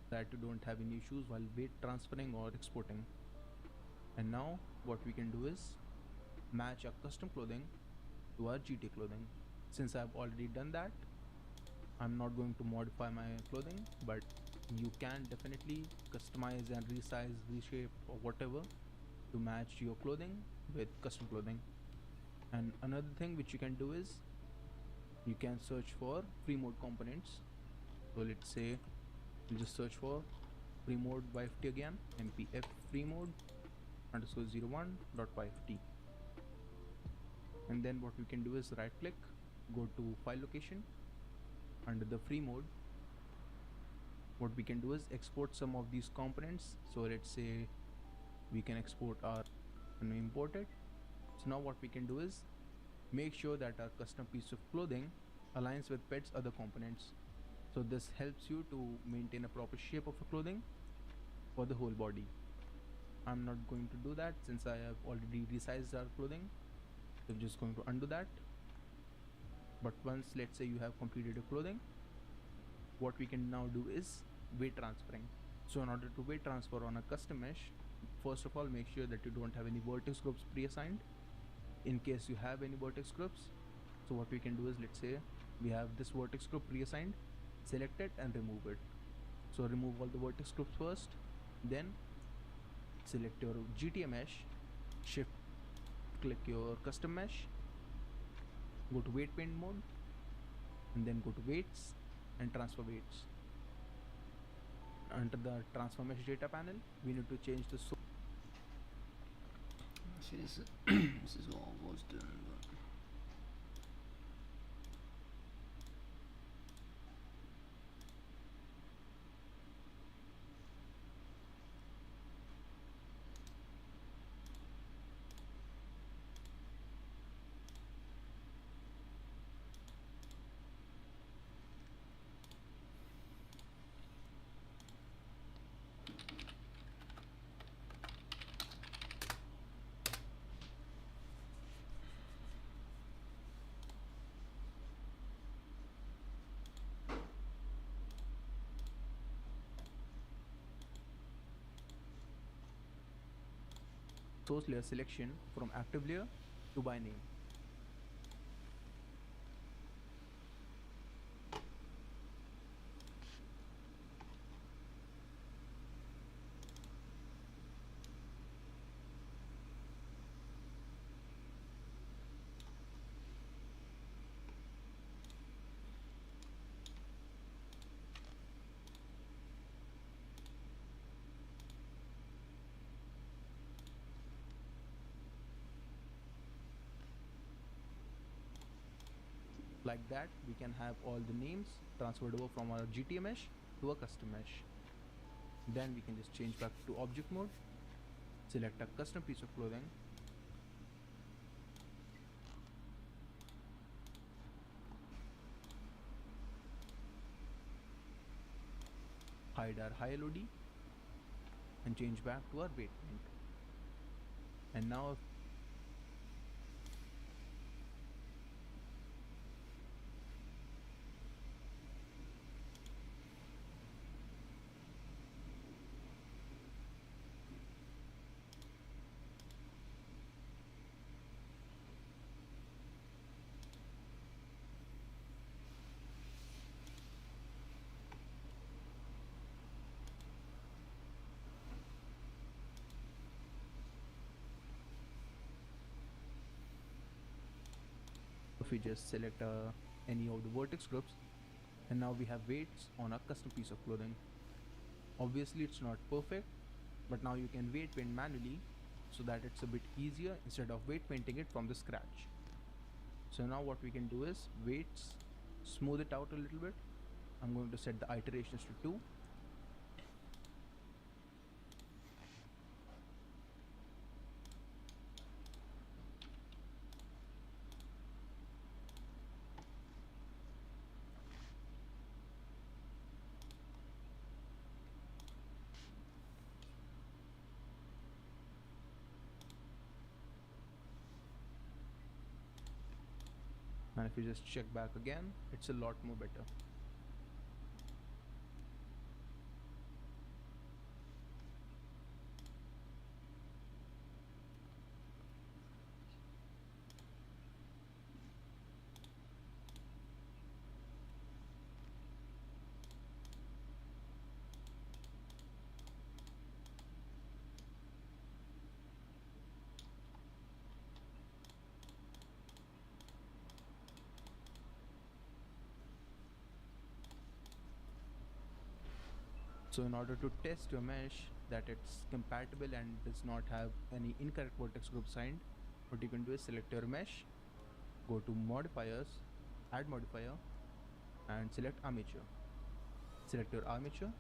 that you don't have any issues while weight transferring or exporting. And now what we can do is match our custom clothing to our GTA clothing. Since I've already done that, I'm not going to modify my clothing, but you can definitely customize and resize, reshape, or whatever to match your clothing with custom clothing. And another thing which you can do is you can search for free mode components. So let's say you just search for free mode y50 again, mpf free mode underscore 01.y50, and then what we can do is right click, go to file location. Under the free mode, what we can do is export some of these components. So let's say we can export our import it. So now what we can do is make sure that our custom piece of clothing aligns with pet's other components. So this helps you to maintain a proper shape of a clothing for the whole body. I'm not going to do that since I have already resized our clothing. So I'm just going to undo that. But once let's say you have completed your clothing, what we can now do is weight transferring. So in order to weight transfer on a custom mesh, first of all make sure that you don't have any vertex groups pre-assigned. In case you have any vertex groups, so what we can do is, let's say we have this vertex group pre-assigned, select it and remove it. So remove all the vertex groups first, then select your GTA mesh, shift click your custom mesh, go to weight paint mode, and then go to weights and transfer weights. Under the transfer mesh data panel, we need to change the source. See, this is what I was doing, but source layer selection from active layer to by name. Like that, we can have all the names transferred over from our GTA mesh to a custom mesh. Then we can just change back to object mode, select a custom piece of clothing, hide our high LOD, and change back to our weight paint. And now if we just select any of the vertex groups, and now we have weights on a custom piece of clothing. Obviously it's not perfect, but now you can weight paint manually so that it's a bit easier instead of weight painting it from the scratch. So now what we can do is weights, smooth it out a little bit. I'm going to set the iterations to 2. And if you just check back again, it's a lot more better. So in order to test your mesh that it's compatible and does not have any incorrect vertex group assigned, what you can do is select your mesh, go to modifiers, add modifier, and select armature. Select your armature,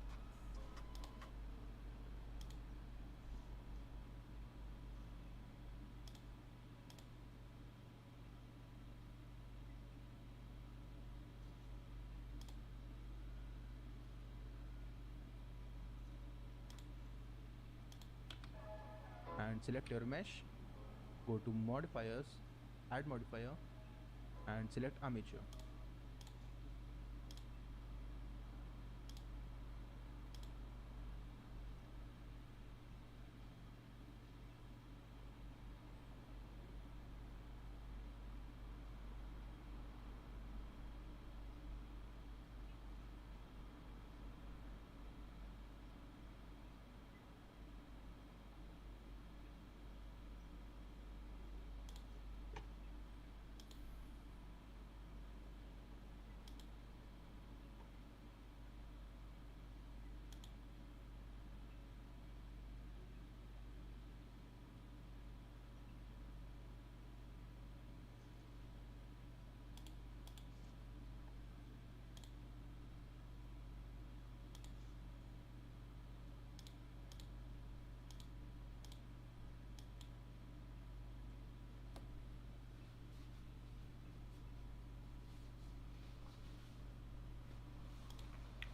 and select your mesh, go to modifiers, add modifier, and select armature.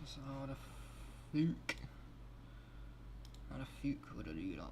So how the fuck? How the fuck would I do that?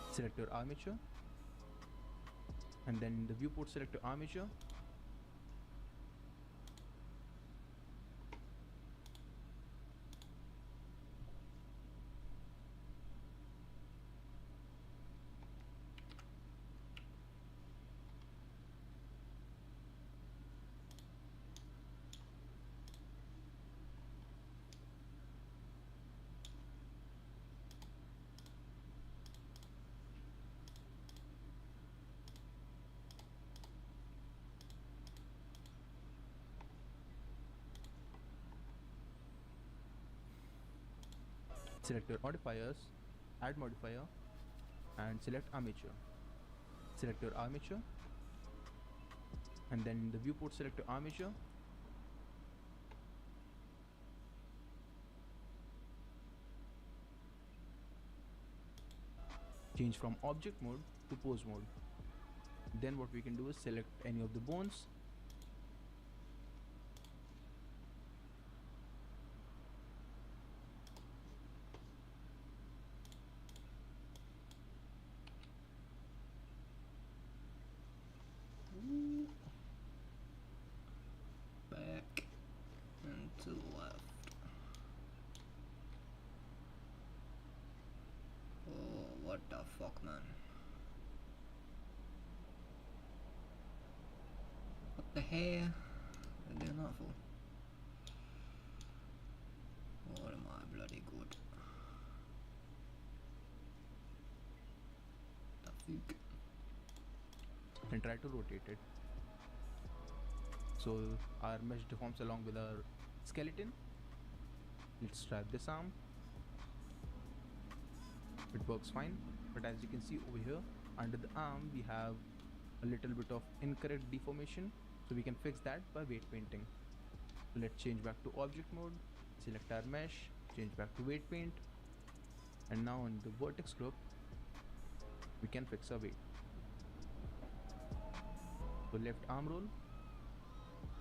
Select your armature, and then in the viewport select your armature, select your modifiers, add modifier, and select armature. Select your armature, and then in the viewport select your armature, change from object mode to pose mode. Then what we can do is select any of the bones, back and to the left. Oh, what the fuck, man? What the hell? What are they doing that for? What am I bloody good? and try to rotate it. So our mesh deforms along with our skeleton. Let's try this arm. It works fine, but as you can see over here, under the arm we have a little bit of incorrect deformation, so we can fix that by weight painting. So let's change back to object mode, select our mesh, change back to weight paint, and now in the vertex group we can fix our weight. So left arm roll,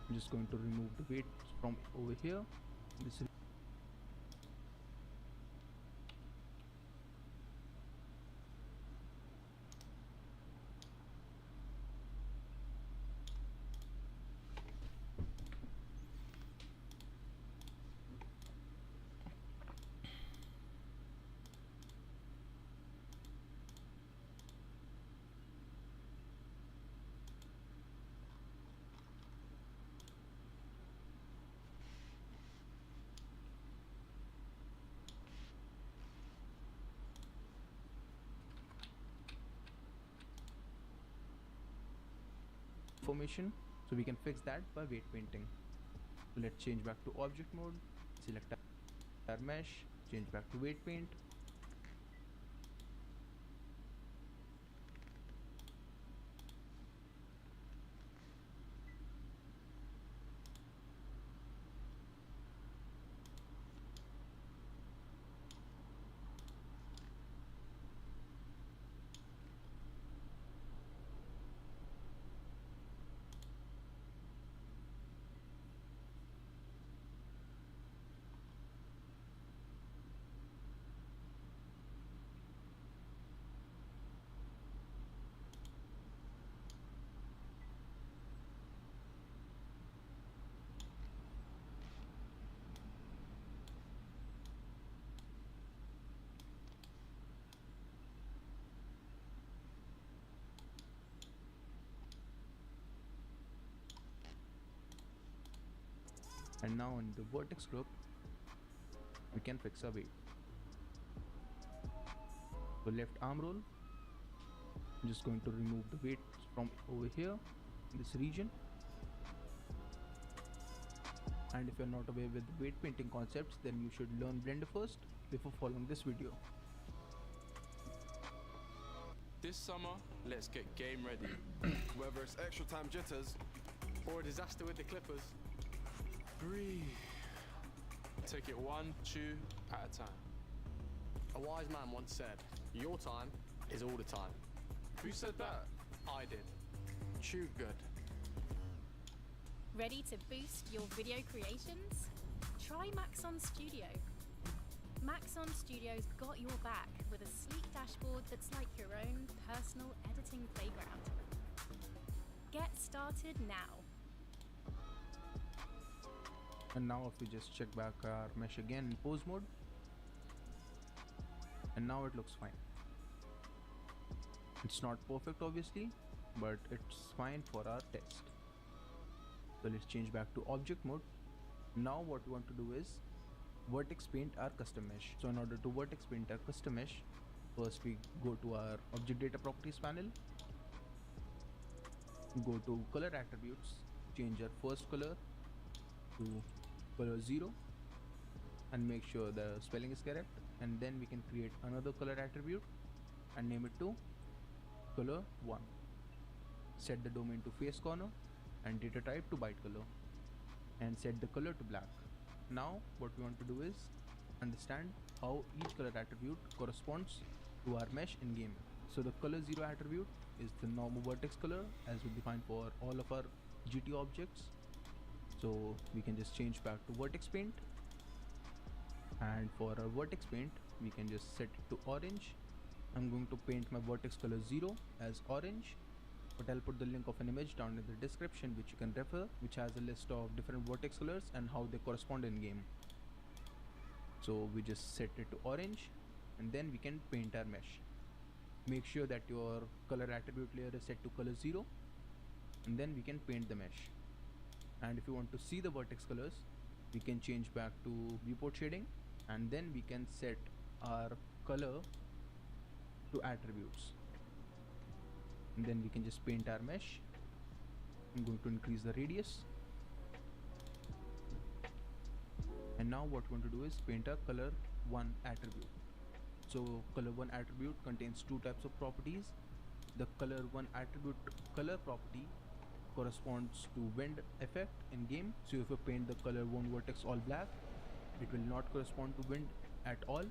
I'm just going to remove the weight from over here. This formation, so we can fix that by weight painting. So let's change back to object mode, select our mesh, change back to weight paint, and now in the vertex group we can fix our weight. So left arm roll, I'm just going to remove the weight from over here in this region. And if you're not aware with the weight painting concepts, then you should learn Blender first before following this video. This summer, let's get game ready. Whether it's extra time jitters or a disaster with the clippers, breathe. Take it 1 chew at a time. A wise man once said, your time is all the time. Who said that? I did. Chew good. Ready to boost your video creations? Try Maxon Studio. Maxon Studio's got your back with a sleek dashboard that's like your own personal editing playground. Get started now. And now if we just check back our mesh again in pose mode, and now it looks fine. It's not perfect obviously, but it's fine for our test. So let's change back to object mode. Now what we want to do is vertex paint our custom mesh. So in order to vertex paint our custom mesh, first we go to our object data properties panel, go to color attributes, change our first color to color 0 and make sure the spelling is correct, and then we can create another color attribute and name it to color 1. Set the domain to face corner and data type to byte color and set the color to black. Now what we want to do is understand how each color attribute corresponds to our mesh in game. So the color 0 attribute is the normal vertex color as we define for all of our GT objects. So we can just change back to vertex paint, and for our vertex paint we can just set it to orange. I'm going to paint my vertex color 0 as orange, but I'll put the link of an image down in the description which you can refer, which has a list of different vertex colors and how they correspond in game. So we just set it to orange and then we can paint our mesh. Make sure that your color attribute layer is set to color 0 and then we can paint the mesh. And if you want to see the vertex colors, we can change back to viewport shading and then we can set our color to attributes. and then we can just paint our mesh. I'm going to increase the radius, and now what we want to do is paint a color 1 attribute. So color 1 attribute contains two types of properties. The color 1 attribute color property corresponds to wind effect in game. So if you paint the color 1 vertex all black, it will not correspond to wind at all.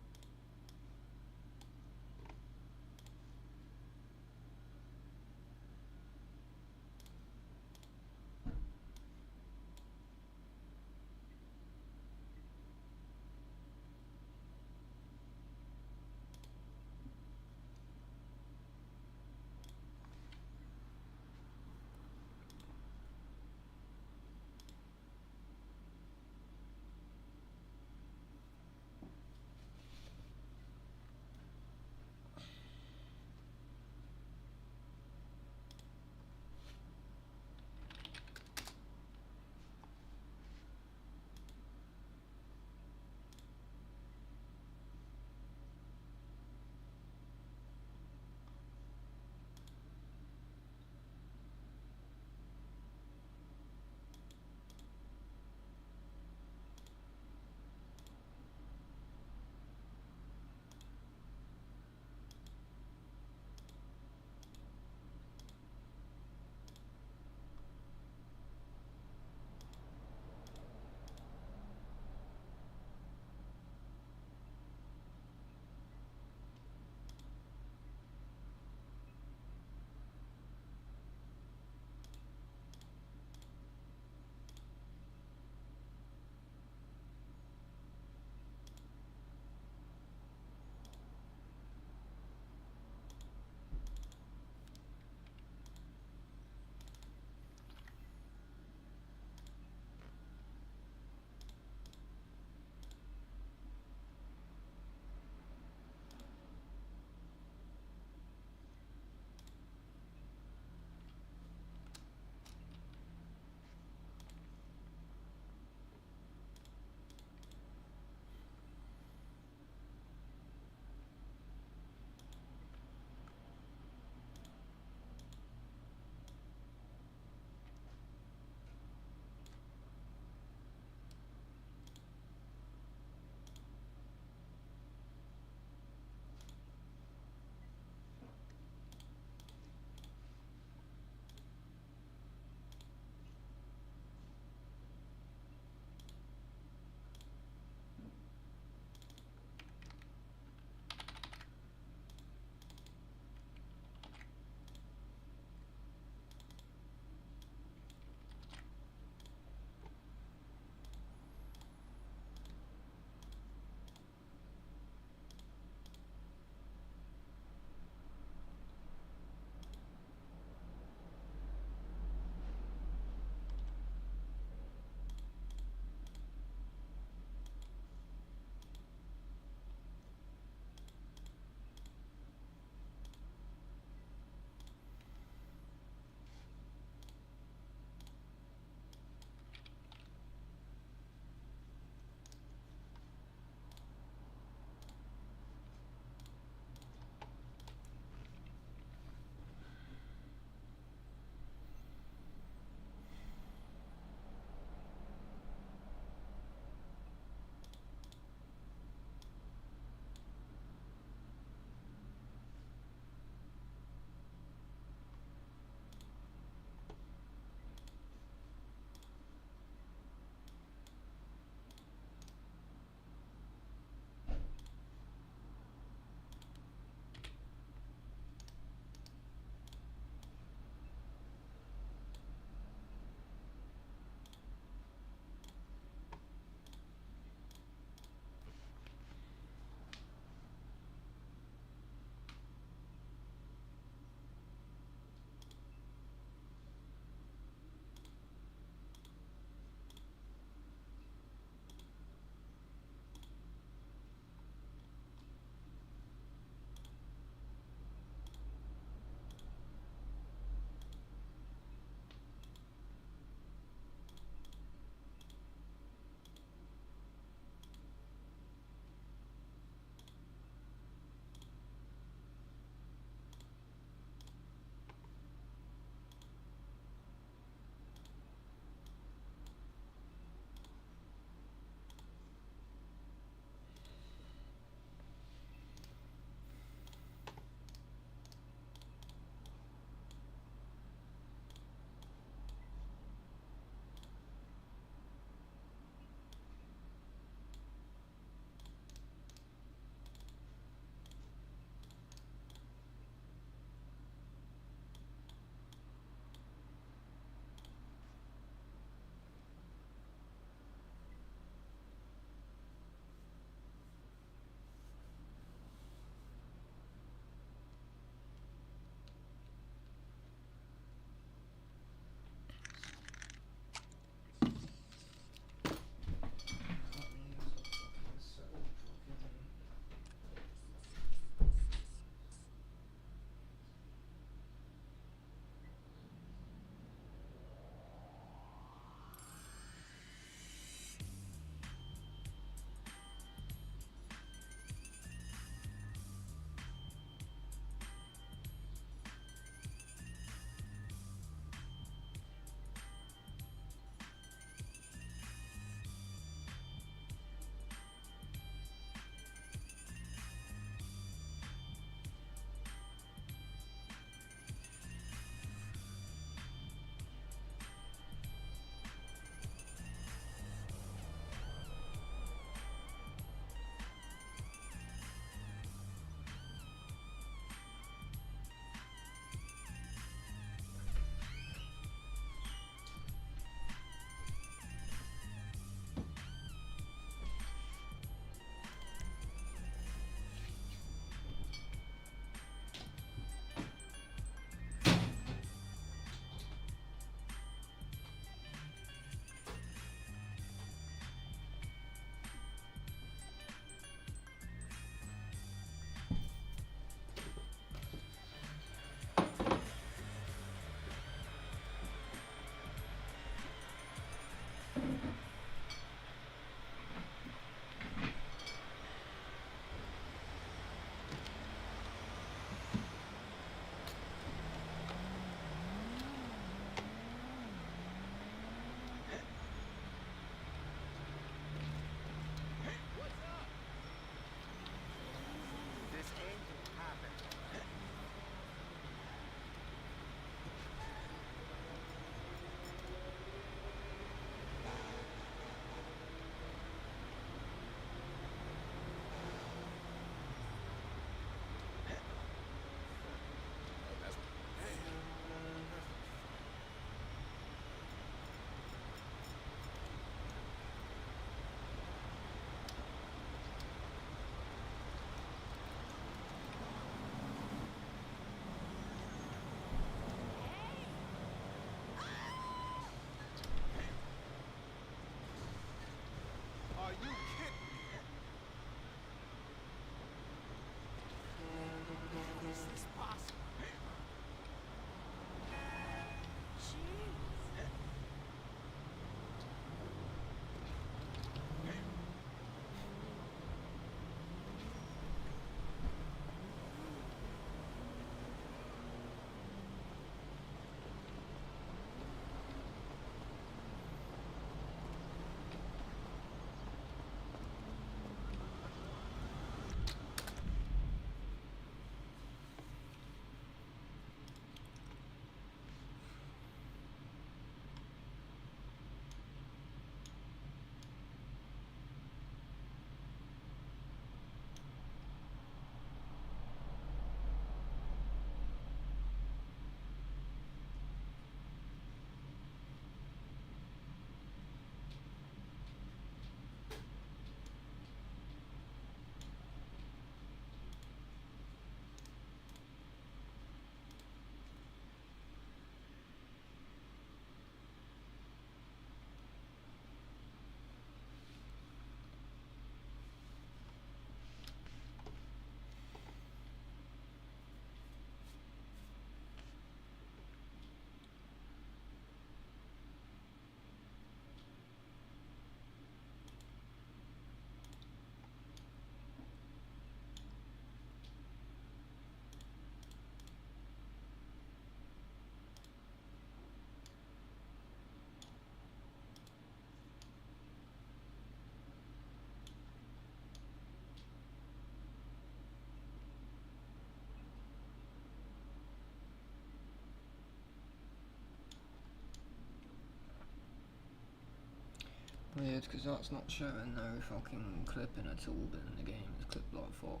Weird, because that's not showing no fucking clipping at all, but in the game it's clipped like fuck.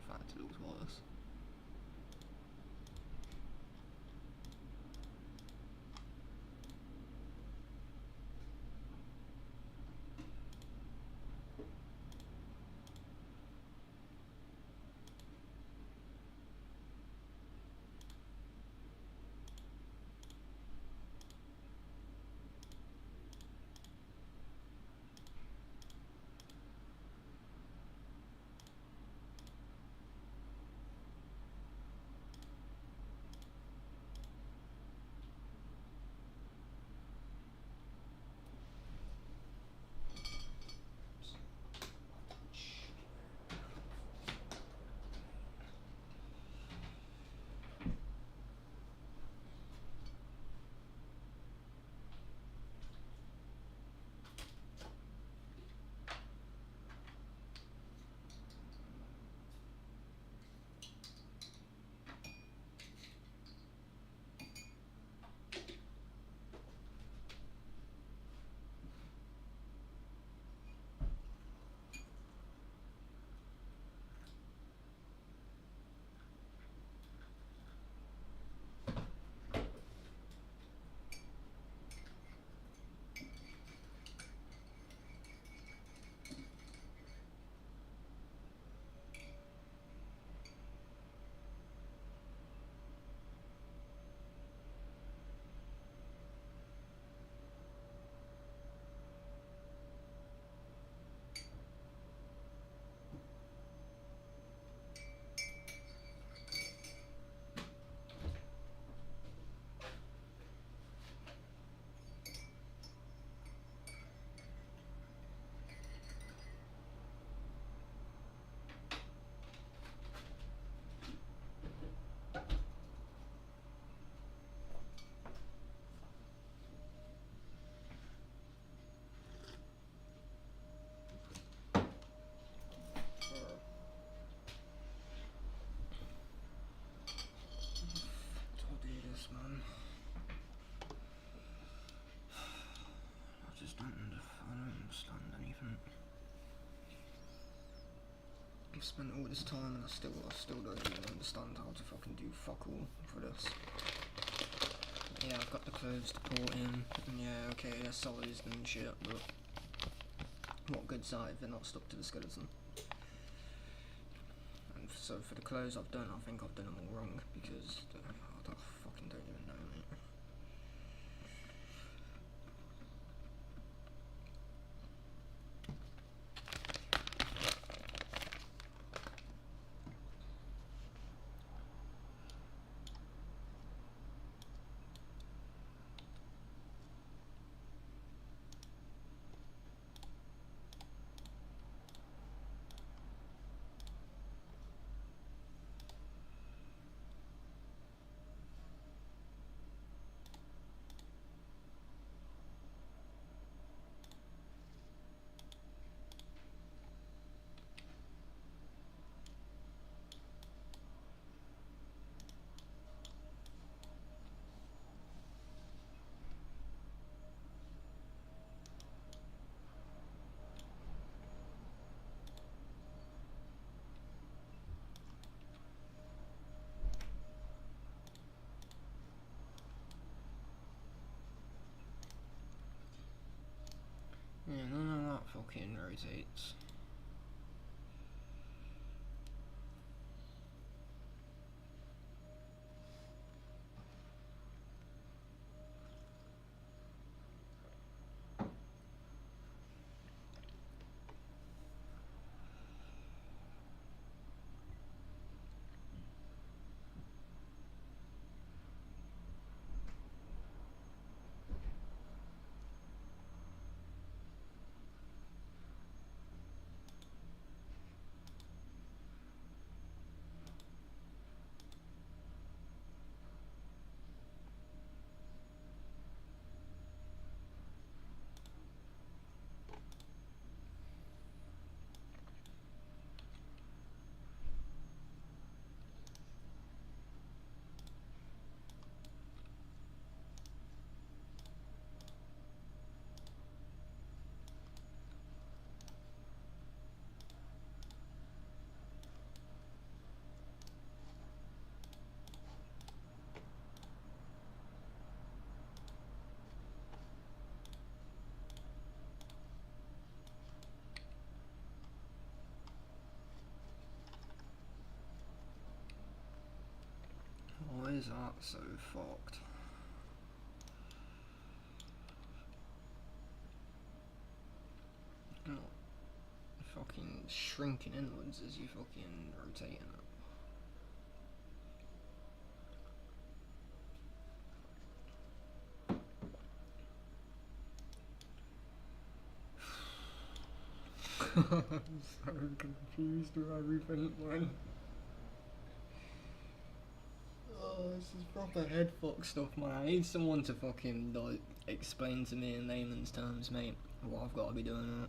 In fact, it looks worse. Man. I just don't understand anything. I've spent all this time and I still don't even understand how to fucking do fuck all for this. Yeah, I've got the clothes to port in, and yeah, okay, they're sized and shit, but what good's that if they're not stuck to the skeleton? And so for the clothes I've done, I think I've done them all wrong, because I fucking don't even know, mate. Yeah, none of that fucking rotates. Why is that so fucked? Not fucking shrinking inwards as you fucking rotating it. I'm so confused with everything, man. Oh, this is proper head fuck stuff, man. I need someone to fucking like explain to me in layman's terms, mate, what I've got to be doing.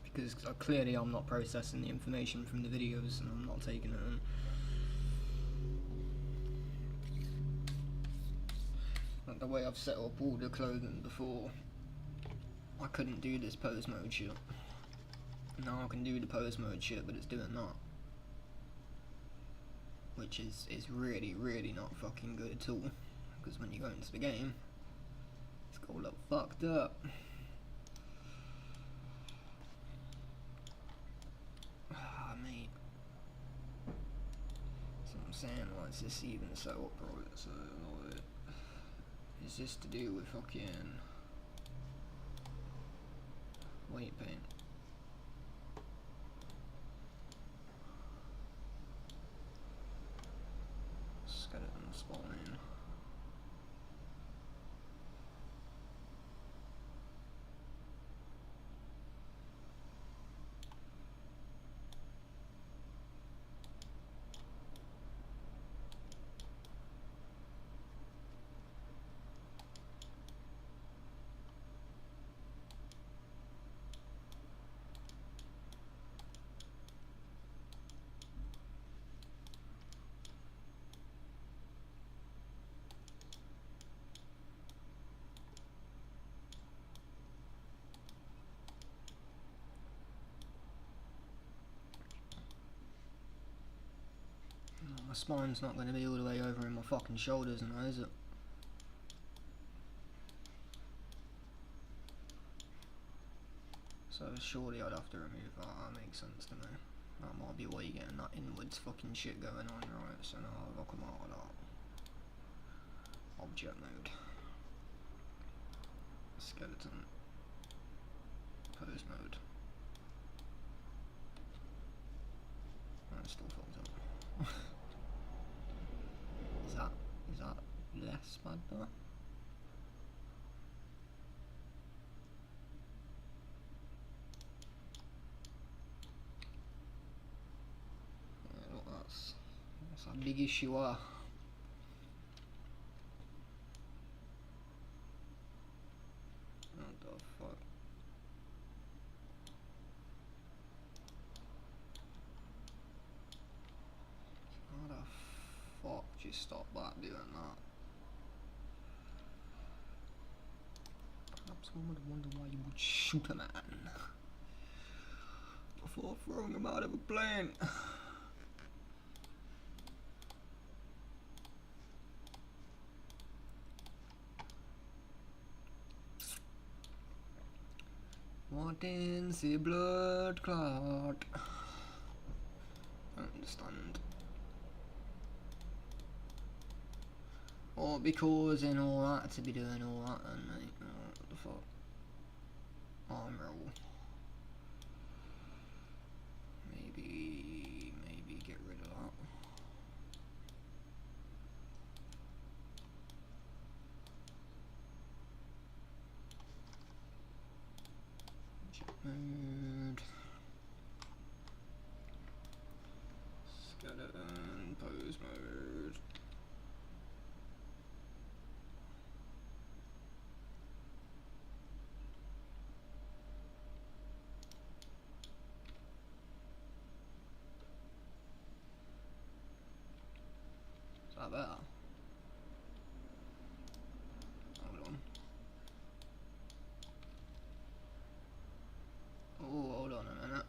Because clearly I'm not processing the information from the videos and I'm not taking it in. Like the way I've set up all the clothing before, I couldn't do this pose mode shit. Now I can do the pose mode shit, but it's doing that. Which is really, really not fucking good at all. Because when you go into the game, it's got all fucked up. Ah, mate. That's what I'm saying, like, it's this even set up right, so, like, is this to do with fucking weight paint? Skeleton spawning. My spine's not going to be all the way over in my fucking shoulders now, is it? So surely I'd have to remove that. That makes sense to me. That might be why you're getting that inwards fucking shit going on, right? So now I'll come out of that. Object mode. Skeleton. Pose mode. That's still fucked up. Is that less bad though? Yeah, look, that's a big issue. What the fuck? How the fuck do you stop that doing that? Perhaps one would wonder why you would shoot a man before throwing him out of a plane. What in the blood clot? I don't understand. Or because and all that to be doing all that and like, what the fuck? Arm roll. Maybe get rid of that. Mode. Skeleton pose mode. Is that better? Hold on. Oh, hold on a minute.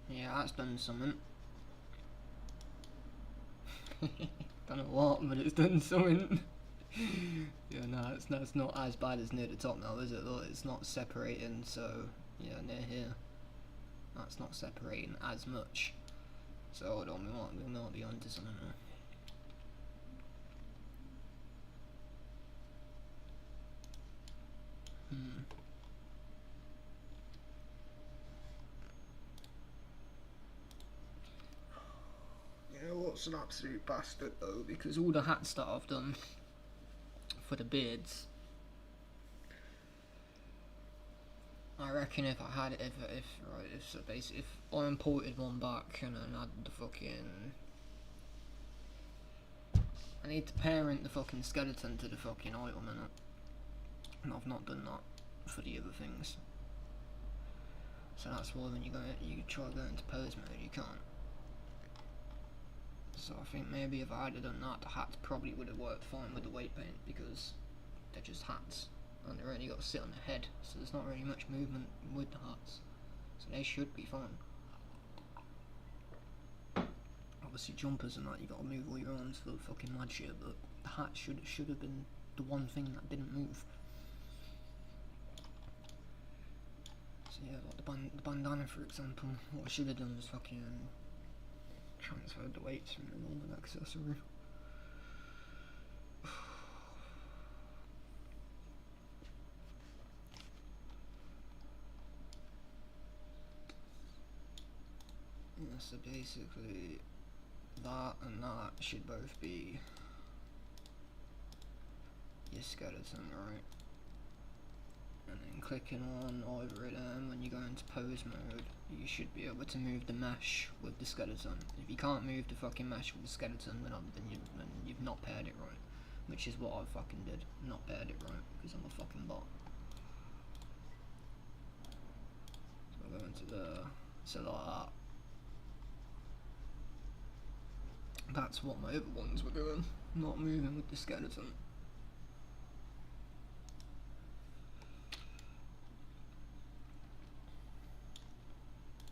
Yeah, that's done something. Don't know what, but it's done something. Yeah, no, it's not as bad as near the top now, is it? Look, it's not separating, so yeah, near here, that's not separating as much. So hold on, we might be onto something now. Yeah, what's an absolute bastard though, because all the hats that I've done for the beards, I reckon if I had if I imported one back and then had the fucking, I need to parent the fucking skeleton to the fucking item in it, and I've not done that for the other things. So that's why when you try going to pose mode, you can't. So I think maybe if I had done that, the hats probably would have worked fine with the weight paint, because they're just hats and they're only got to sit on the head, so there's not really much movement with the hats, so they should be fine. Obviously jumpers and that, you got to move all your arms for the fucking mad shit, but the hat should have been the one thing that didn't move. So yeah, like the bandana for example, what I should have done was fucking transferred the weights from the normal accessory. Yeah, so basically that and that should both be your skeleton, right? And then clicking on either of them when you go into pose mode, you should be able to move the mesh with the skeleton. If you can't move the fucking mesh with the skeleton, then you've not paired it right, which is what I fucking did. Not paired it right because I'm a fucking bot. So I'll go into like that. That's what my other ones were doing, not moving with the skeleton.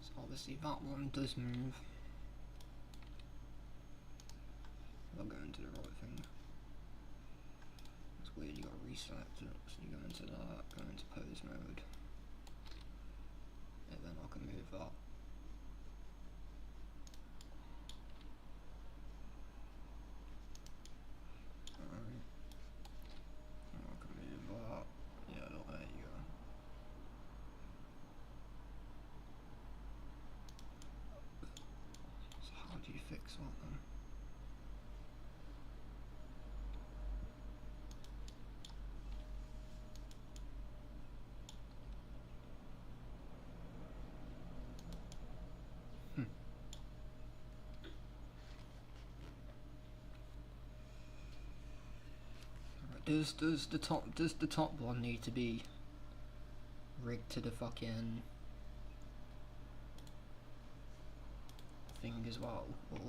So obviously that one does move. I'll go into the right thing. It's weird, you gotta reselect it. So you go into that, go into pose mode. And then I can move that. Fix what then? Does the top one need to be rigged to the fucking thing as well, or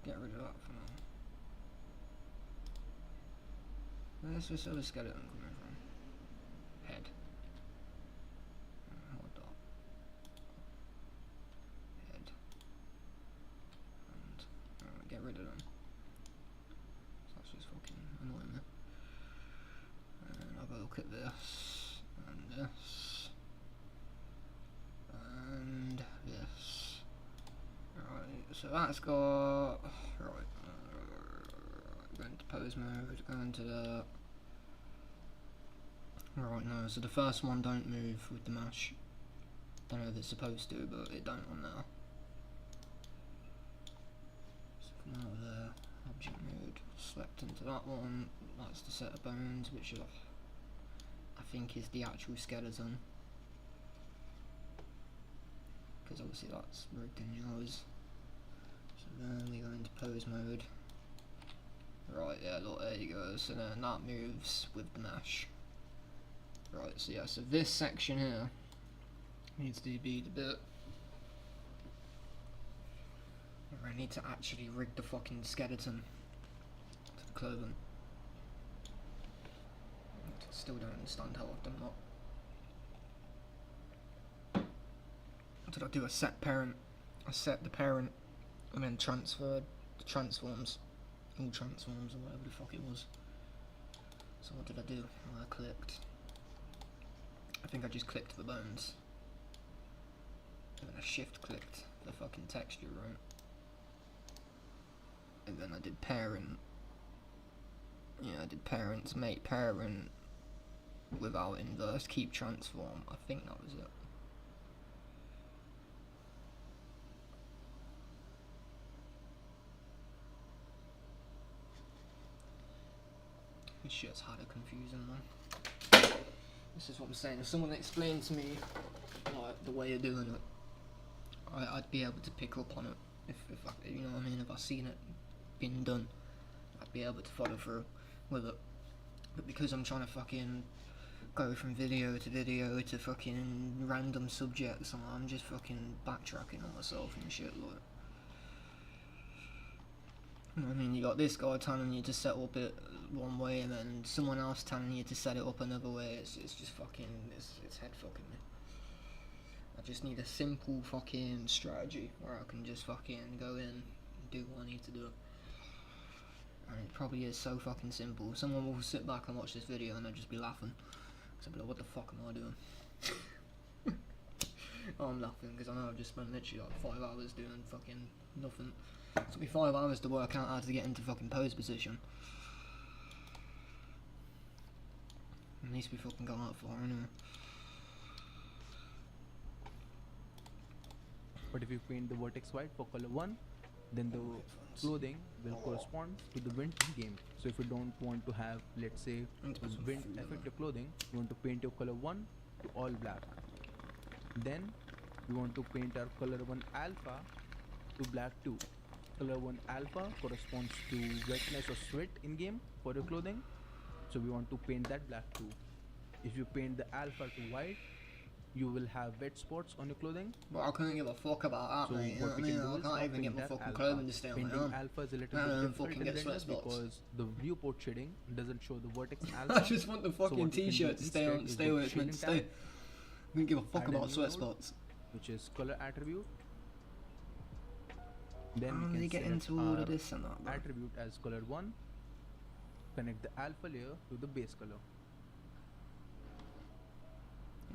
get rid of that for now? Where's this other skeleton coming from? Head. Hold up. Head. And get rid of them. That's just fucking annoying me. And I'll go look at this, and this, and this. Right, so that's got, right, go into pose mode, go into the, right, no, so the first one don't move with the mash. Don't know if it's supposed to, but it don't on there. So come out of there, object mode, select into that one, that's the set of bones, which are, I think is the actual skeleton, because obviously that's rigged in yours. So then we go into pose mode. Right, yeah, look, there you go. So then that moves with the mesh. Right, so yeah, so this section here needs to be the bit where I need to actually rig the fucking skeleton to the clothing. Still don't understand how I've done that. did I do? I set parent. I set the parent and then transferred the transforms. All transforms or whatever the fuck it was. So what did I do? Well, I clicked. I think I just clicked the bones. And then I shift clicked the fucking texture, right? And then I did parent. Yeah, I did parents, make parent without inverse, keep transform. I think that was it. This shit's harder confusing, man. This is what I'm saying. If someone explained to me like the way of doing it, I'd be able to pick up on it. If I, you know what I mean, if I seen it being done, I'd be able to follow through with it. But because I'm trying to fucking go from video to fucking random subjects, I'm just fucking backtracking on myself and shit, like. You know what I mean, you got this guy telling you to set up it one way and then someone else telling you to set it up another way. It's just fucking, it's head fucking me. I just need a simple fucking strategy where I can just fucking go in and do what I need to do. And it probably is so fucking simple. Someone will sit back and watch this video and they'll just be laughing. So I'll be like, what the fuck am I doing? Oh, I'm laughing because I know I've just spent literally like 5 hours doing fucking nothing. It took me 5 hours to work out how to get into fucking pose position. At least we fucking got that far anyway. But if you paint the vertex white for color 1, then the clothing will correspond to the wind in game. So if you don't want to have, let's say, wind affect your clothing, you want to paint your color 1 to all black. Then we want to paint our color 1 alpha to black 2. Color 1 alpha corresponds to wetness or sweat in game for your clothing, so we want to paint that black too. If you paint the alpha to white, you will have wet spots on your clothing. But I couldn't give a fuck about that, So mate. You know what I mean? I can't even get my fucking clothing to stay on my Painting own. alpha is a little I bit don't difficult fucking in get sweat Blender spots. because the viewport shading doesn't show the vertex alpha. I just want the So fucking what you can do t-shirt to stay on, instead is stay go where it's meant to shading stay. tab, I couldn't give a fuck add a about new sweat node, spots. which is color attribute. Then How we do can they get select into all our of this and that, bro? attribute as color 1. Connect the alpha layer to the base color.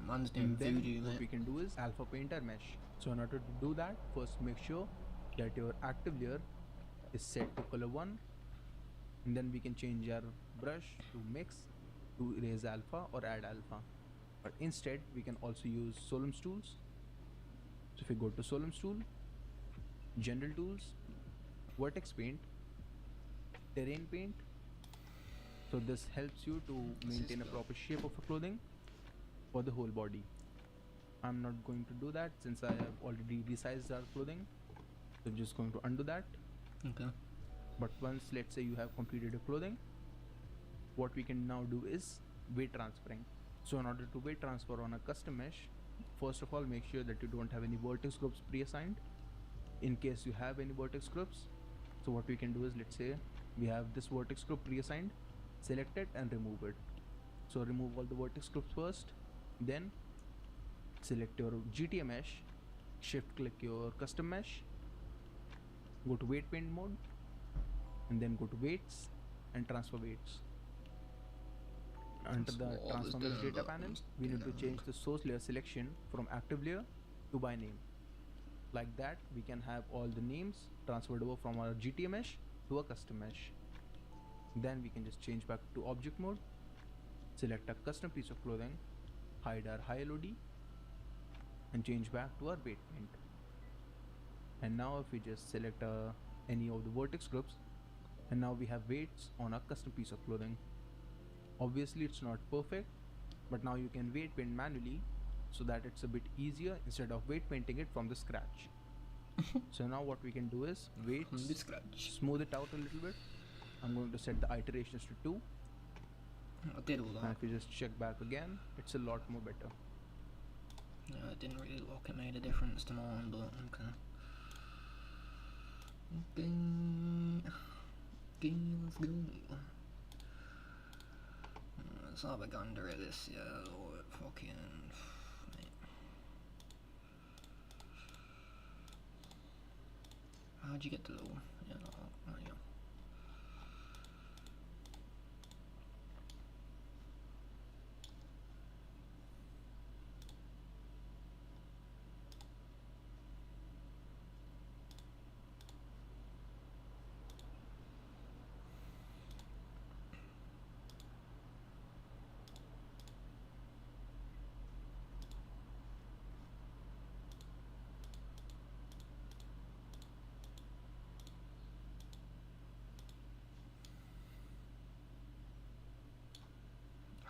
Man's doing And then voodoo, what mate. we can do is alpha painter mesh. So in order to do that, first make sure that your active layer is set to color 1, and then we can change our brush to mix to erase alpha or add alpha. But instead we can also use Solum's tools. So if we go to Solum's tool, general tools, vertex paint, terrain paint. So this helps you to maintain a proper shape of a clothing for the whole body. I'm not going to do that since I have already resized our clothing. So I'm just going to undo that. Okay. But once, let's say, you have completed your clothing, what we can now do is weight transferring. So in order to weight transfer on a custom mesh, first of all, make sure that you don't have any vertex groups pre-assigned. In case you have any vertex groups, so what we can do is, let's say we have this vertex group pre-assigned, select it and remove it. So remove all the vertex groups first, then select your GTA mesh, shift click your custom mesh, go to weight paint mode, and then go to weights and transfer weights. Under the transform mesh data panel, we need to change the source layer selection from active layer to by name. Like that, we can have all the names transferred over from our GTA mesh to a custom mesh. Then we can just change back to object mode, select a custom piece of clothing, hide our high LOD, and change back to our weight paint. And now if we just select any of the vertex groups, and now we have weights on our custom piece of clothing. Obviously it's not perfect, but now you can weight paint manually so that it's a bit easier instead of weight painting it from the scratch. So now what we can do is weights, smooth it out a little bit. I'm going to set the iterations to 2. I did all that. And if you just check back again, it's a lot more better. Yeah, it didn't really look, it made a difference to mine, but okay. Okay, let's go. Let's have a gander at this, yeah, or fucking... how'd you get the little, yeah, there you go.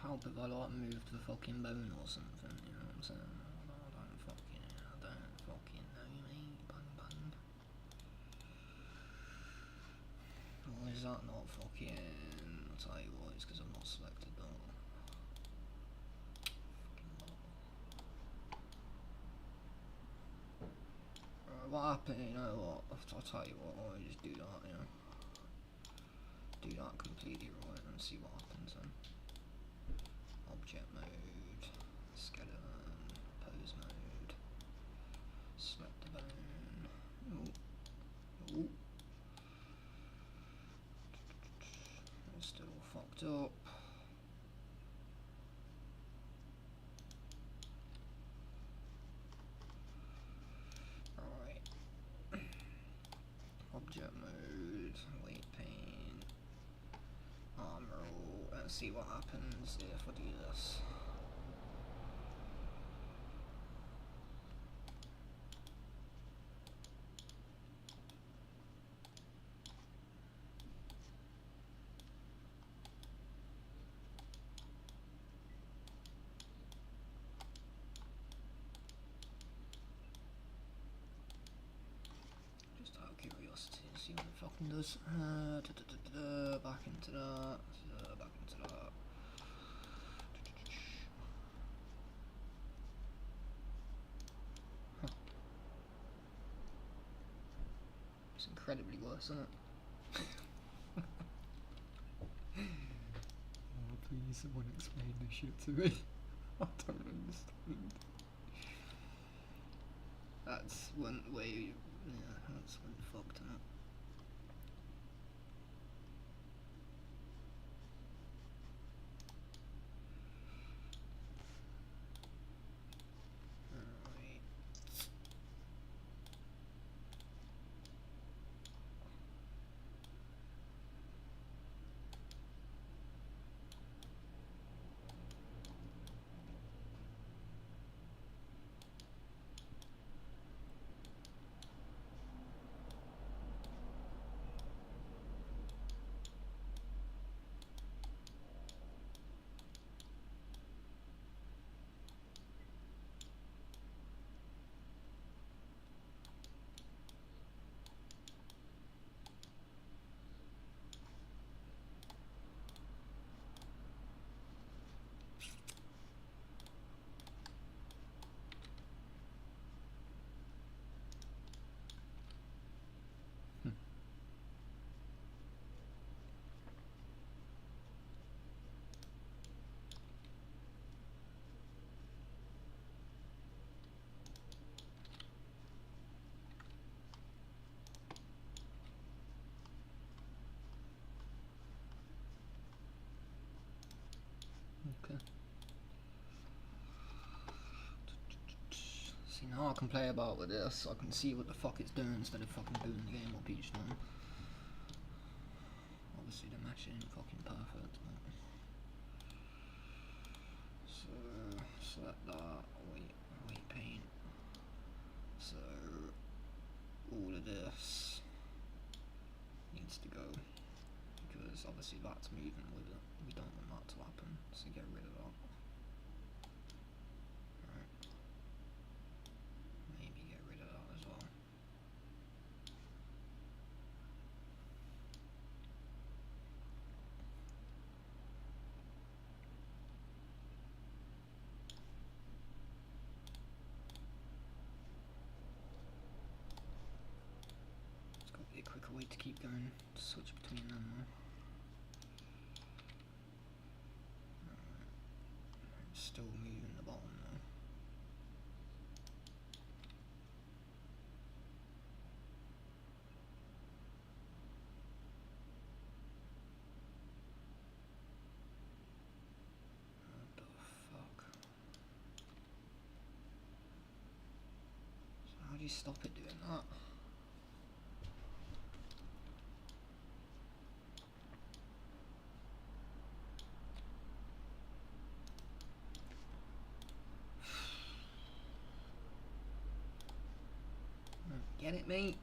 Help if I like move the fucking bone or something, you know what I'm saying? I don't fucking know, mate. Bang bang. Or is that not fucking? I'll tell you what, it's because I'm not selected though. Fucking what happened? You know what? I'll tell you what. I'll just do that, you know. Do that completely right and see what happens then. Object mode, skeleton, pose mode, select the bone. Ooh. Ooh. It's still fucked up. Alright. Object mode, weight paint, armor roll. Let's see what happens if I do this. Just out of curiosity, see what it fucking does. Back into that. Back into that. Huh. It's incredibly worse, isn't it? Oh, please, someone explain this shit to me. I don't understand. That's one way. Yeah, that's one fucked up. Okay. See, now I can play about with this. I can see what the fuck it's doing instead of fucking booting the game up each time. Obviously the match ain't fucking perfect, but... So, select that, weight paint. So, all of this needs to go, because obviously that's moving with it. We don't want that to happen, so get rid of that. Right. Maybe get rid of that as well. It's got to be a quicker way to keep going, to switch between them now. Still moving the bottom though. you stop it doing that? Get it, mate?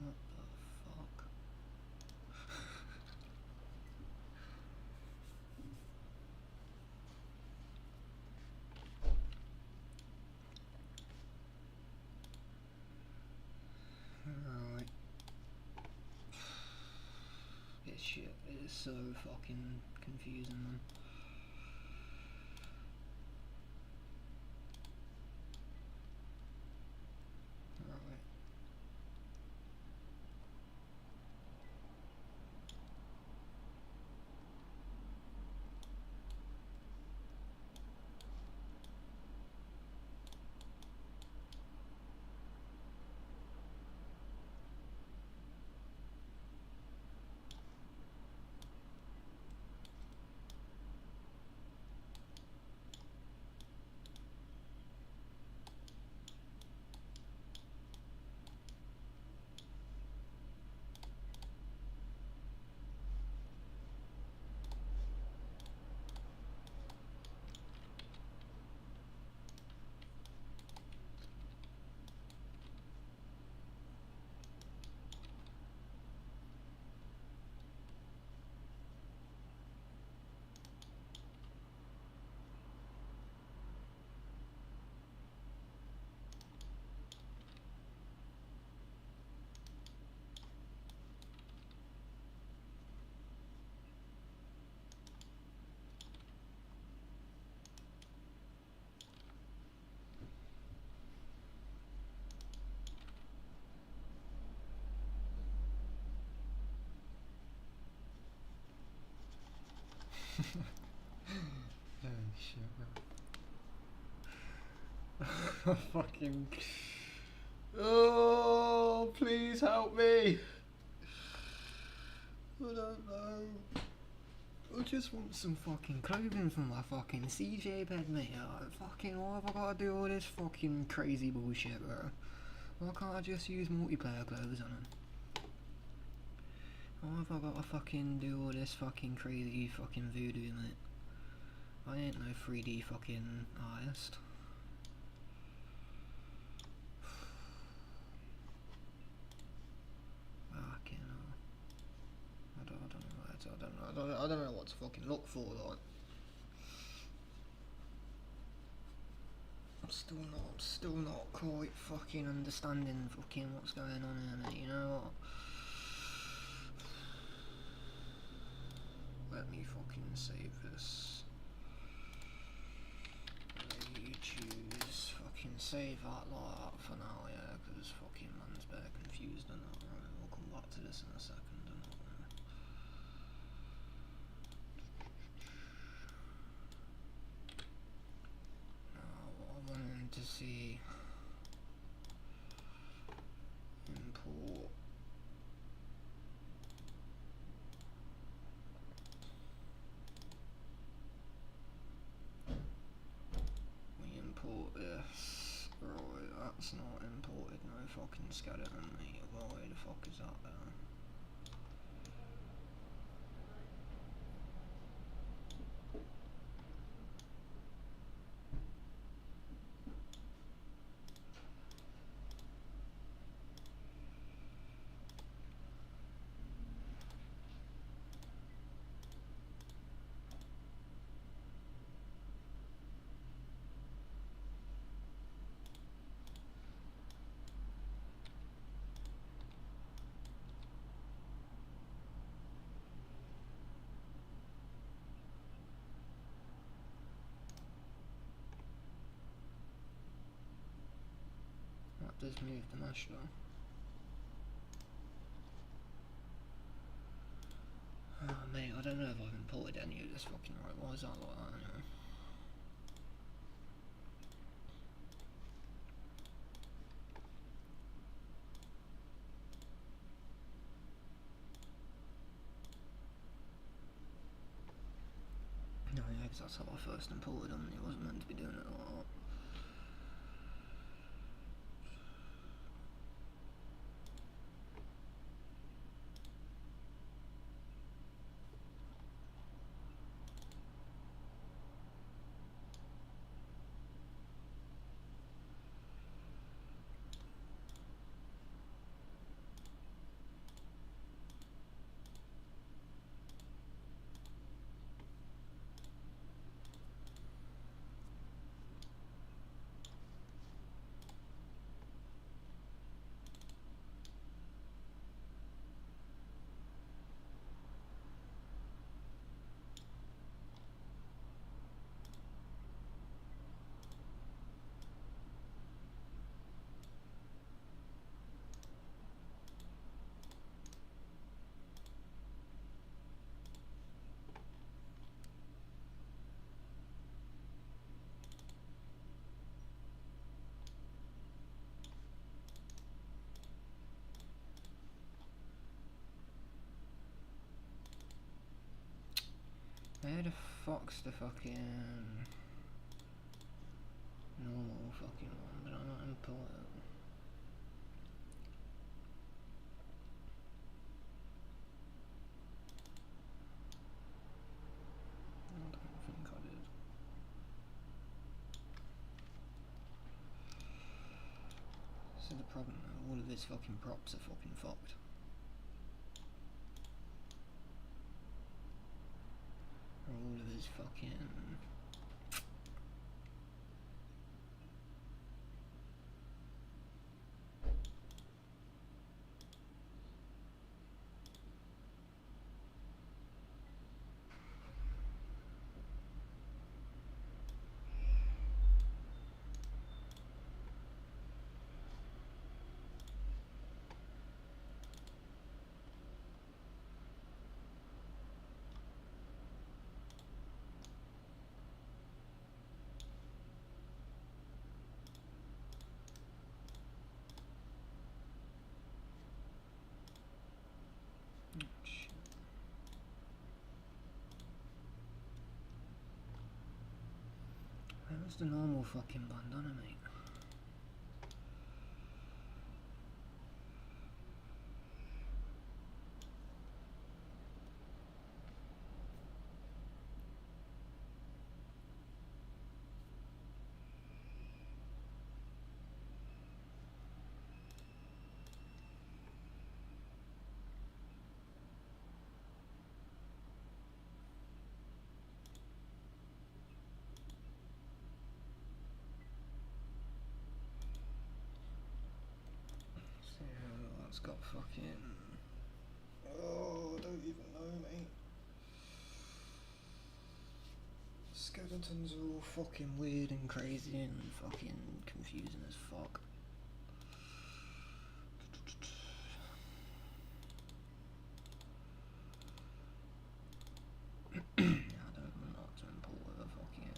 What the fuck? Alright. This shit is so fucking confusing, man. Alright. Oh shit, bro. Fucking. Oh, please help me. I don't know. I just want some fucking clothing for my fucking CJ bed, mate. Fucking, why have I gotta do all this fucking crazy bullshit, bro? Why can't I just use multiplayer clothes on them? Why have I gotta fucking do all this fucking crazy fucking voodoo, mate? I ain't no 3D fucking artist. Fucking hell. I don't know what to fucking look for, like. I'm still not quite fucking understanding fucking what's going on here, mate. You know what? Let me fucking save this. Choose fucking save that lot up for now, yeah, because fucking man's bare confused and that. Right, we'll come back to this in a second and that. Now, what I wanted to see, import. We import this. Right, that's not imported, no fucking skeleton, mate. Well, where the fuck is that there? That does move the mesh though. Oh mate, I don't know if I've imported any of this fucking right. Why is that like that anyway? No, yeah, because that's how I first imported them. It wasn't meant to be doing it like that. Where the fuck's the fucking normal fucking one? Did I not import it? I don't think I did. This is the problem though, all of his fucking props are fucking fucked. All of his fucking... Where's the normal fucking bandana, mate? That's got fucking... Oh, I don't even know, mate. Skeletons are all fucking weird and crazy and fucking confusing as fuck. Yeah, I don't know what to import a fucking...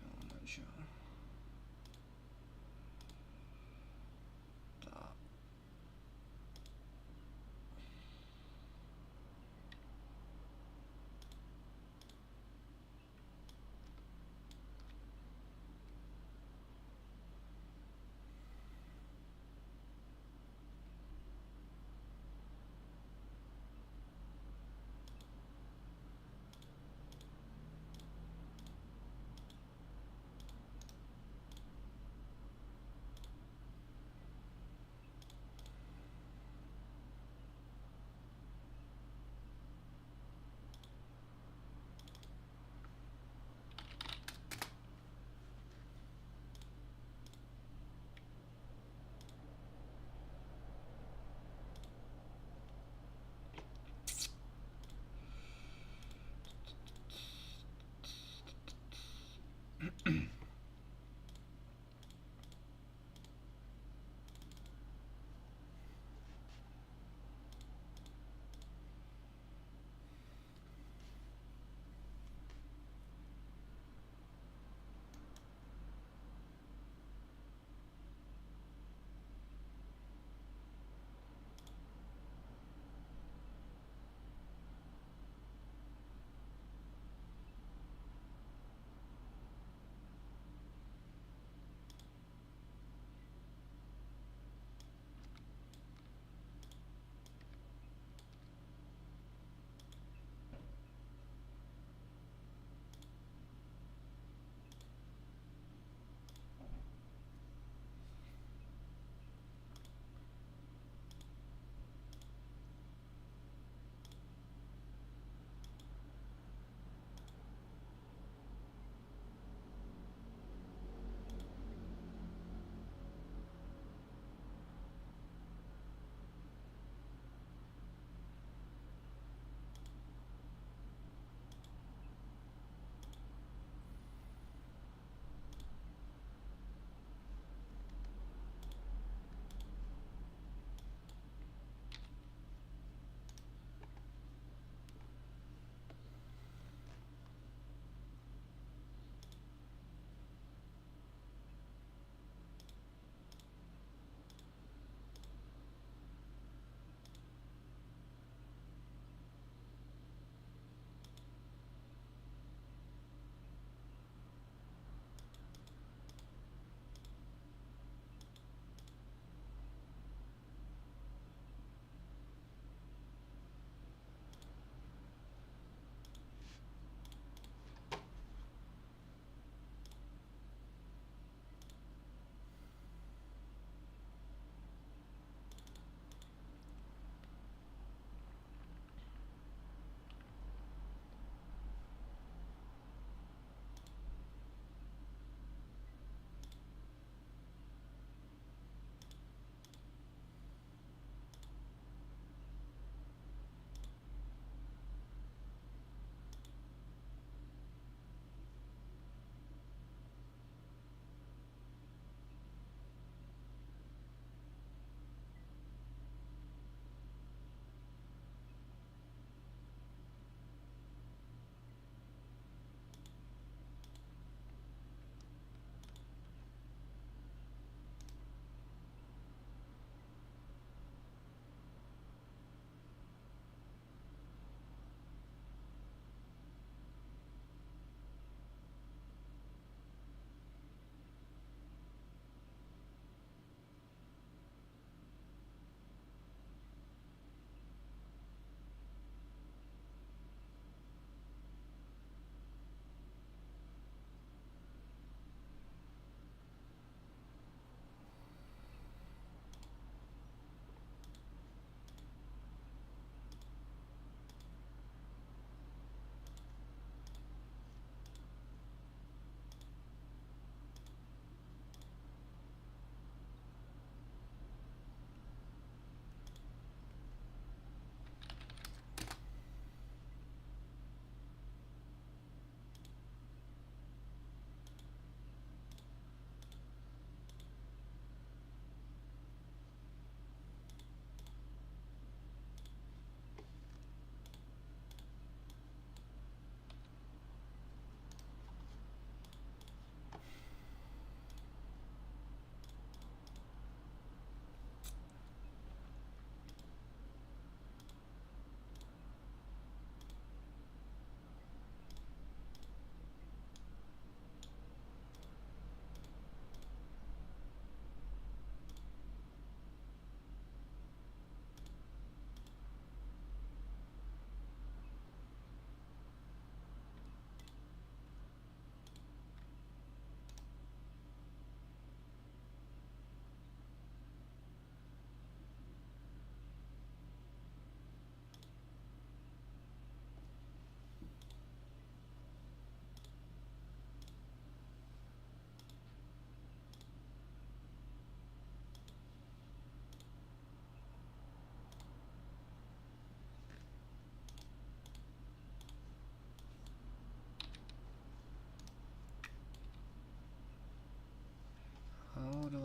I'm not sure. That.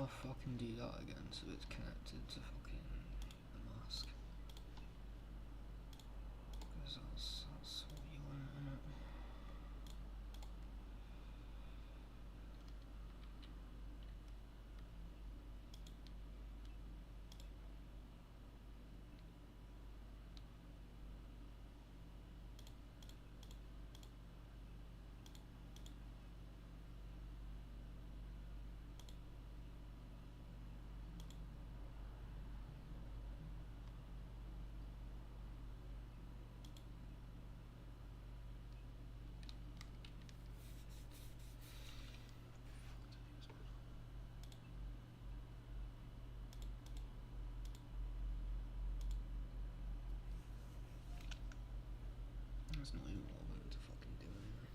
wanna fucking do that again so it's connected to fucking the mask. Because that's what you want, innit? That's not even what I wanted to fucking do anyway.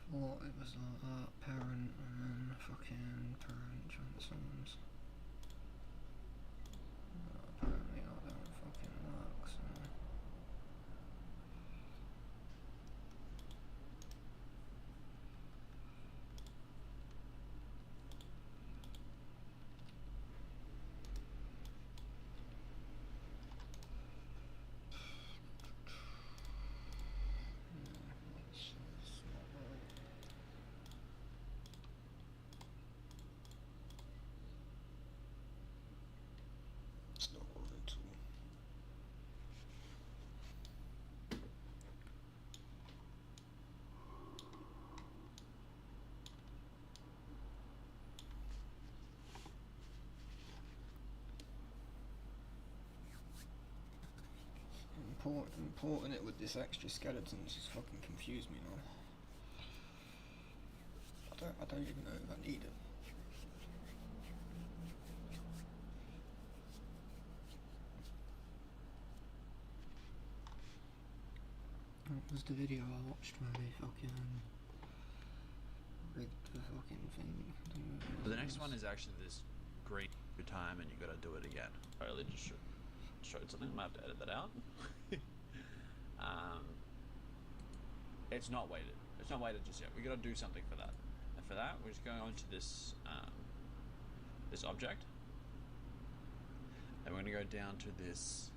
Thought it was like that, parent, and then fucking parent transforms. Apparently that don't fucking work, so... It's not right. It's not right at all. Importing it with this extra skeletons just fucking confused me now. I don't even know if I need it. What was the video I watched where they fucking rigged the fucking thing? I don't know what it But the next was. one is actually this green time, and you gotta do it again. I really just showed something. I might have to edit that out. It's not weighted. It's not weighted just yet. We gotta do something for that. And for that, we're just going on to this this object, and we're gonna go down to this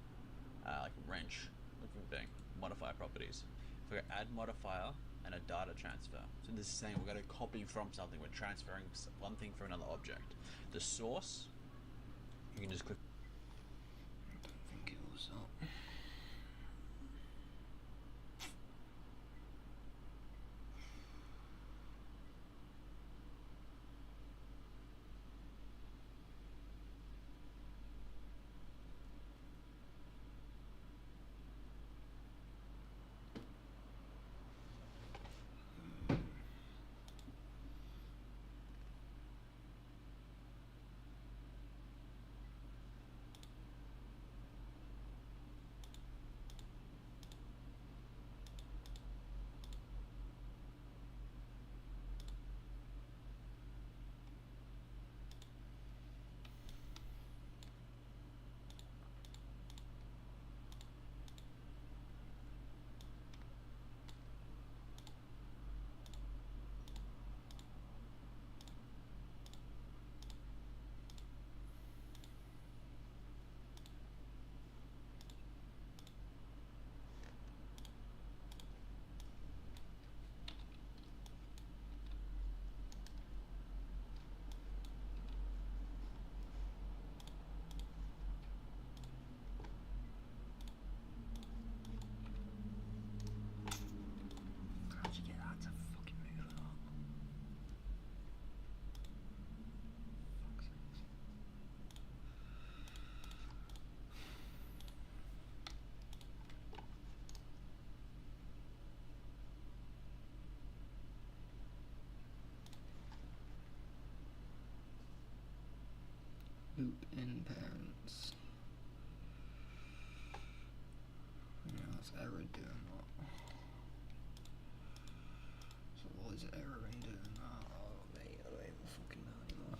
like wrench looking thing. Modify properties. So we go add modifier and a data transfer. So this is saying we're going to copy from something. We're transferring one thing from another object. The source, you can just click. I don't think it was that. How'd you get that to fucking move it up? Fuck's sake. Loop in parents. that's error doing that. So what is error in doing that? Oh mate, I don't even fucking know anymore.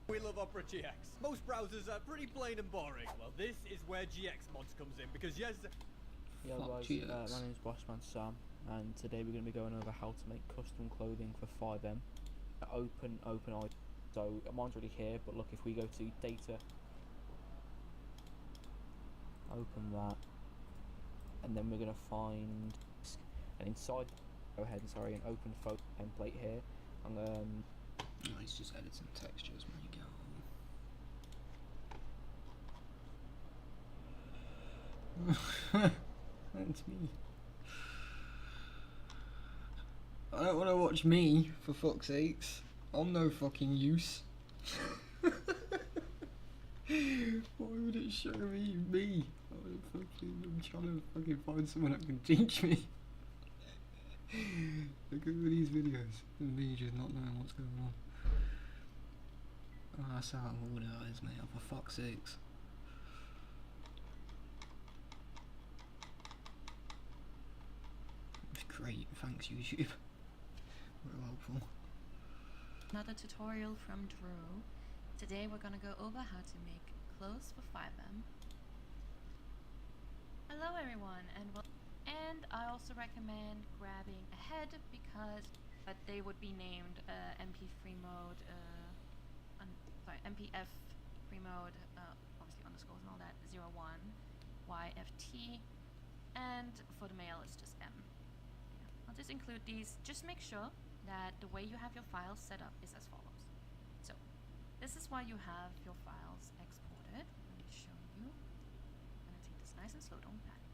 We love Opera GX. Most browsers are pretty plain and boring. Well, this is where GX Mods comes in because yes. Yeah, guys, my name's Bossman Sam, and today we're going to be going over how to make custom clothing for 5M. Open item. So mine's already here, but look, if we go to data, open that, and then we're going to find, and inside, go ahead and sorry, and open photo template here. And no, he's just editing textures when you go home. That's me. I don't want to watch me, for fuck's sakes. I'm no fucking use. Why would it show me? I'm trying to fucking find someone that can teach me. Look at these videos and me just not knowing what's going on. Oh, that's how order that is, mate. Oh, for fuck's sakes. It's great, thanks YouTube. Real helpful. Another tutorial from Drew. Today we're gonna go over how to make clothes for 5M. Hello everyone, and I also recommend grabbing a head because they would be named MP free mode, MPF free mode, obviously underscores and all that, 01, YFT, and for the male it's just M. Yeah. I'll just include these. Just make sure that the way you have your files set up is as follows. So, this is why you have your files exported. Let me show you. I'm gonna take this nice and slow, don't panic.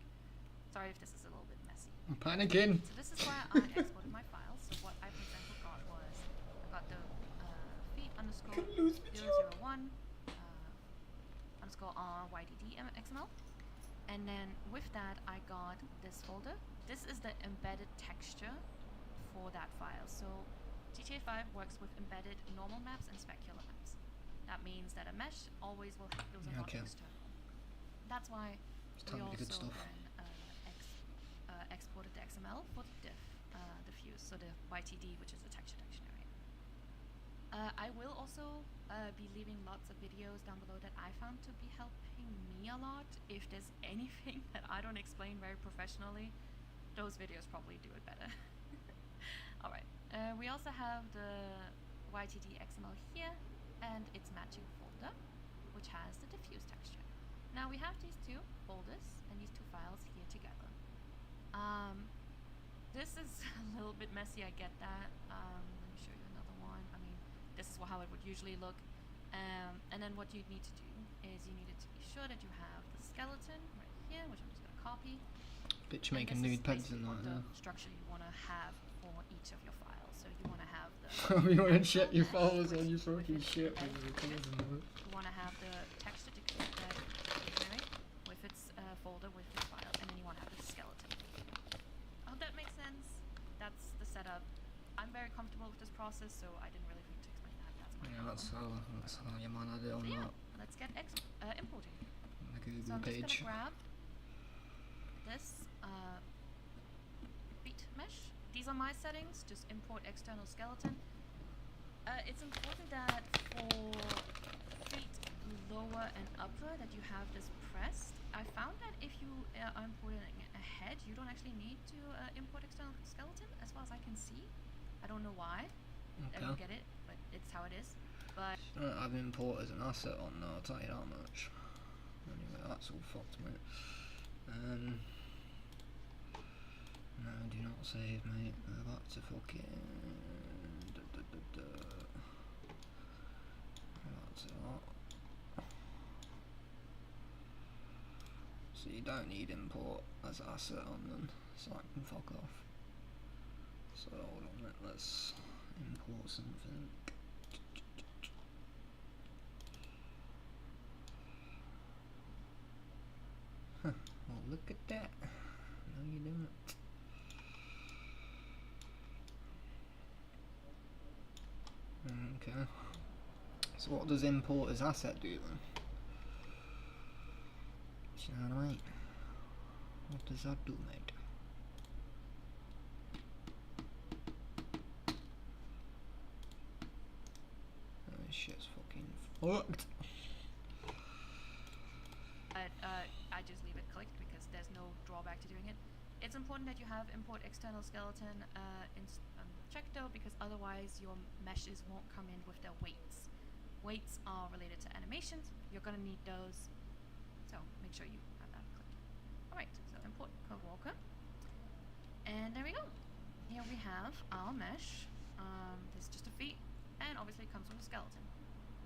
Sorry if this is a little bit messy. I'm panicking. So this is why I exported my files. So what I, for example, got was, I got the feet underscore 001 underscore RYDD XML. And then with that, I got this folder. This is the embedded texture for that file. So GTA 5 works with embedded normal maps and specular maps. That means that a mesh always will have those are not external. That's why we also then exported the XML for the diff, the fuse, so the YTD, which is the texture dictionary. I will also be leaving lots of videos down below that I found to be helping me a lot. If there's anything that I don't explain very professionally, those videos probably do it better. Alright, we also have the YTD XML here and its matching folder, which has the diffuse texture. Now we have these two folders and these two files here together. This is a little bit messy, I get that. Let me show you another one. I mean, this is how it would usually look. And then what you need to do is you needed to be sure that you have the skeleton right here, which I'm just going to copy. Bitch making nude pegs in that, the structure you want to have for each of your files. So you want to have the... you want to check your files on your fucking shit. You want to have the texture dictionary with its folder with its file, and then you want to have the skeleton. I hope that makes sense. That's the setup. I'm very comfortable with this process, so I didn't really think to explain that. That's my that's how you man I do on that. Let's get importing. The Google so I'm page. just gonna grab this feet mesh. These are my settings. Just import external skeleton. It's important that for feet lower and upper that you have this pressed. I found that if you are importing a head, you don't actually need to import external skeleton, as far as I can see. I don't know why. I don't get it, but it's how it is. But I've import as an asset on there, I'll tell you that much. Anyway, that's all fucked, mate. No, do not save, mate. Go back to fucking... Back to that. So you don't need import as an asset on them, so I can fuck off. So hold on, let's import something. Huh, well look at that. No you don't. Okay. So what does import as asset do then? Do you know what I mean? What does that do, mate? Oh, this shit's fucking fucked. I just leave it clicked because there's no drawback to doing it. It's important that you have import external skeleton checked though, because otherwise your meshes won't come in with their weights. Weights are related to animations. You're gonna need those, so make sure you have that clicked. Alright, so import code walker. And there we go. Here we have our mesh. There's just a feet, and obviously it comes with a skeleton.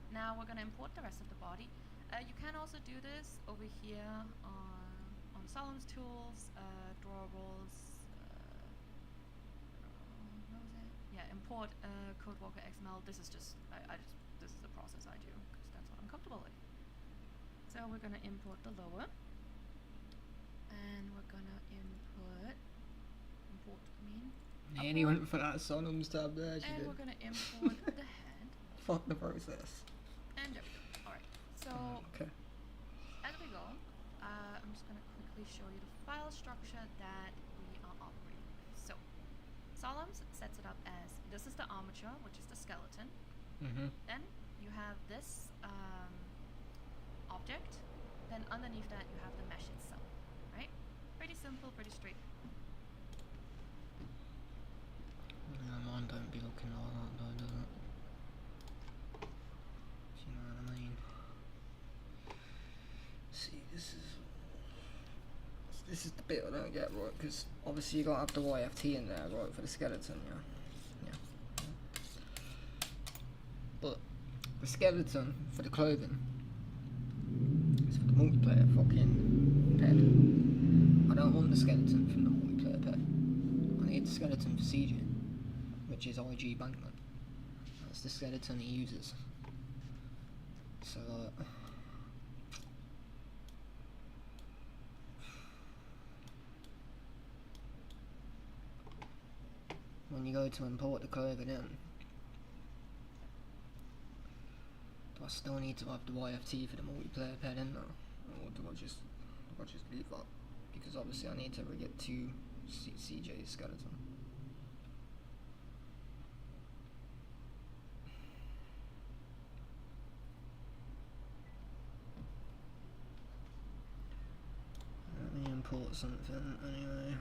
Now we're gonna import the rest of the body. You can also do this over here on Solemn's tools, drawables. What was it? Yeah, import CodeWalker XML. This is just this is the process I do because that's what I'm comfortable with. So we're gonna import the lower, and we're gonna import. Yeah, he went for that Solemn's tab there. She And did. we're gonna import the head. Fuck the process. And there we go. Alright, so Okay. as we go, I'm just gonna quickly show you the file structure that we are operating with. So, Solemn's sets it up as, this is the armature, which is the skeleton. Then you have this object, then underneath that you have the mesh itself, right? Pretty simple, pretty straight. Yeah, mine don't be looking like that though, does it? Do you know what I mean? See, this is the bit I don't get right, because obviously you gotta have the YFT in there, right, for the skeleton, yeah. But the skeleton for the clothing is for the multiplayer fucking pet. I don't want the skeleton from the multiplayer pet. I need the skeleton for CJ, which is IG Bankman. That's the skeleton he uses. So when you go to import the clothing in, do I still need to have the YFT for the multiplayer pet in there? Or do I just leave that? Because obviously I need to rig it to CJ's skeleton. Let me import something anyway.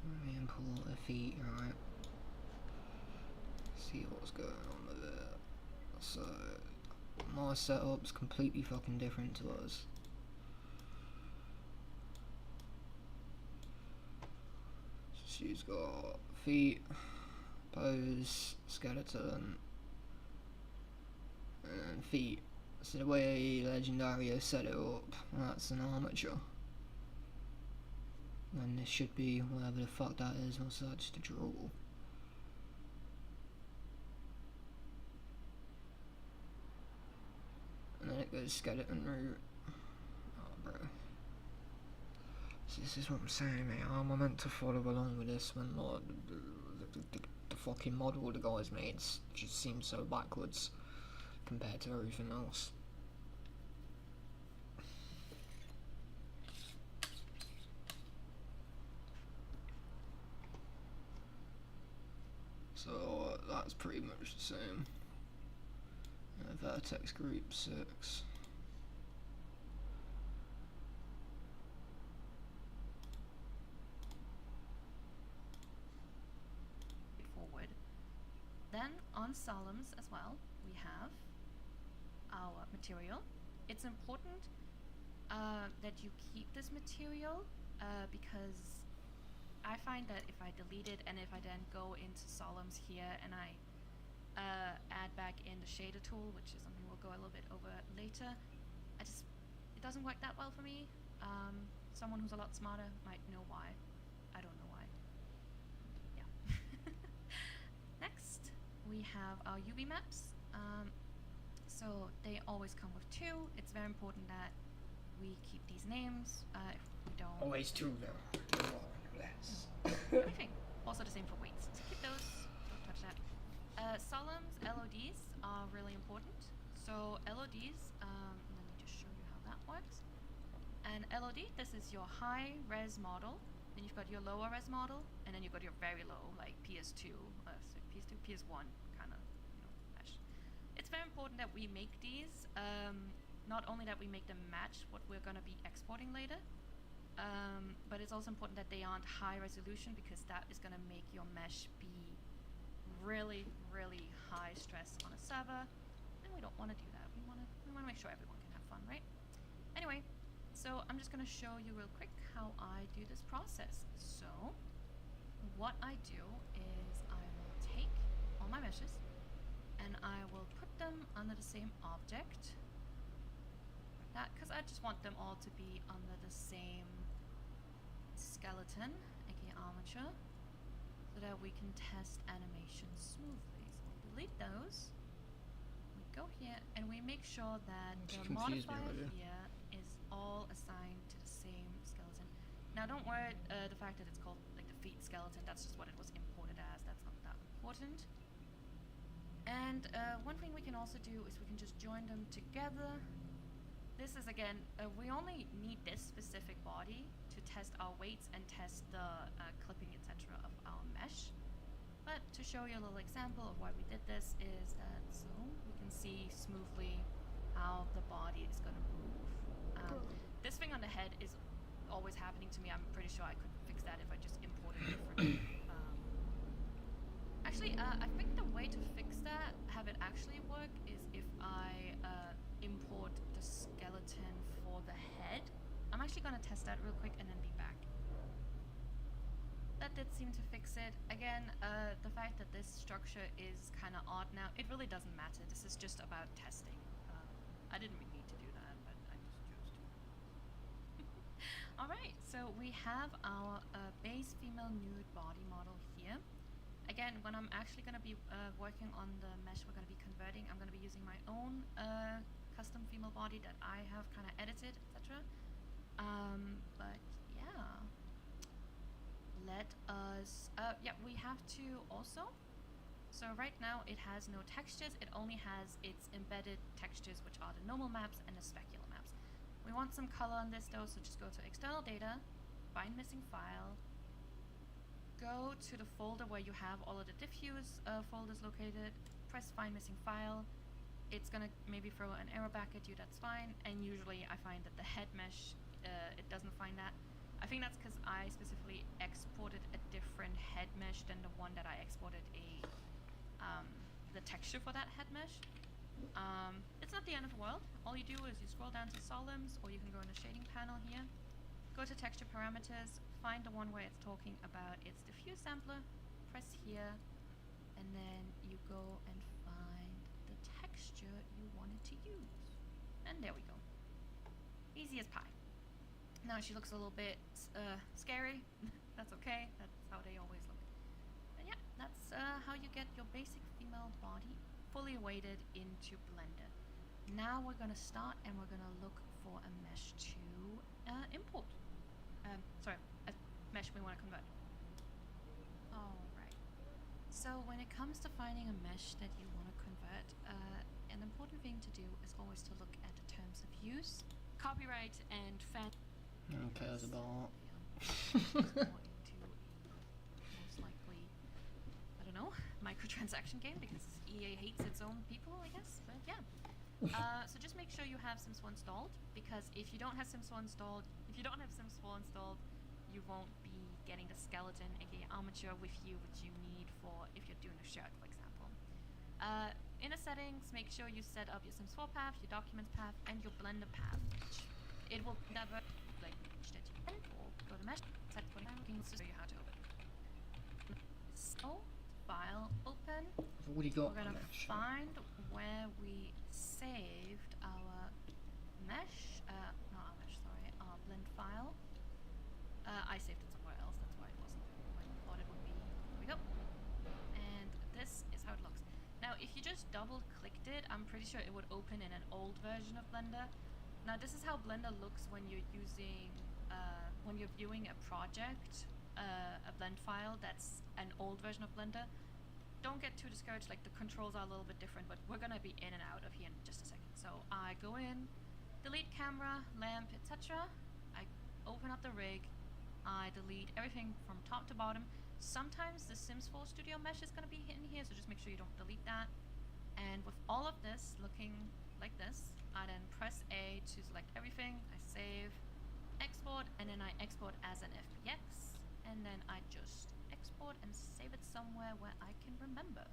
Let me import a feet, right? See what's going on with it. So my setup's completely fucking different to us. She's got feet, pose, skeleton, and feet. So the way Legendario set it up, that's an armature. And this should be whatever the fuck that is, also just a draw. And then it goes skeleton root. Oh bro. So this is what I'm saying, mate. How am I meant to follow along with this when like, the fucking model the guys made just seems so backwards compared to everything else? So that's pretty much the same. Vertex group 6. Forward. Then on Solemns as well, we have our material. It's important that you keep this material because I find that if I delete it and if I then go into Solemns here and I add back in the shader tool, which is something we'll go a little bit over later, it doesn't work that well for me. Someone who's a lot smarter might know why. I don't know why. Yeah. Next, we have our UV maps. So they always come with 2. It's very important that we keep these names. If we don't, always 2 though. Less. Everything. Also the same for weights. So keep those. Don't touch that. Solemns, LODs are really important. So LODs, let me just show you how that works. An LOD, this is your high res model. Then you've got your lower res model, and then you've got your very low, like PS2, PS1 kind of, mesh. It's very important that we make these. Not only that we make them match what we're going to be exporting later, but it's also important that they aren't high resolution because that is going to make your mesh be really, really high stress on a server, and we don't want to do that. We want to make sure everyone can have fun, right? Anyway, so I'm just going to show you real quick how I do this process. So what I do is I will take all my meshes and I will put them under the same object, like that, because I just want them all to be under the same skeleton, aka armature, so that we can test animation smoothly. So we'll delete those. We go here and we make sure that the modifier here is all assigned to the same skeleton. Now don't worry the fact that it's called like the feet skeleton, that's just what it was imported as, that's not that important. And one thing we can also do is we can just join them together. This is again, we only need this specific body to test our weights and test the clipping, etc. of our mesh. But to show you a little example of why we did this is that so we can see smoothly how the body is going to move. This thing on the head is always happening to me. I'm pretty sure I could fix that if I just imported different. Actually, I think the way to fix that, have it actually work, is if I import the skeleton for the head. I'm actually going to test that real quick and then be back. That did seem to fix it. Again, the fact that this structure is kind of odd now, it really doesn't matter. This is just about testing. I didn't really need to do that, but I just chose to. Alright, so we have our base female nude body model here. Again, when I'm actually going to be working on the mesh we're going to be converting, I'm going to be using my own custom female body that I have kind of edited, etc. But yeah, let us, yeah, we have to also, so right now it has no textures, it only has its embedded textures, which are the normal maps and the specular maps. We want some color on this though, so just go to external data, find missing file, go to the folder where you have all of the diffuse folders located, press find missing file. It's gonna maybe throw an error back at you, that's fine, and usually I find that the head mesh, it doesn't find that. I think that's because I specifically exported a different head mesh than the one that I exported the texture for that head mesh. It's not the end of the world. All you do is you scroll down to Solemns, or you can go in the shading panel here, go to texture parameters, find the one where it's talking about its diffuse sampler, press here, and then you go and find the texture you wanted to use. And there we go. Easy as pie. Now she looks a little bit scary. That's okay, that's how they always look. But yeah, that's how you get your basic female body fully weighted into Blender. Now we're gonna start and we're gonna look for a mesh to import. Sorry, a mesh we want to convert. Alright, so when it comes to finding a mesh that you want to convert, an important thing to do is always to look at the terms of use, copyright and fan. No one cares about. Most likely, I don't know, microtransaction game because EA hates its own people, I guess. But yeah. So just make sure you have Sims 4 installed, because if you don't have Sims 4 installed, you won't be getting the skeleton, aka armature, with you, which you need for if you're doing a shirt, for example. In the settings, make sure you set up your Sims 4 path, your documents path, and your Blender path. It will never like that you can, or go to mesh, set for the show you how to open. So, file open. What do you got? We're gonna find where we saved our mesh, not our mesh, sorry, our blend file. I saved it somewhere else, that's why it wasn't where I thought it would be. Here we go. And this is how it looks. Now, if you just double clicked it, I'm pretty sure it would open in an old version of Blender. Now, this is how Blender looks when you're using, when you're viewing a project, a blend file that's an old version of Blender. Don't get too discouraged, like the controls are a little bit different, but we're gonna be in and out of here in just a second. So I go in, delete camera, lamp, etc. I open up the rig, I delete everything from top to bottom. Sometimes the Sims 4 Studio Mesh is gonna be in here, so just make sure you don't delete that. And with all of this looking like this, I then press A to select everything, I save, export, and then I export as an FBX, and then I just export and save it somewhere where I can remember,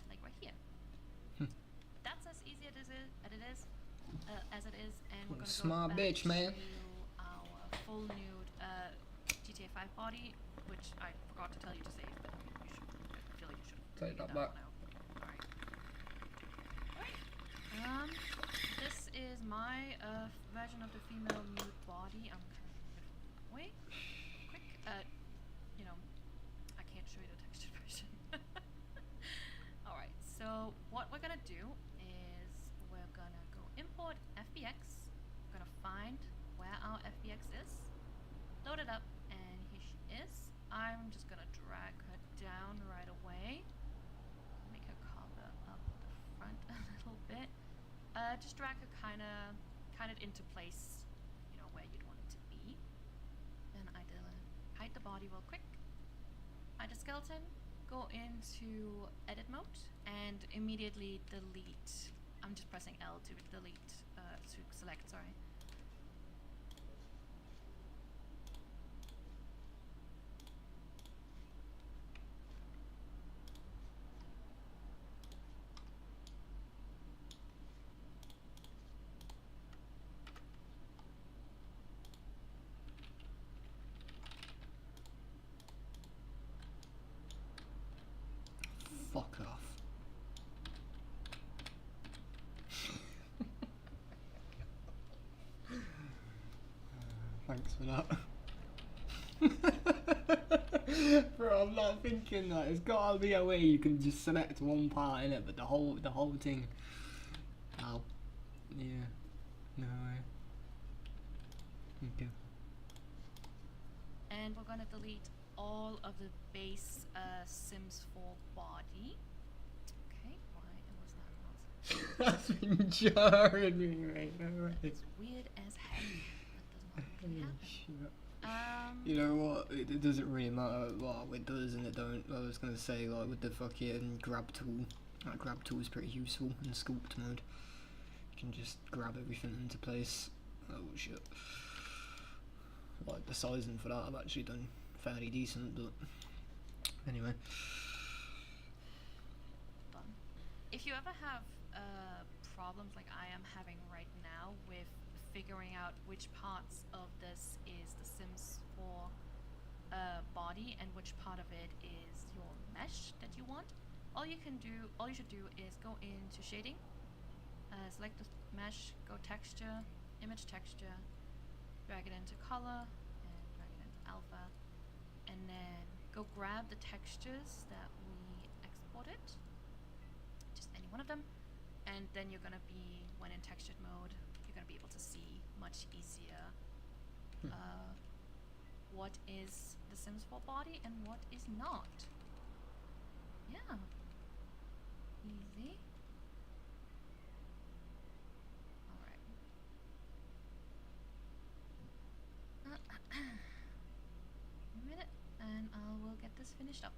like right here. That's as easy as it is, and we're gonna smart go back bitch, man. to our full nude GTA 5 body, which I forgot to tell you to save, but you should. I feel like you should. Take that back. Alright. This is my version of the female nude body. I'm kind of wait, quick. You know, I can't show you the textured version. Alright, so what we're gonna do is we're gonna go import FBX. We're gonna find where our FBX is, load it up, and here she is. I'm just gonna drag her down right away. Make her cover up the front a little bit. Just drag her kind of into place, you know, where you'd want it to be. Then I hide the body real quick. Hide the skeleton. Go into edit mode and immediately delete. I'm just pressing L to delete, to select. Sorry. Fuck off. Thanks for that. Bro, I'm not thinking that. There's gotta be a way you can just select one part in it, but the whole thing. Ow. Yeah. No way. Okay. And we're gonna delete all of the base Sims 4 body. Okay, why was that not? That's been jarring me right now. It's weird as heck. That does not really happen. You know what? It doesn't really matter what it does and it don't. I was gonna say, like, with the fucking grab tool. That grab tool is pretty useful in sculpt mode. You can just grab everything into place. Oh shit. Like, the sizing for that I've actually done fairly decent, but anyway. If you ever have problems like I am having right now with figuring out which parts of this is the Sims 4 body and which part of it is your mesh that you want, all you should do is go into shading, select the mesh, go texture, image texture, drag it into color, and drag it into alpha, and then go grab the textures that we exported, just any one of them, and then you're gonna be, when in textured mode, you're gonna be able to see much easier what is the Sims 4 body and what is not. Yeah. Easy. Alright. A minute, and I will get this finished up.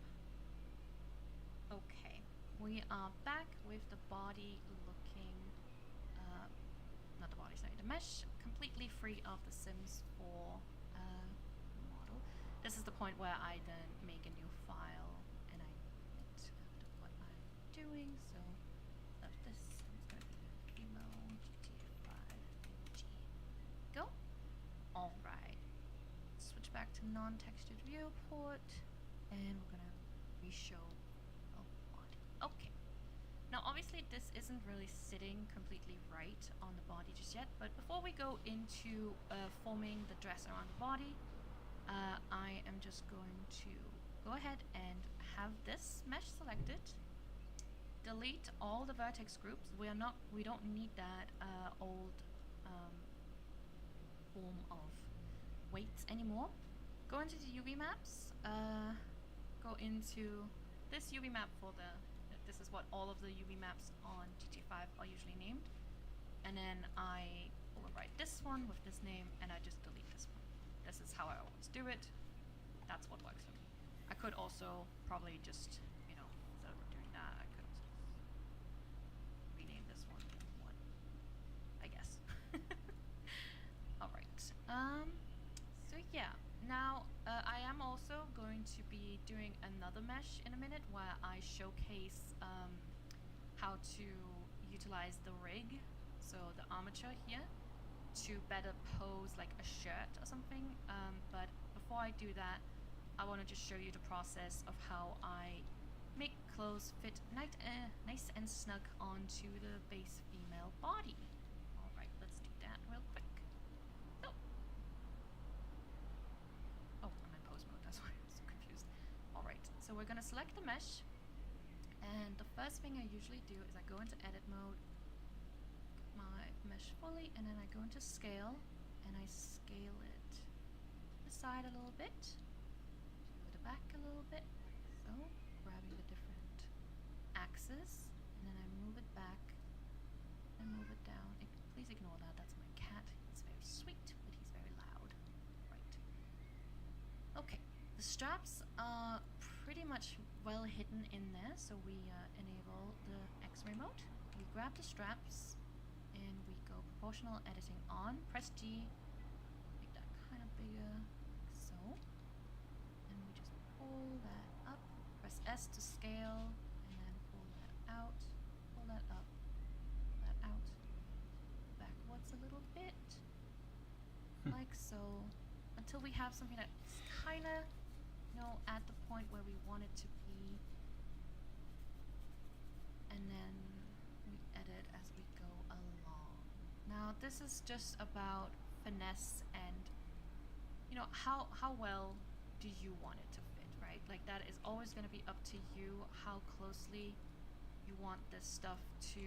Okay. we are back with the body looking, not the body, sorry, the mesh completely free of the Sims 4 model. This is the point where I then make a new file and I admit what I'm doing. So this is going to be female GTA 5 G. Go. Alright. Switch back to non-textured viewport and we're going to re-show a body. Okay. Now obviously this isn't really sitting completely right on the body just yet, but before we go into forming the dress around the body, I am just going to go ahead and have this mesh selected. Delete all the vertex groups. We don't need that old form of weights anymore. Go into the UV maps. Go into this UV map for the. This is what all of the UV maps on GTA 5 are usually named. And then I overwrite this one with this name, and I just delete this one. This is how I always do it. That's what works for me. I could also probably just, you know, instead of doing that, I could also rename this one, I guess. Alright. So yeah. Now, I am also going to be doing another mesh in a minute where I showcase how to utilize the rig, so the armature here, to better pose like a shirt or something. But before I do that, I want to just show you the process of how I make clothes fit nice and snug onto the base female body. Alright, let's do that real quick. So, oh, I'm in pose mode, that's why I'm so confused. Alright, so we're gonna select the mesh, and the first thing I usually do is I go into edit mode, get my mesh fully, and then I go into scale, and I scale it to the side a little bit, to the back a little bit, so, grabbing the different axes, and then I move it back, and move it down. Please ignore that, that's my cat. He's very sweet, but he's very loud. Right. Okay, the straps are pretty much well hidden in there, so we enable the X-ray mode. We grab the straps, and we go proportional editing on, press G, make that kind of bigger, like so, and we just pull that up, press S to scale, and then pull that out, pull that up, pull that out, backwards a little bit, like so, until we have something that's kind of, you know, at the point where we want it to be, and then we edit as we go along. Now this is just about finesse and, you know, how well do you want it to fit, right? Like that is always going to be up to you how closely you want this stuff to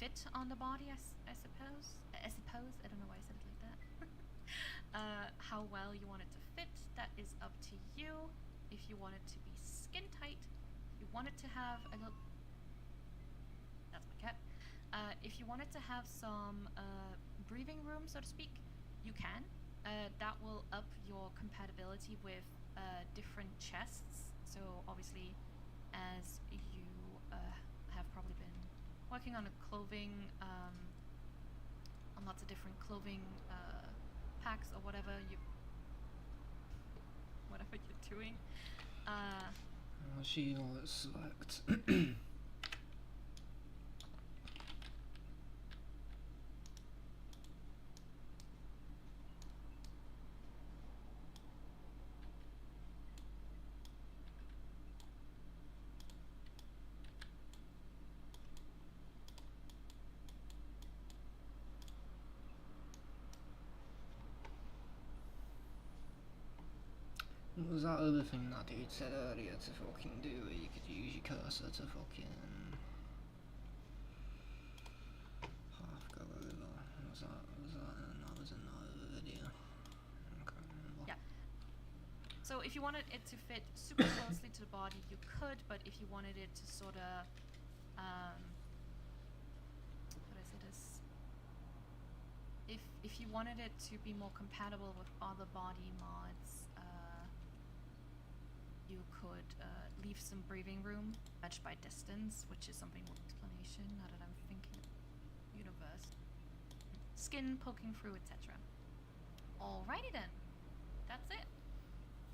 fit on the body, I suppose. I don't know why I said it like that. How well you want it to fit, that is up to you. If you want it to be skin tight, you want it to have a little, that's my cat. If you want it to have some breathing room, so to speak, you can. That will up your compatibility with different chests. So obviously, as you have probably been working on a clothing, on lots of different clothing packs or whatever you're doing. She always select. What was that other thing that dude said earlier to fucking do, where you could use your cursor to fucking half go over? Was that in that other video? I can't remember. Yeah. So if you wanted it to fit super closely to the body, you could, but if you wanted it to sort of, how do I say this? If you wanted it to be more compatible with other body mods, you could leave some breathing room, matched by distance, which is something with explanation now that I'm thinking universe. Skin poking through, etc. Alrighty then, that's it.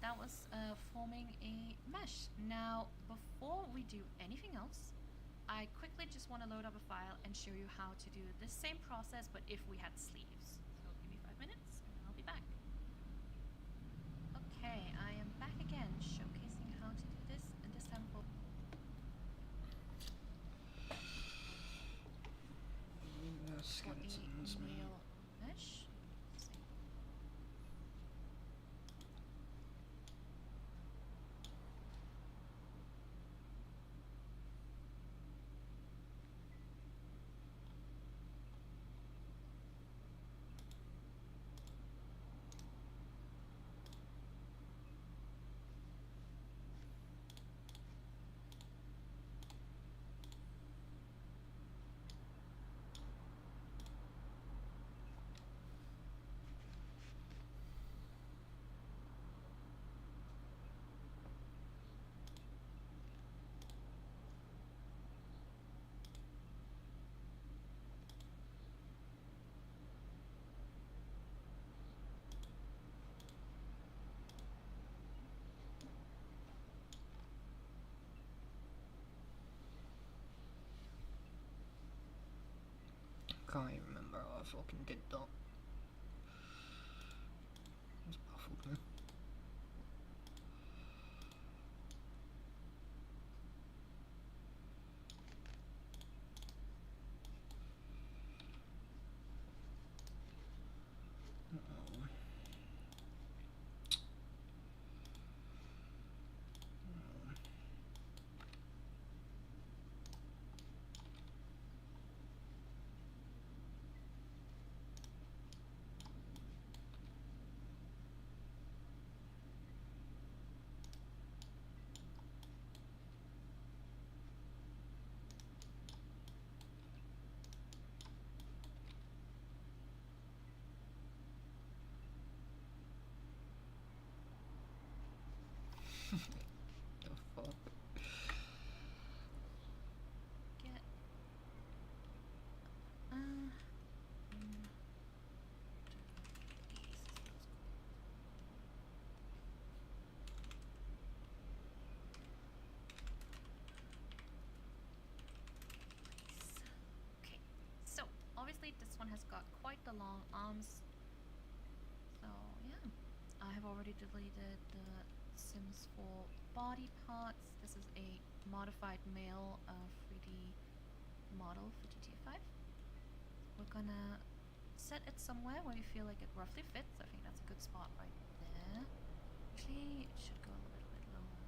That was forming a mesh. Now, before we do anything else, I quickly just want to load up a file and show you how to do the same process, but if we had sleeves. So give me 5 minutes and I'll be back. Okay, I am back again, showcasing how to do this, and this time for skeletons, mate. real mesh. Let's see. Can't even remember how I fucking did that. It's baffled me. The fuck? Get okay, so obviously this one has got quite the long arms. So yeah, I have already deleted the Sims 4 body parts. This is a modified male 3D model for GTA 5. We're gonna set it somewhere where we feel like it roughly fits. I think that's a good spot right there. Actually, it should go a little bit lower.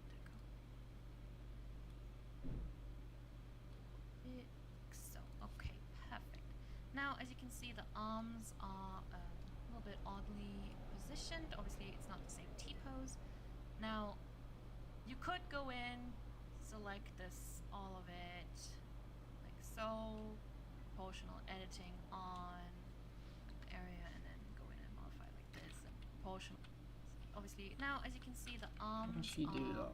Just want to go. So, okay, perfect. Now, as you can see, the arms are a little bit oddly positioned. Obviously, it's not the same T-pose. Now, you could go in, select this, all of it, like so, proportional editing on the area, and then go in and modify like this, and proportional. Obviously, now as you can see, the arms are a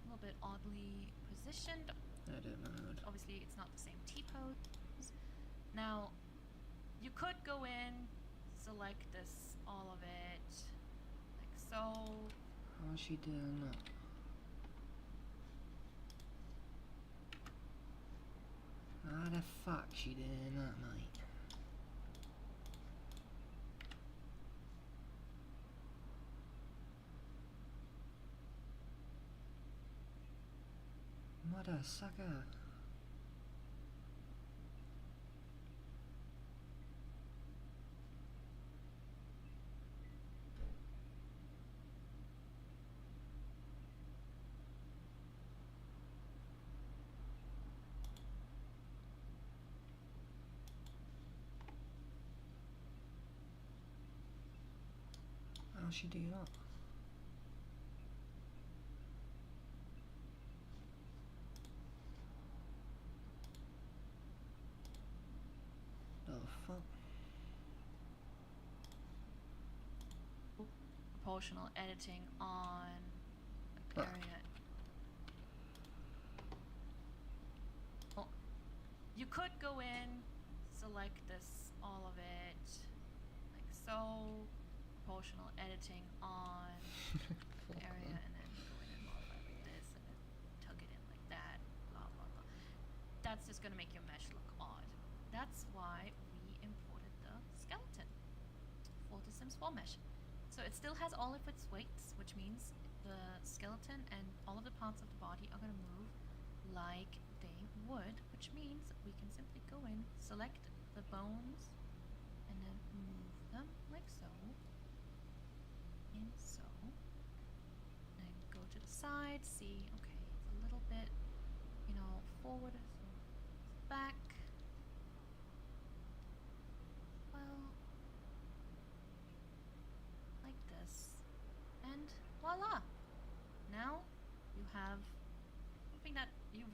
little bit oddly positioned. Edit mode. Obviously, it's not the same T-pose. Now, you could go in, select this, all of it, like so. How's she doing that? How the fuck she doing that, mate? Mother sucker. How'd she do that? The fuck? proportional editing on like, area. Well, you could go in, select this, all of it, like so. Proportional editing on area, and then go in and modify like this, and then tuck it in like that. Blah blah blah. That's just gonna make your mesh look odd. That's why we imported the skeleton for the Sims 4 mesh. So it still has all of its weights, which means the skeleton and all of the parts of the body are going to move like they would, which means we can simply go in, select the bones, and then move them like so, and so. And go to the side, see, okay, it's a little bit, you know, forward, so back. Well, like this, and voila! Now you have something that you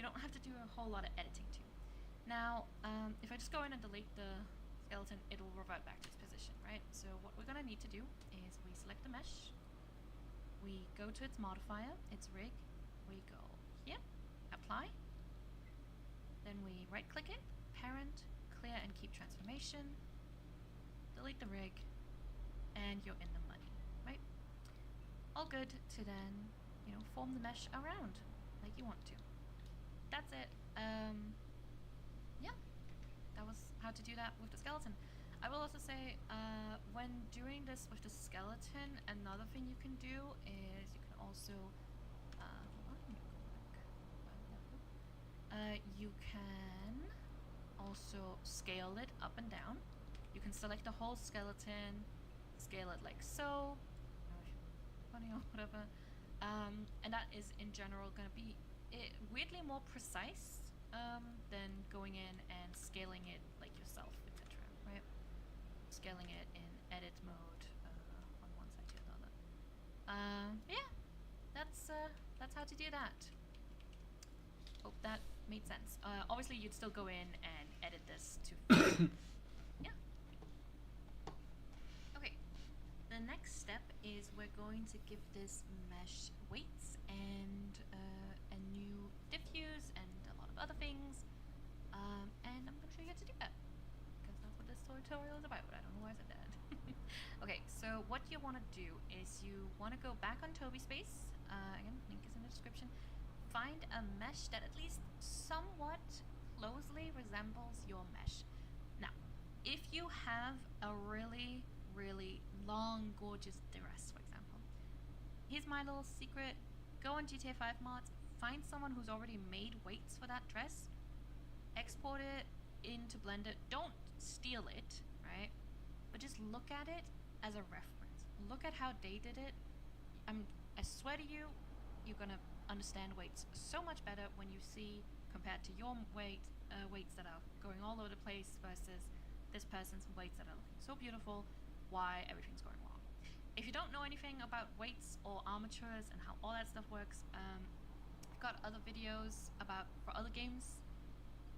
don't have to do a whole lot of editing to. Now, if I just go in and delete the skeleton, it'll revert back to its position, right? So what we're gonna need to do is we select the mesh, we go to its modifier, its rig, we go here, apply, then we right click it, parent, clear and keep transformation, delete the rig, and you're in the money, right? All good to then, you know, form the mesh around like you want to. That's it. Yeah, that was how to do that with the skeleton. I will also say, when doing this with the skeleton, another thing you can do is you can also, hold on, let me go back. You can also scale it up and down. You can select the whole skeleton, scale it like so, funny or whatever, and that is in general going to be weirdly more precise than going in and scaling it like yourself, etc. Right? Scaling it in edit mode on one side to the other. Yeah, that's how to do that. Hope that made sense. Obviously, you'd still go in and edit this to. Yeah. Okay. The next step is we're going to give this mesh weights and a new diffuse and a lot of other things, and I'm going to show you how to do that because that's what this tutorial is about. But I don't know why I said that. Okay, so what you want to do is you want to go back on Toby Space. Again, link is in the description. Find a mesh that at least somewhat closely resembles your mesh. Now, if you have a really, really long, gorgeous dress, for example, here's my little secret. Go on GTA 5 mods, find someone who's already made weights for that dress, export it into Blender. Don't steal it, right? But just look at it as a reference. Look at how they did it. I swear to you, you're gonna understand weights so much better when you see compared to your weights that are going all over the place versus this person's weights that are looking so beautiful, why everything's going wrong. If you don't know anything about weights or armatures and how all that stuff works, I've got other videos for other games.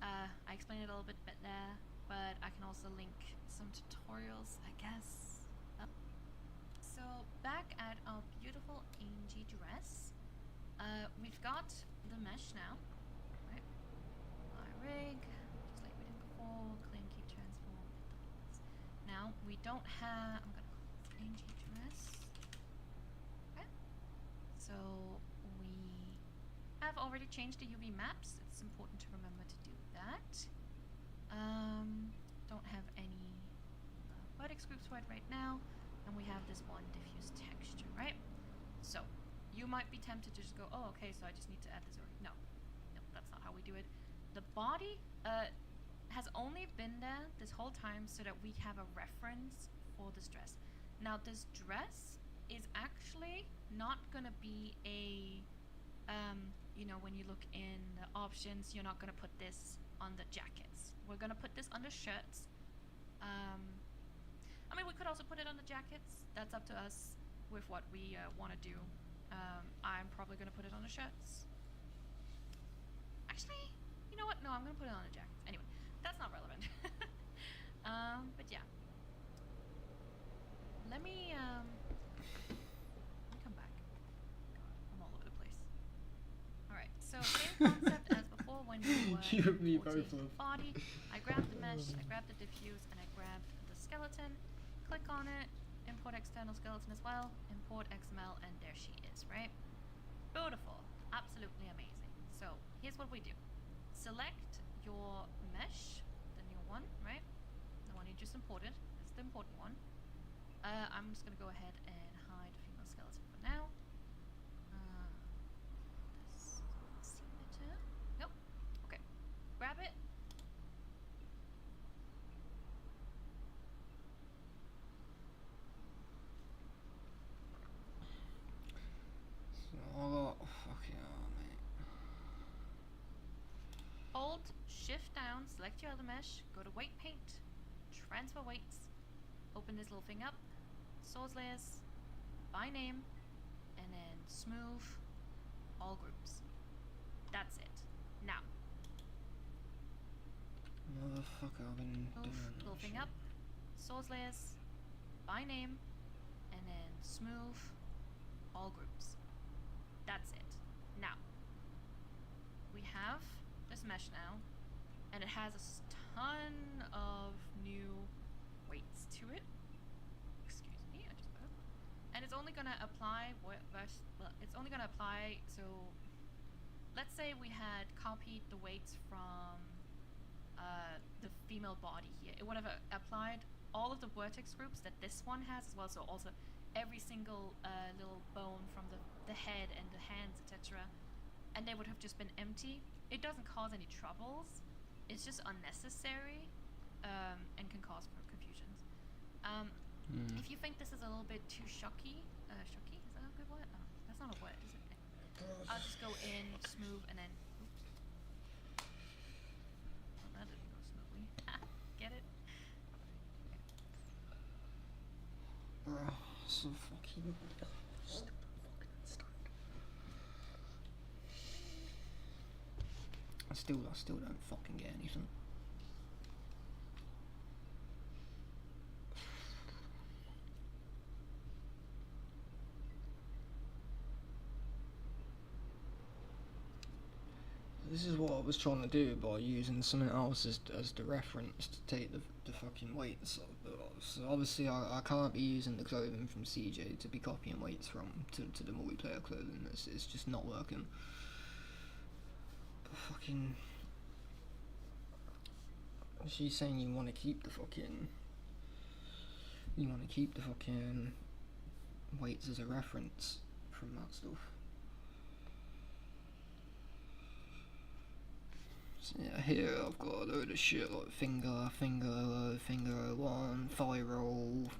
I explain it a little bit there, but I can also link some tutorials, I guess. So back at our beautiful Angie dress, we've got the mesh now, right? My rig, just like we did before, clean, keep, transform. Now we don't have, I'm gonna call it Angie dress. Okay. So we have already changed the UV maps. It's important to remember to do that. Don't have any vertex groups for it right now, and we have this one diffuse texture, right? So you might be tempted to just go, oh, okay, so I just need to add this. Or no, that's not how we do it. The body has only been there this whole time so that we have a reference for this dress. Now this dress is actually not gonna be a you know, when you look in the options, you're not gonna put this on the jackets. We're gonna put this on the shirts. I mean, we could also put it on the jackets. That's up to us with what we want to do. I'm probably gonna put it on the shirts. Actually, you know what? No, I'm gonna put it on the jackets. Anyway, that's not relevant. But yeah. Let me Come back. God, I'm all over the place. Alright, so same concept as before when we were You and me importing both the body. I grabbed the mesh, I grabbed the diffuse, and I grabbed the skeleton. Click on it, import external skeleton as well, import XML, and there she is, right? Beautiful. Absolutely amazing. So here's what we do. Select your mesh, the new one, right? The one you just imported. This is the important one. I'm just gonna go ahead and hide female skeleton for now. This see better. Nope. Okay. Grab it. Oh, fucking hell, mate. Hold shift down, select your other mesh, go to weight paint, transfer weights, open this little thing up, source layers, by name, and then smooth all groups. That's it. Now, Motherfucker, I've been move doing little that thing shit. up, source layers, by name, and then smooth all groups. That's it. Now, we have this mesh now, and it has a ton of new weights to it. Excuse me, I just burped. And it's only gonna apply it's only gonna apply, so let's say we had copied the weights from the female body here. It would have applied all of the vertex groups that this one has as well, so also every single little bone from the head and the hands, etc. And they would have just been empty. It doesn't cause any troubles. It's just unnecessary and can cause confusions. If you think this is a little bit too shocky, shocky, is that a good word? Oh, that's not a word, is it? I'll just go in, smooth, and then, oops. Oh, that didn't go smoothly. Get it? Bro, so fucking stupid fucking stuff. I still don't fucking get anything. This is what I was trying to do by using something else as the reference to take the fucking weights. So obviously I can't be using the clothing from CJ to be copying weights from to the multiplayer clothing. It's just not working. But fucking, she's saying you want to keep the fucking weights as a reference from that stuff. So yeah, here I've got a load of shit like finger 01, thigh roll,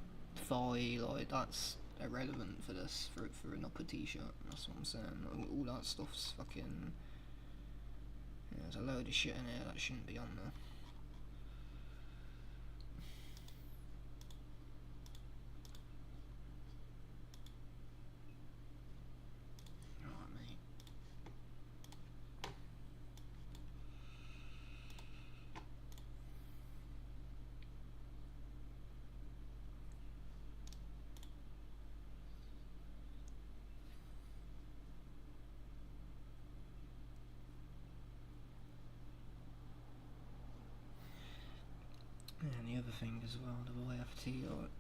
thigh, like that's irrelevant for this, for an upper t-shirt, that's what I'm saying. All that stuff's fucking, yeah, there's a load of shit in here that shouldn't be on there. And the other thing as well, the YFT, like,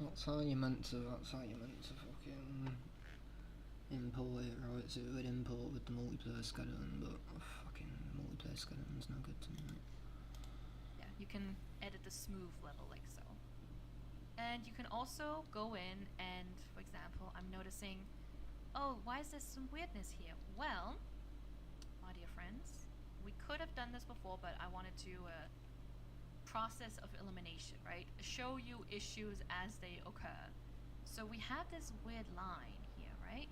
That's how you meant to fucking import it, right? So it would import with the multiplayer skeleton, but fucking the multiplayer skeleton's no good to me, mate. Yeah, you can edit the smooth level like so. And you can also go in and, for example, I'm noticing, oh, why is there some weirdness here? Well, my dear friends, we could have done this before, but I wanted to process of elimination, right? Show you issues as they occur. So we have this weird line here, right?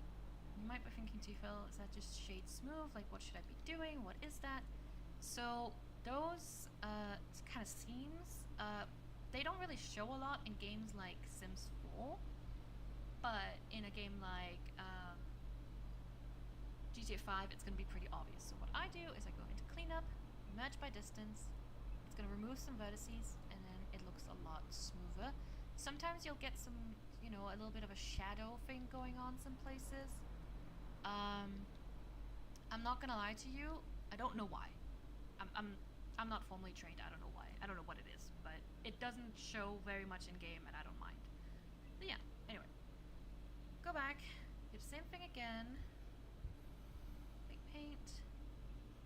You might be thinking to yourself, is that just shade smooth? Like, what should I be doing? What is that? So those kind of seams, they don't really show a lot in games like Sims 4, but in a game like GTA 5, it's going to be pretty obvious. So what I do is I go into cleanup, merge by distance. It's going to remove some vertices, and then it looks a lot smoother. Sometimes you'll get some, you know, a little bit of a shadow thing going on some places. I'm not gonna lie to you, I don't know why. I'm not formally trained, I don't know why. I don't know what it is, but it doesn't show very much in game, and I don't mind. But yeah, anyway. Go back, do the same thing again. Big paint,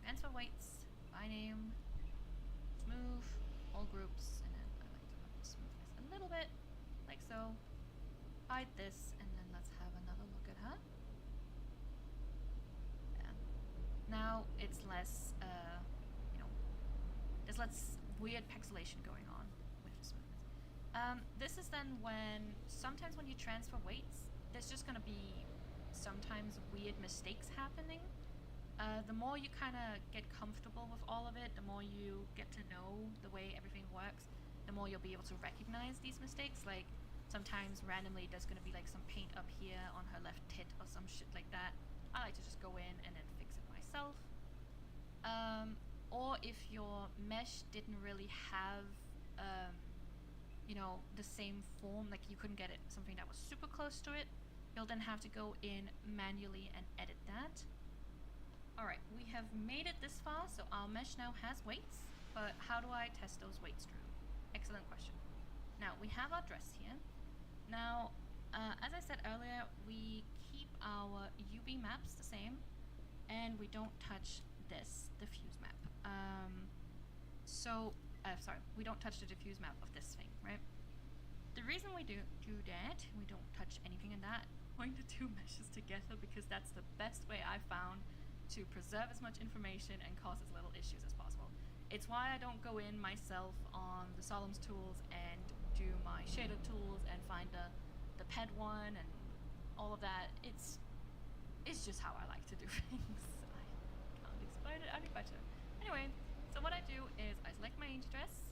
transfer weights, by name, smooth, all groups, and then I like to up the smoothness a little bit, like so. Hide this, and then let's have another look at her. Yeah. Now it's less, you know, there's less weird pixelation going on with the smoothness. This is then when, sometimes when you transfer weights, there's just gonna be sometimes weird mistakes happening. The more you kind of get comfortable with all of it, the more you get to know the way everything works, the more you'll be able to recognize these mistakes. Like, sometimes randomly there's going to be like some paint up here on her left tit or some shit like that. I like to just go in and then fix it myself. Or if your mesh didn't really have, you know, the same form, like you couldn't get it something that was super close to it, you'll then have to go in manually and edit that. Alright, we have made it this far, so our mesh now has weights, but how do I test those weights, Drew? Excellent question. Now, we have our dress here. Now, as I said earlier, we keep our UV maps the same, and we don't touch this diffuse map. Sorry, we don't touch the diffuse map of this thing, right? The reason we do that, we don't touch anything in that, point the two meshes together, because that's the best way I found to preserve as much information and cause as little issues as possible. It's why I don't go in myself on the Solemn's tools and do my shader tools and find the ped one and all of that. It's just how I like to do things. I can't explain it any better. Anyway, so what I do is I select my angel dress.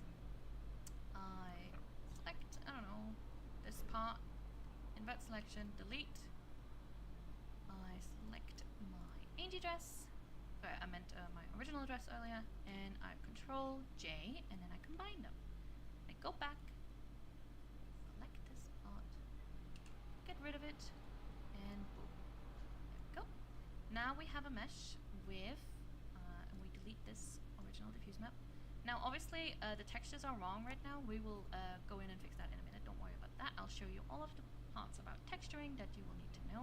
I select, I don't know, this part, invert selection, delete. I select my angel dress. Sorry, I meant my original address earlier, and I Control J, and then I combine them. I go back, select this part, get rid of it, and boom. There we go. Now we have a mesh with, and we delete this original diffuse map. Now obviously the textures are wrong right now. We will go in and fix that in a minute, don't worry about that. I'll show you all of the parts about texturing that you will need to know.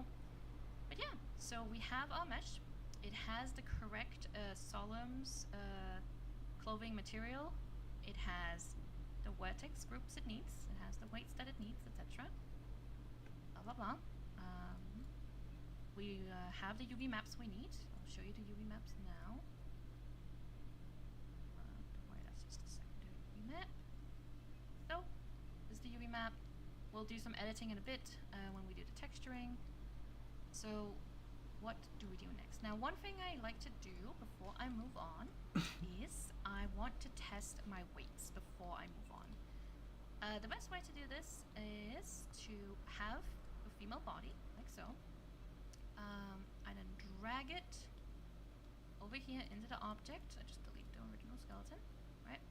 But yeah, so we have our mesh. It has the correct Solemn's clothing material. It has the vertex groups it needs. It has the weights that it needs, etc. Blah blah blah. We have the UV maps we need. I'll show you the UV maps now. Don't worry, that's just a secondary UV map. So, this is the UV map. We'll do some editing in a bit when we do the texturing. So, what do we do next? Now, one thing I like to do before I move on is I want to test my weights before I move on. The best way to do this is to have a female body, like so. I then drag it over here into the object. I just delete the original skeleton, right?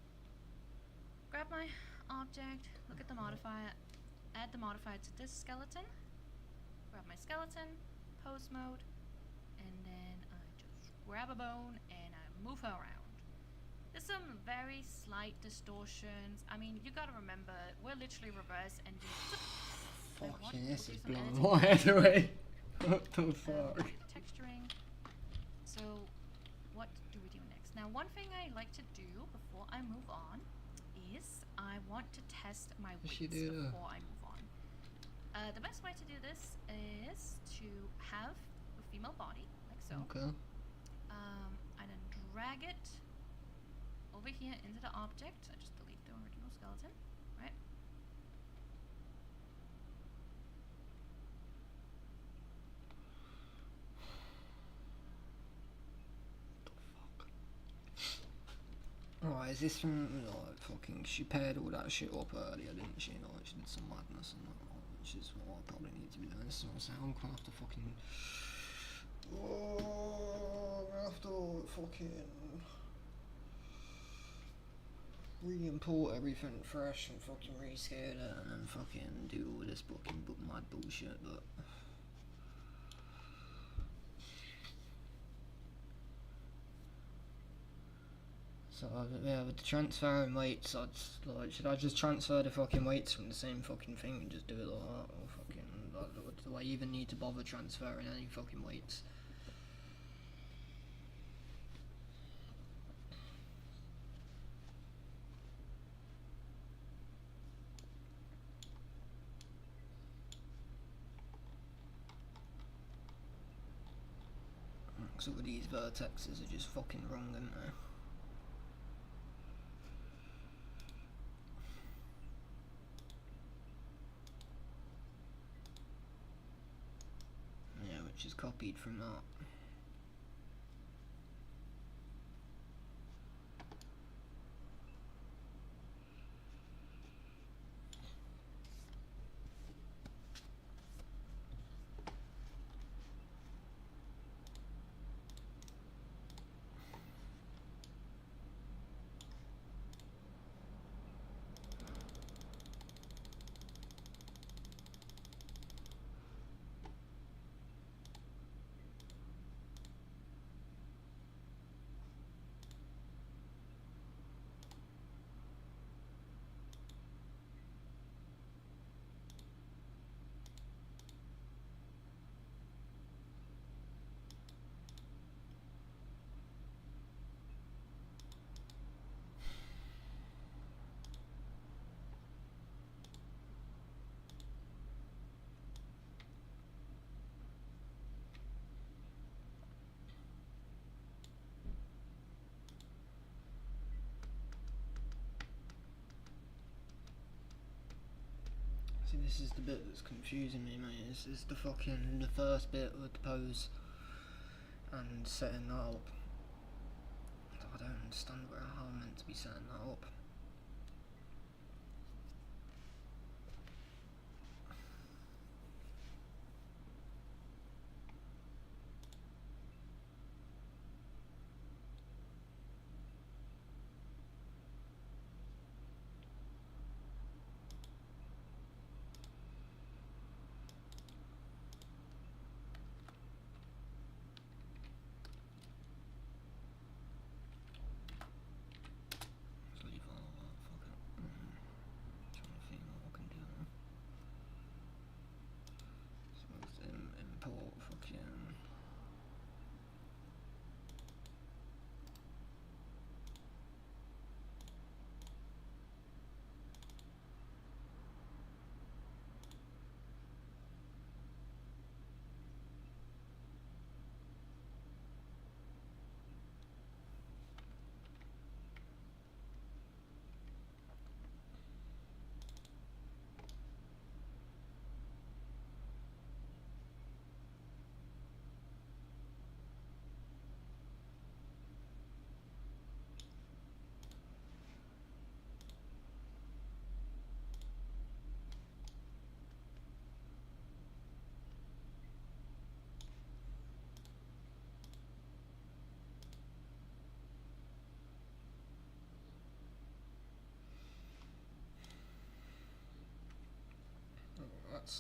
Grab my object, look at the modifier, add the modifier to this skeleton, grab my skeleton, pose mode, and then I just grab a bone and I move her around. There's some very slight distortions. I mean, you gotta remember, we're literally reverse engineering. Fucking this is blowing my head away. What the fuck? Texturing. So, what do we do next? Now, one thing I like to do before I move on is I want to test my weights before I move on. The best way to do this is to have a female body, like so. Okay. And then drag it over here into the object. I just delete the original skeleton, right? Alright, is this from, like, fucking, she paired all that shit up earlier, didn't she? Like, she did some madness and that, which is what I probably need to be doing. So I'm gonna have to fucking, I'm gonna have to fucking re-import everything fresh and fucking rescale it and then fucking do all this fucking mad bullshit, but so yeah, with the transferring weights, should I just transfer the fucking weights from the same fucking thing and just do it like that, or fucking, do I even need to bother transferring any fucking weights? Some of these vertexes are just fucking wrong, aren't they? Yeah, which is copied from that. See, this is the bit that's confusing me, mate. This is the first bit with the pose and setting that up. I don't understand how I'm meant to be setting that up.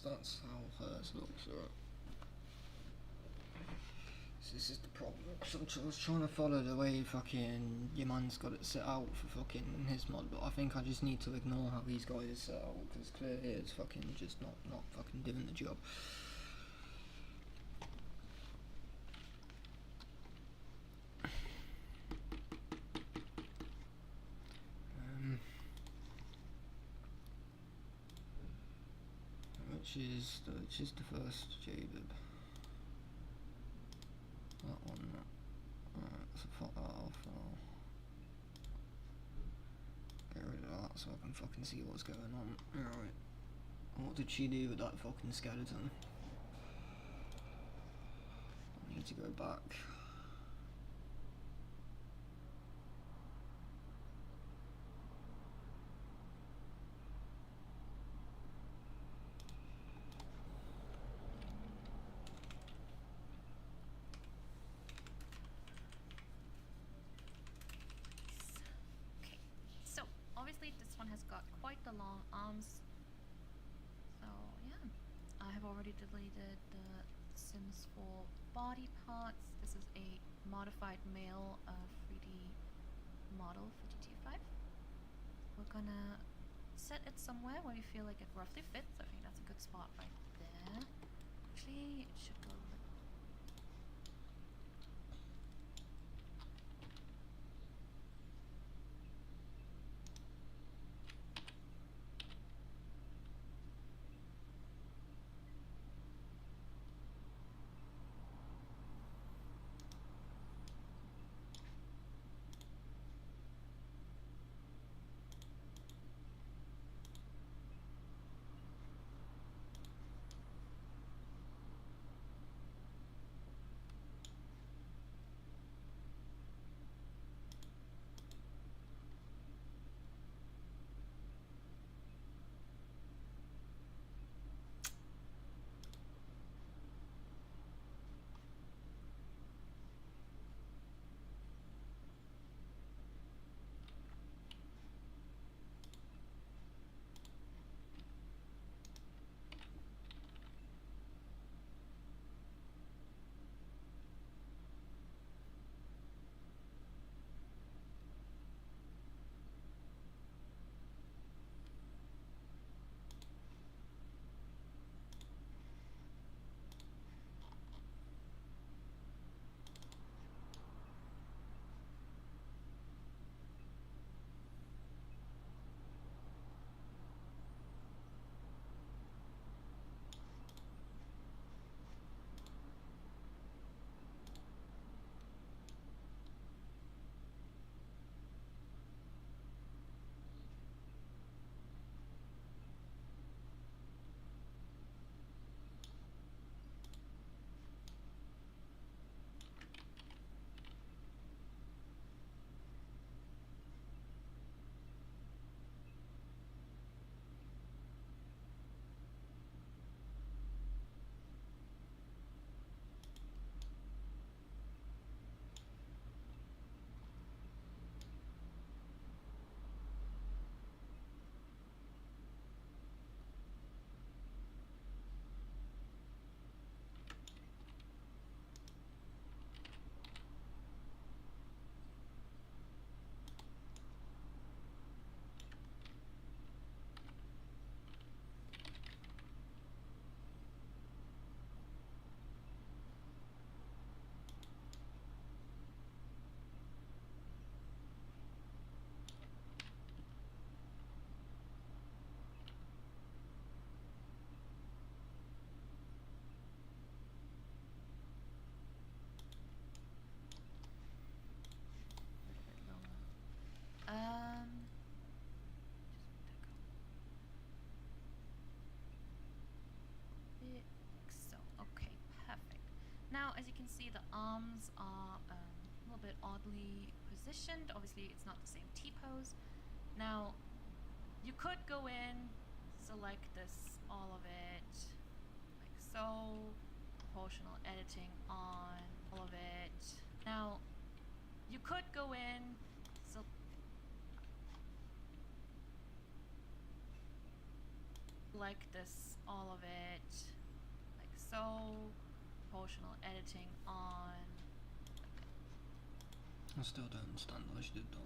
That's how hers looks, right? This is the problem. I was trying to follow the way fucking your man's got it set out for fucking his mod, but I think I just need to ignore how these guys is set out, because clearly it's fucking just not fucking doing the job. Which is the first JBib? That one. Alright, so fuck that off. I'll get rid of that so I can fucking see what's going on. Alright. What did she do with that fucking skeleton? I need to go back. Obviously this one has got quite the long arms, so yeah. I have already deleted the Sims 4 body parts. This is a modified male 3D model for GTA 5. We're gonna set it somewhere where we feel like it roughly fits. I think that's a good spot right there. Actually, it should go so. Okay, perfect. Now, as you can see, the arms are a little bit oddly positioned. Obviously, it's not the same T-pose. Now, you could go in, select this, all of it, like so. Proportional editing on all of it. Now, you could go in, select this, all of it, like so. Proportional editing on I still don't understand why she did that.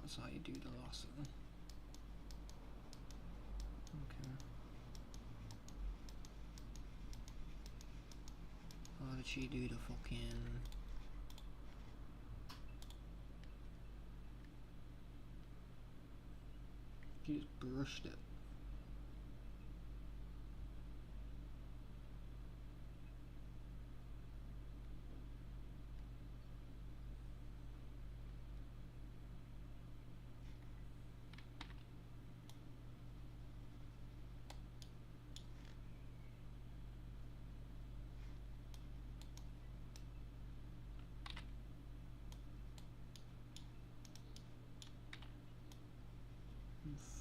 That's how you do the last one. Okay. How did she do the fucking... She just brushed it.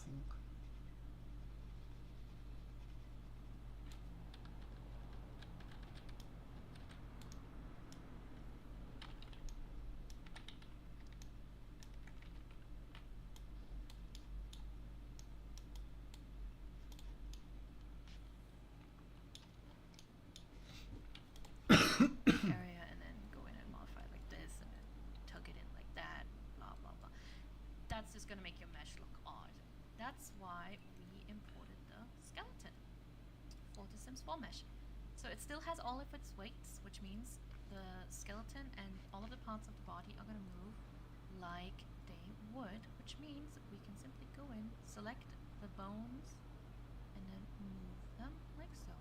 Fuck. Area and then go in and modify it like this and then tuck it in like that, blah blah blah. That's just gonna make your mesh look odd. That's why we imported the skeleton for the Sims 4 mesh. So it still has all of its weights, which means the skeleton and all of the parts of the body are gonna move like they would, which means we can simply go in, select the bones, and then move them like so.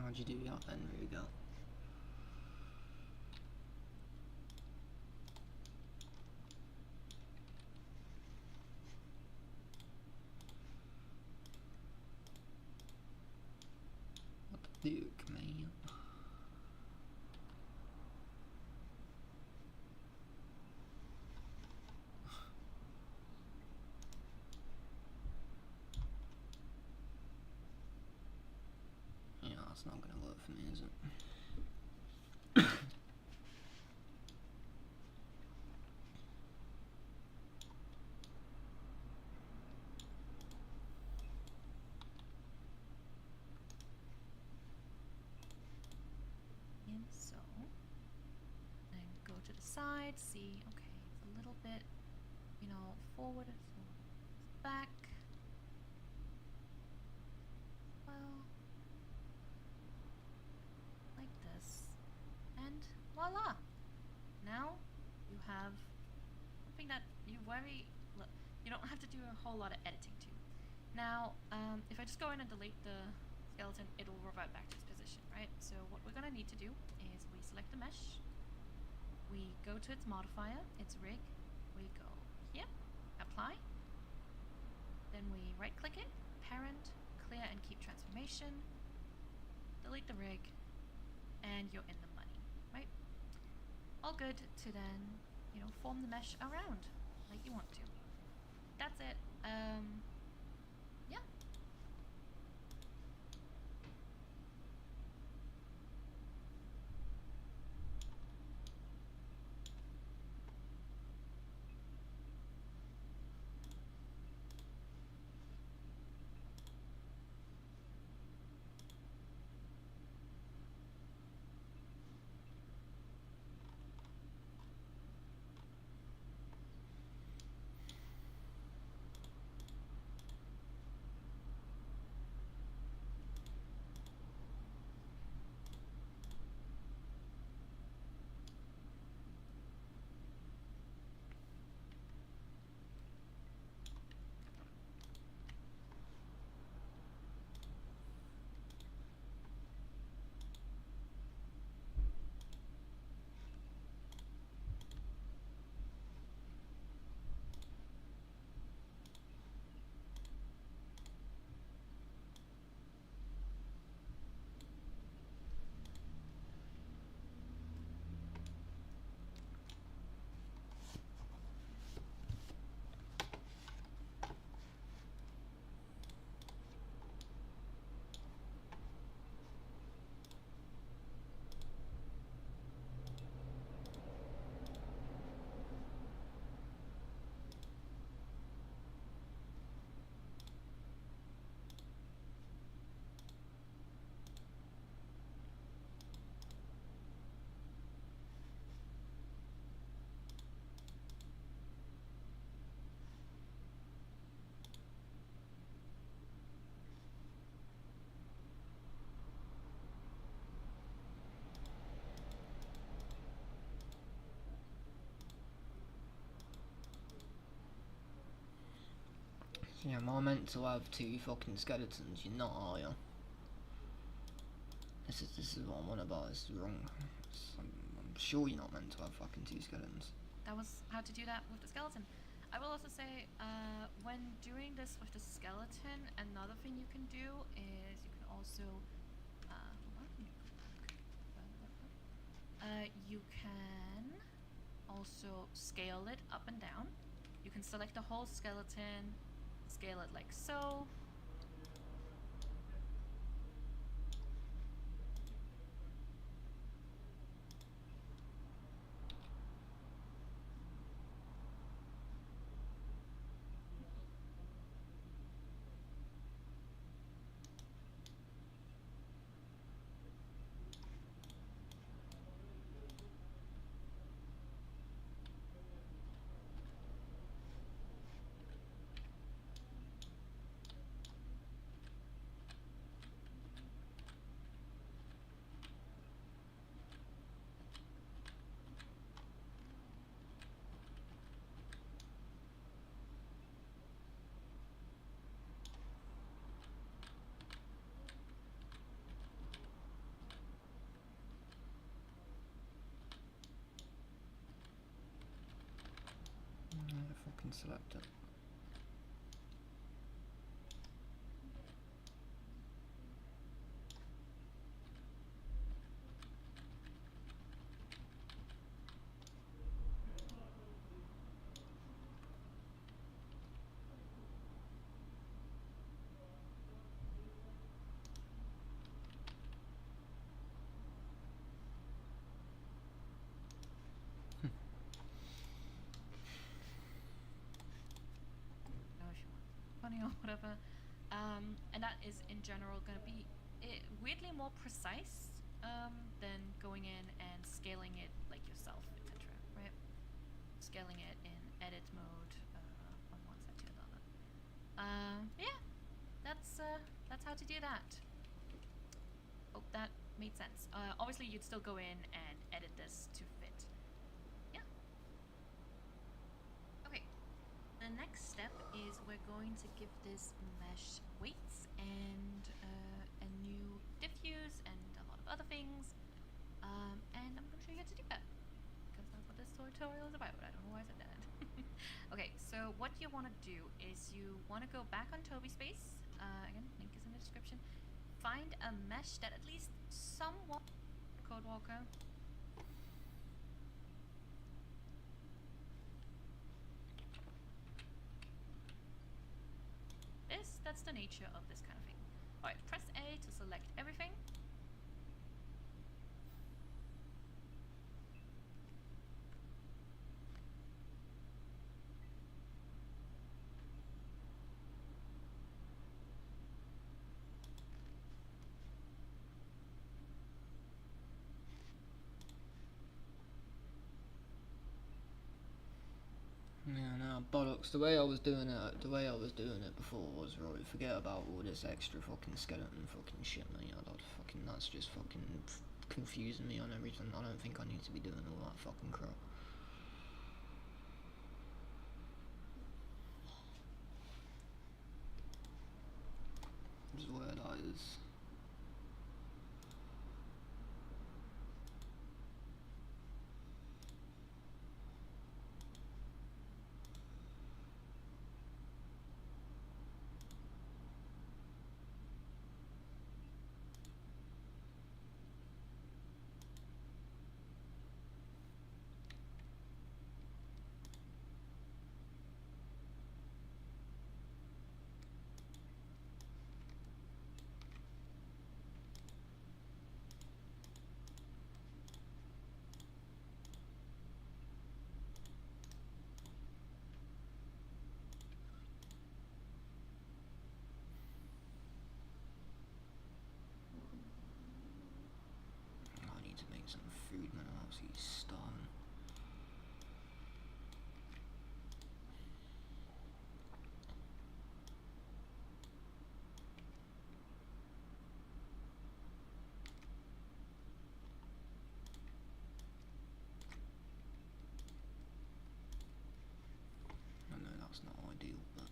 How'd you do that then, Rugo? What the fuck, man? Yeah, that's not gonna work for me, is it? And so, then go to the side, see, okay, it's a little bit, you know, forward, so it's back. Well, like this. And voila! Now you have something that you you don't have to do a whole lot of editing to. Now, if I just go in and delete the skeleton, it'll revert back to its position, right? So what we're gonna need to do is we select the mesh, we go to its modifier, its rig, we go here, apply, then we right click it, parent, clear and keep transformation, delete the rig, and you're in the money, right? All good to then, you know, form the mesh around like you want to. That's it. Yeah. Yeah, am I meant to have 2 fucking skeletons? You're not, are you? This is what I'm on about. This is wrong. I'm sure you're not meant to have fucking 2 skeletons. That was how to do that with the skeleton. I will also say, when doing this with the skeleton, another thing you can do is you can also, you can also scale it up and down. You can select the whole skeleton, scale it like so. Fucking select it. Funny or whatever, and that is in general going to be weirdly more precise than going in and scaling it like yourself, etc. Right? Scaling it in edit mode on one side to another. Yeah, that's how to do that. Hope that made sense. Obviously, you'd still go in and edit this to fit. Yeah. Okay. The next step is we're going to give this mesh weights and a new diffuse and a lot of other things. And I'm going to show you how to do that, because that's what this tutorial is about. I don't know why I said that. Okay, so what you want to do is you want to go back on Toby Space. Again, link is in the description. Find a mesh that at least somewhat Codewalker. That's the nature of this kind of thing. Alright, press A to select everything. Yeah, no, bollocks. The way I was doing it before was right. Forget about all this extra fucking skeleton fucking shit, mate. That's just fucking confusing me on everything. I don't think I need to be doing all that fucking crap. Just where that is. I need to make some food, man. I'm absolutely starving. I know that's not ideal, but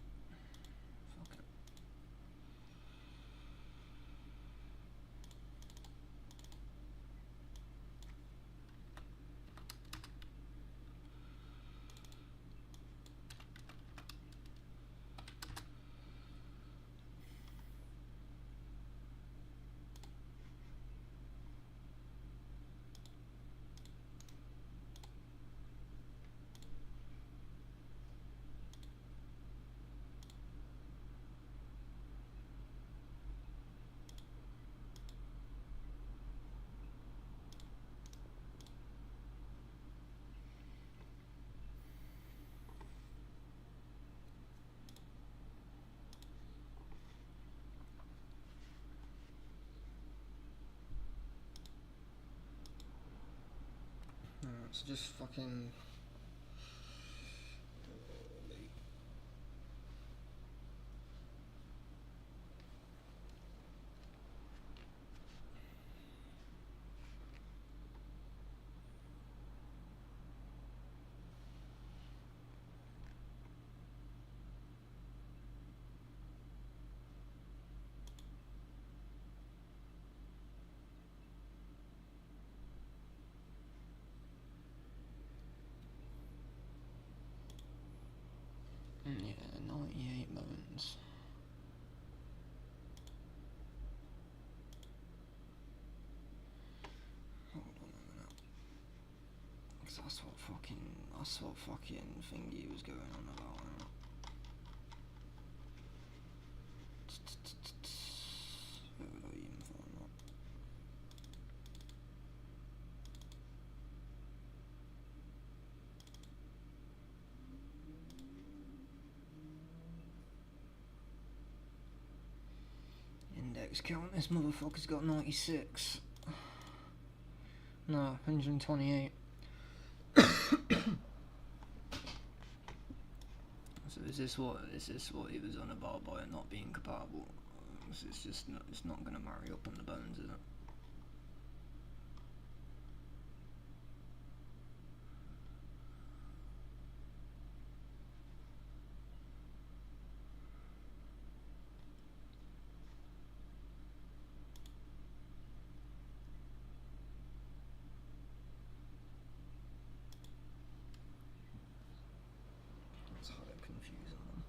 So just fucking... Yeah, 98 bones. Hold on a minute. 'Cause that's what fucking thingy was going on about. Where would I even find that? Index count, this motherfucker's got 96. No, 128. So is this what he was on about by it not being compatible? It's just not, it's not gonna marry up on the bones, is it? It's hard to confuse them.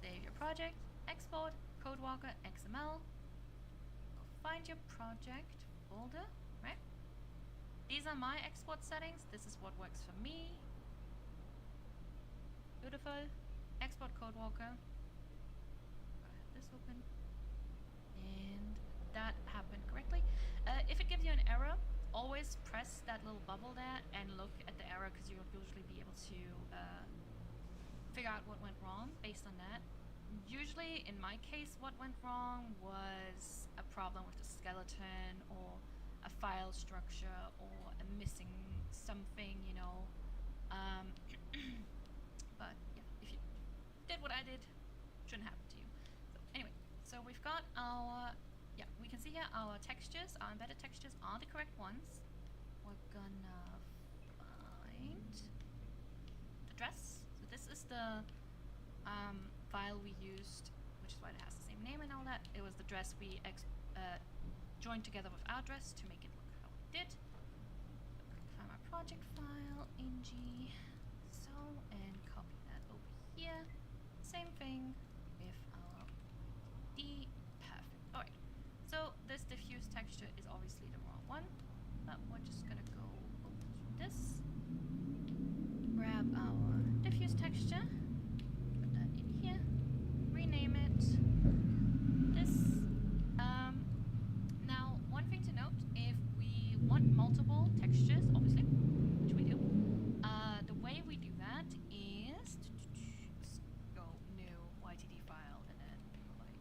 Save your project, export, CodeWalker XML. Go find your project folder, right? These are my export settings. This is what works for me. Beautiful. Export CodeWalker. I have this open. And that happened correctly. If it gives you an error, always press that little bubble there and look at the error, because you'll usually be able to figure out what went wrong based on that. Usually, in my case, what went wrong was a problem with the skeleton, or a file structure, or a missing something, you know. But yeah, if you did what I did, shouldn't happen to you. So anyway, so we've got our yeah, we can see here our textures, our embedded textures are the correct ones. We're gonna find the dress. So this is the file we used, which is why it has the same name and all that. It was the dress we joined together with our dress to make it look how it did. Find my project file, ng, so, and copy that over here. Same thing with our D. Perfect. Alright, so this diffuse texture is obviously the wrong one, but we're just gonna go over to this, grab our diffuse texture, put that in here, rename it this. Now, one thing to note, if we want multiple textures, obviously, which we do, the way we do that is let's go new YTD file and then like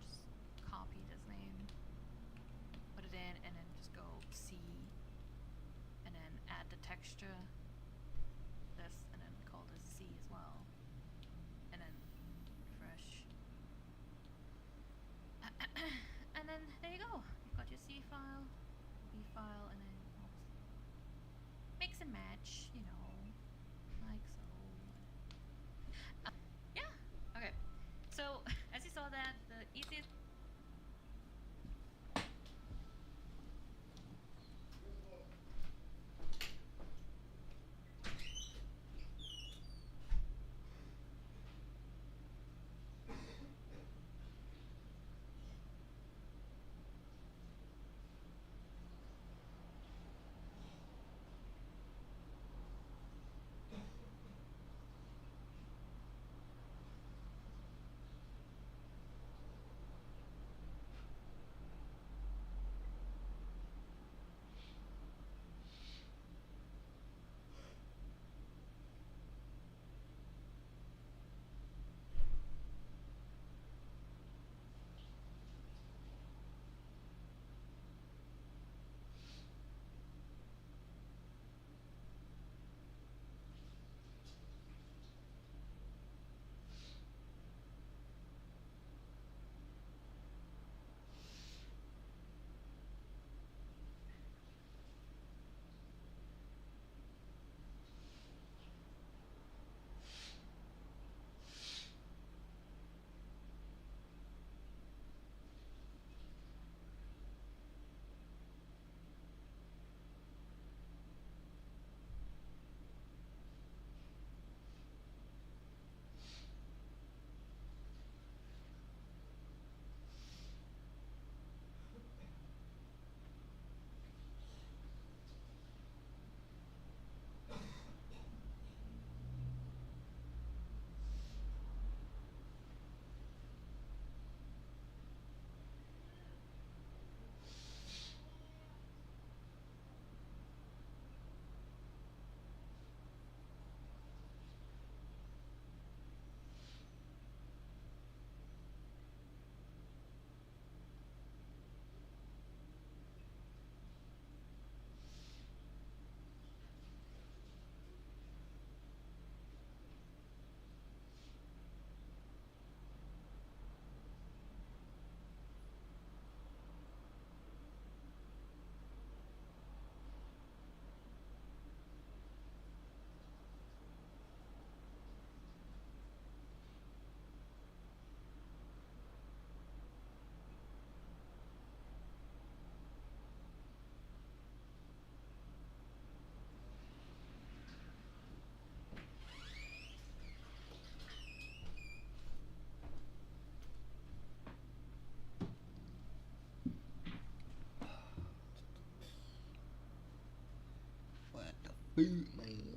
just copy this name, put it in, and then just go C, and then add the texture, this, and then call this C as well, and then refresh. And then there you go. You've got your C file, B file, and then obviously mix and match, you know, like so. Yeah. Okay. So as you saw that, the easiest. Boot, man.